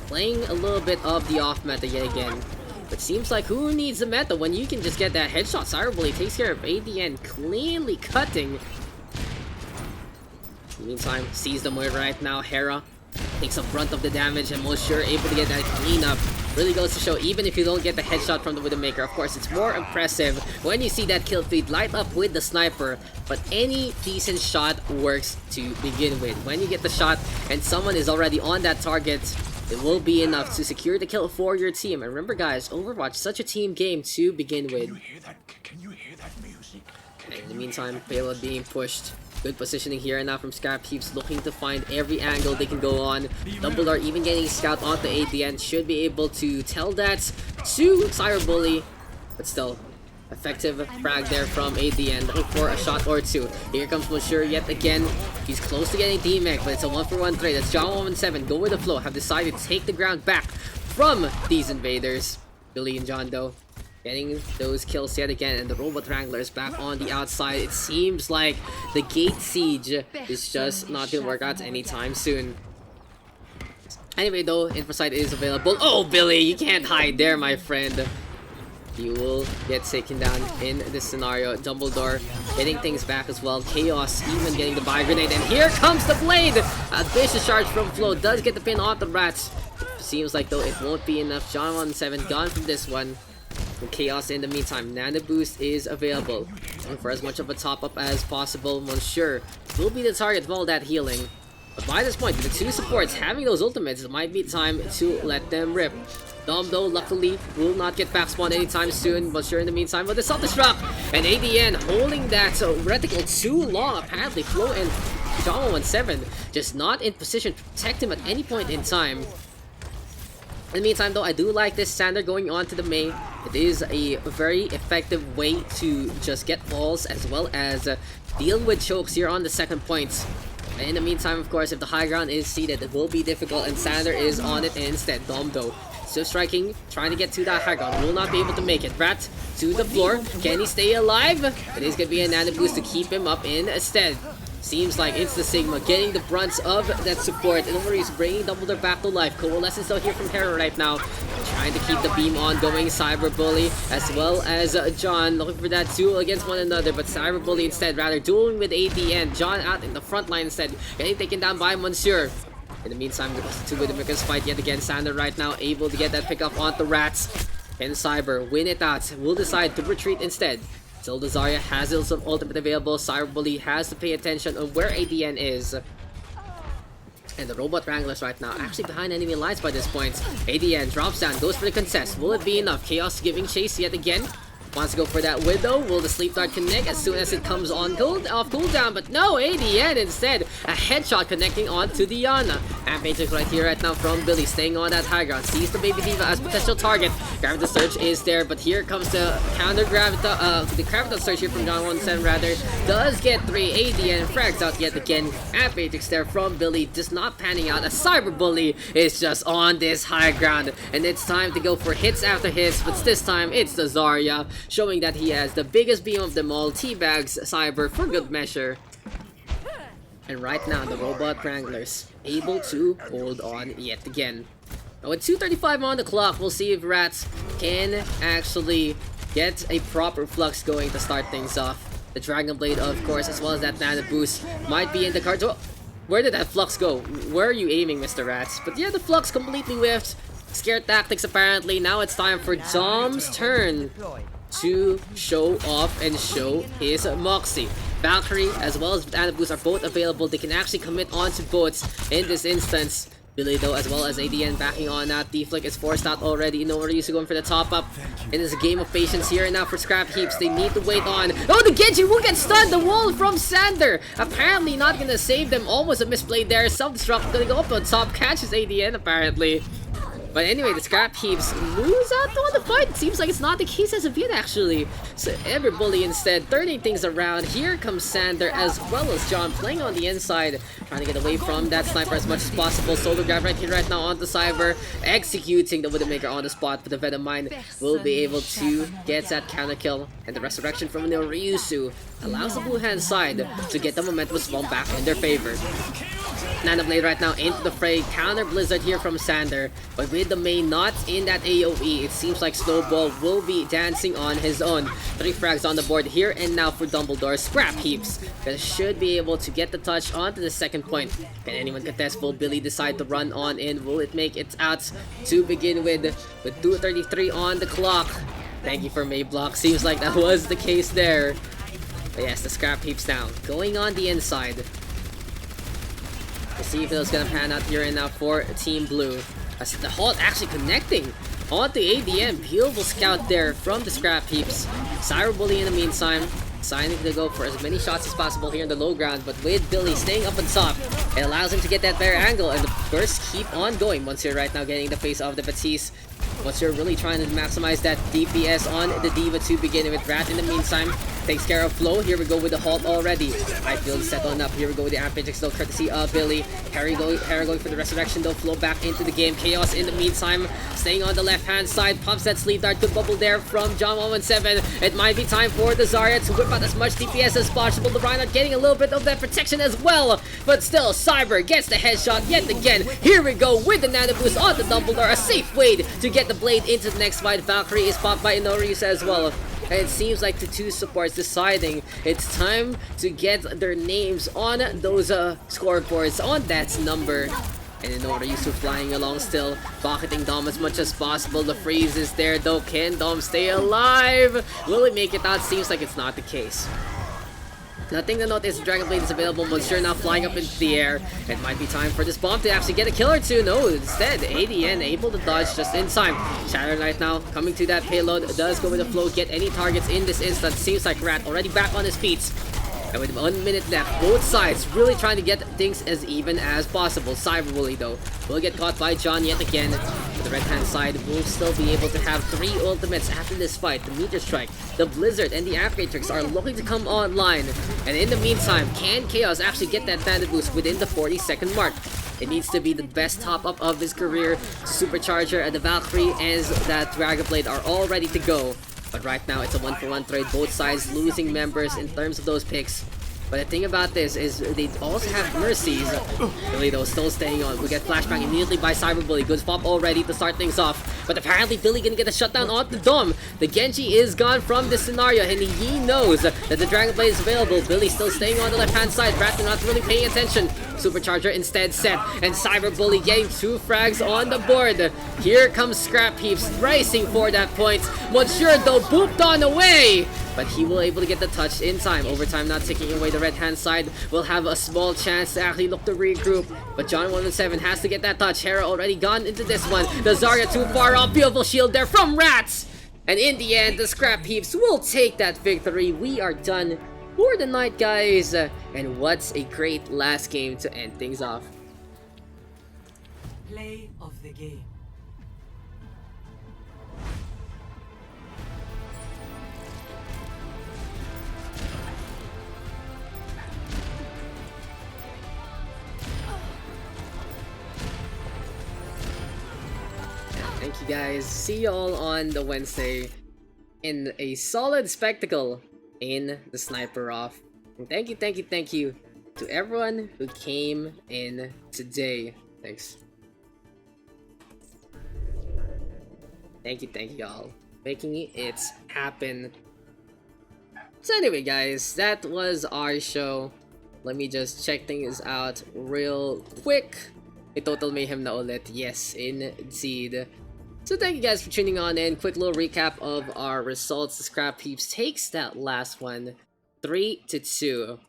playing a little bit of the off meta yet again. But seems like who needs the meta when you can just get that headshot? Cyberbully takes care of ADN, cleanly cutting. In the meantime, sees the Moira right now. Hera takes a brunt of the damage, and Monsieur able to get that cleanup. Really goes to show, even if you don't get the headshot from the Widowmaker, of course, it's more impressive when you see that kill feed light up with the sniper. But any decent shot works to begin with. When you get the shot and someone is already on that target, it will be enough to secure the kill for your team. And remember guys, Overwatch, such a team game to begin with. Can you hear that music? And in the meantime, payload being pushed. Good positioning here and now from Scrap Heaps, looking to find every angle they can go on. Dumbledore even getting a scout onto ADN, should be able to tell that to Cyberbully. But still, effective frag there from ADN, looking for a shot or 2. Here comes Monsieur yet again. He's close to getting DMAC, but it's a 1-for-1 trade. That's John 117, Go With The Flow, have decided to take the ground back from these invaders. Billy and John though, getting those kills yet again, and the Robot Wrangler is back on the outside. It seems like the gate siege is just not gonna work out anytime soon. Anyway though, Infrasight is available. Oh, Billy, you can't hide there, my friend. You will get taken down in this scenario. Dumbledore getting things back as well. Chaos even getting the buy grenade, and here comes the blade! A vicious charge from Flo does get the pin on the Rats. Seems like though it won't be enough. John 17 gone from this one. And Chaos in the meantime. Nano Boost is available. And for as much of a top up as possible, Monsieur will be the target of all that healing. But by this point, with the two supports having those ultimates, it might be time to let them rip. Dom though, luckily, will not get back spawn anytime soon. But sure, in the meantime, with the self-destruct and ADN holding that reticle too long. Apparently, Flo and John 17 just not in position to protect him at any point in time. In the meantime though, I do like this Sander going on to the main. It is a very effective way to just get balls as well as deal with chokes here on the second point. And in the meantime, of course, if the high ground is seated, it will be difficult, and Sander is on it instead. Dom though, still striking, trying to get to that high ground, will not be able to make it. Rat to the floor, can he stay alive? It is going to be a nano boost to keep him up instead. Seems like it's the Sigma getting the brunt of that support. And OverRush bringing Dumbledore back to life. Coalescence still here from Hera right now. Trying to keep the beam on going. Cyberbully as well as John looking for that duel against one another. But Cyberbully instead rather dueling with ADN. John out in the front line instead. Getting taken down by Monsieur. In the meantime, the two Widowmakers fight yet again. Sander right now able to get that pickup onto Rats. And Cyber win it out. Will decide to retreat instead. Still, the Zarya has his ultimate available. Cyberbully has to pay attention on where ADN is. And the Robot Wranglers right now actually behind enemy lines by this point. ADN drops down, goes for the contest. Will it be enough? Chaos giving chase yet again. Wants to go for that Widow. Will the Sleep Dart connect as soon as it comes on off cooldown? But no, ADN instead. A headshot connecting onto the Yana. Ampage right here right now from Billy. Staying on that high ground. Sees the Baby Diva as potential target. Gravita Surge is there. But here comes the counter Gravita. The Gravita Surge here from John 17 rather. Does get 3. ADN frags out yet again. Ampage there from Billy. Just not panning out. A Cyberbully is just on this high ground. And it's time to go for hits after hits. But this time it's the Zarya. Showing that he has the biggest beam of them all, teabags Cyber for good measure. And right now, the Robot Wranglers able to hold on yet again. Now with 2:35 on the clock, we'll see if Rats can actually get a proper flux going to start things off. The Dragon Blade, of course, as well as that Nano Boost might be in the cards. Oh, where did that flux go? Where are you aiming, Mr. Rats? But yeah, the flux completely whiffed. Scared tactics apparently. Now it's time for Dom's turn to show off and show his Moxie. Valkyrie as well as Nano Boost are both available. They can actually commit onto both in this instance. Billy though as well as ADN backing on that. D-Flick is forced out already. Noriyusu going for the top up. It is a game of patience here and now for Scrap Heaps. They need to wait on. Oh, the Genji will get stunned. The wall from Sander. Apparently not gonna save them. Almost a misplay there. Self-destruct gonna go up on top. Catches ADN apparently. But anyway, the Scrap Heaps lose out on the fight. It seems like it's not the case as of yet, actually. So Everbully instead turning things around. Here comes Sander as well as John playing on the inside. Trying to get away from that sniper as much as possible. Solo grab right here, right now onto Cyber. Executing the Widowmaker on the spot. But the Venom Mine will be able to get that counter kill. And the resurrection from Noriyusu allows the blue hand side to get the momentum swung back in their favor. Nano Blade right now into the fray. Counter Blizzard here from Sander. But with the main not in that AoE, it seems like Snowball will be dancing on his own. 3 frags on the board here and now for Dumbledore. Scrap Heaps that should be able to get the touch onto the second point. Can anyone contest? Will Billy decide to run on in? Will it make it out to begin with 2:33 on the clock? Thank you for Mayblock. Seems like that was the case there. But yes, the Scrap Heaps now going on the inside. We'll see if it was gonna pan out here and now for Team Blue. As the Halt actually connecting onto ADM. Beautiful scout there from the Scrap Heaps. Cyberbully in the meantime, deciding to go for as many shots as possible here in the low ground, but with Billy staying up on top, it allows him to get that better angle, and the bursts keep on going. Once you're right now getting the face of the Batiste. Once you're really trying to maximize that DPS on the Diva to begin with. Rat in the meantime Takes care of Flo. Here we go with the halt already. I feel set on up. Here we go with the Ampage though, courtesy of Billy. Harry going for the resurrection though. Flo back into the game. Chaos in the meantime, staying on the left-hand side. Pumps that sleep dart. Good bubble there from John 117. It might be time for the Zarya to whip out as much DPS as possible. The Reinhardt getting a little bit of that protection as well. But still, Cyber gets the headshot yet again. Here we go with the Nano Boost on the Dumbledore. A safe way to get the blade into the next fight. Valkyrie is popped by Inorius as well. And it seems like the two supports deciding it's time to get their names on those scoreboards, on that number. And Inorius flying along still, pocketing Dom as much as possible. The freeze is there though. Can Dom stay alive? Will he make it out? Seems like it's not the case. Nothing to note is the Dragon Blade is available. Monsieur now flying up into the air. It might be time for this bomb to actually get a kill or two. No, instead, ADN able to dodge just in time. Shadow Knight now coming to that payload. Does go with the flow, get any targets in this instance. Seems like Rat already back on his feet. And with 1 minute left, both sides really trying to get things as even as possible. Cyberbully though will get caught by John yet again. But the right-hand side will still be able to have 3 ultimates after this fight. The Meteor Strike, the Blizzard, and the Ampmatrix are looking to come online. And in the meantime, can Chaos actually get that bandit boost within the 40-second mark? It needs to be the best top-up of his career. Supercharger and the Valkyrie and that Dragon Blade are all ready to go. But right now, it's a 1-for-1 trade. Both sides losing members in terms of those picks. But the thing about this is they also have Mercies. Billy though still staying on. We get flashbang immediately by Cyberbully. Good pop already to start things off. But apparently Billy gonna get a shutdown on the Dom. The Genji is gone from this scenario and he knows that the Dragon Blade is available. Billy still staying on the left hand side. Bradley not really paying attention. Supercharger instead set. And Cyberbully getting 2 frags on the board. Here comes Scrap Heaps racing for that point. Monsieur though booped on away. But he will able to get the touch in time. Overtime not taking away the red hand side. Will have a small chance to actually look to regroup. But John 117 has to get that touch. Hera already gone into this one. The Zarya too far off. Beautiful shield there from Rats. And in the end, the Scrap Heaps will take that victory. We are done for the night, guys. And what's a great last game to end things off. Play of the game. Thank you guys. See y'all on the Wednesday in a solid spectacle in the Sniper Off. And thank you to everyone who came in today. Thanks. Thank you y'all. Making it happen. So anyway guys, that was our show. Let me just check things out real quick. A total mayhem na ulit. Yes, indeed. So thank you guys for tuning on in. Quick little recap of our results. The Scrap Heaps takes that last one 3-2.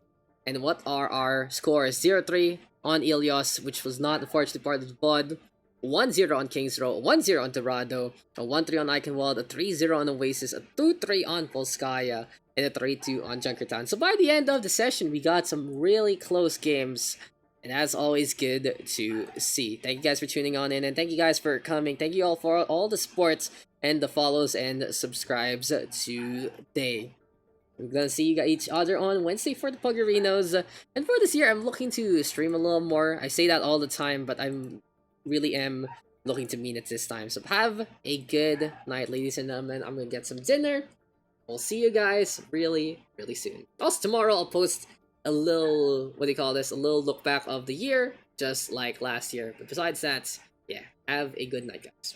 And what are our scores? 0-3 on Ilios, which was not unfortunately part of the VOD. 1-0 on King's Row, 1-0 on Dorado, a 1-3 on Eichenwalde, a 3-0 on Oasis, a 2-3 on Volskaya, and a 3-2 on Junkertown. So by the end of the session, we got some really close games. And as always, good to see. Thank you guys for tuning on in, and thank you guys for coming. Thank you all for all the supports and the follows and subscribes today. We're gonna see each other on Wednesday for the Pugarinos. And for this year, I'm looking to stream a little more. I say that all the time, but I'm really am looking to mean it this time. So have a good night, ladies and gentlemen. I'm gonna get some dinner. We'll see you guys really soon. Also, tomorrow I'll post a little, what do you call this, a little look back of the year, just like last year. But besides that, yeah, have a good night, guys.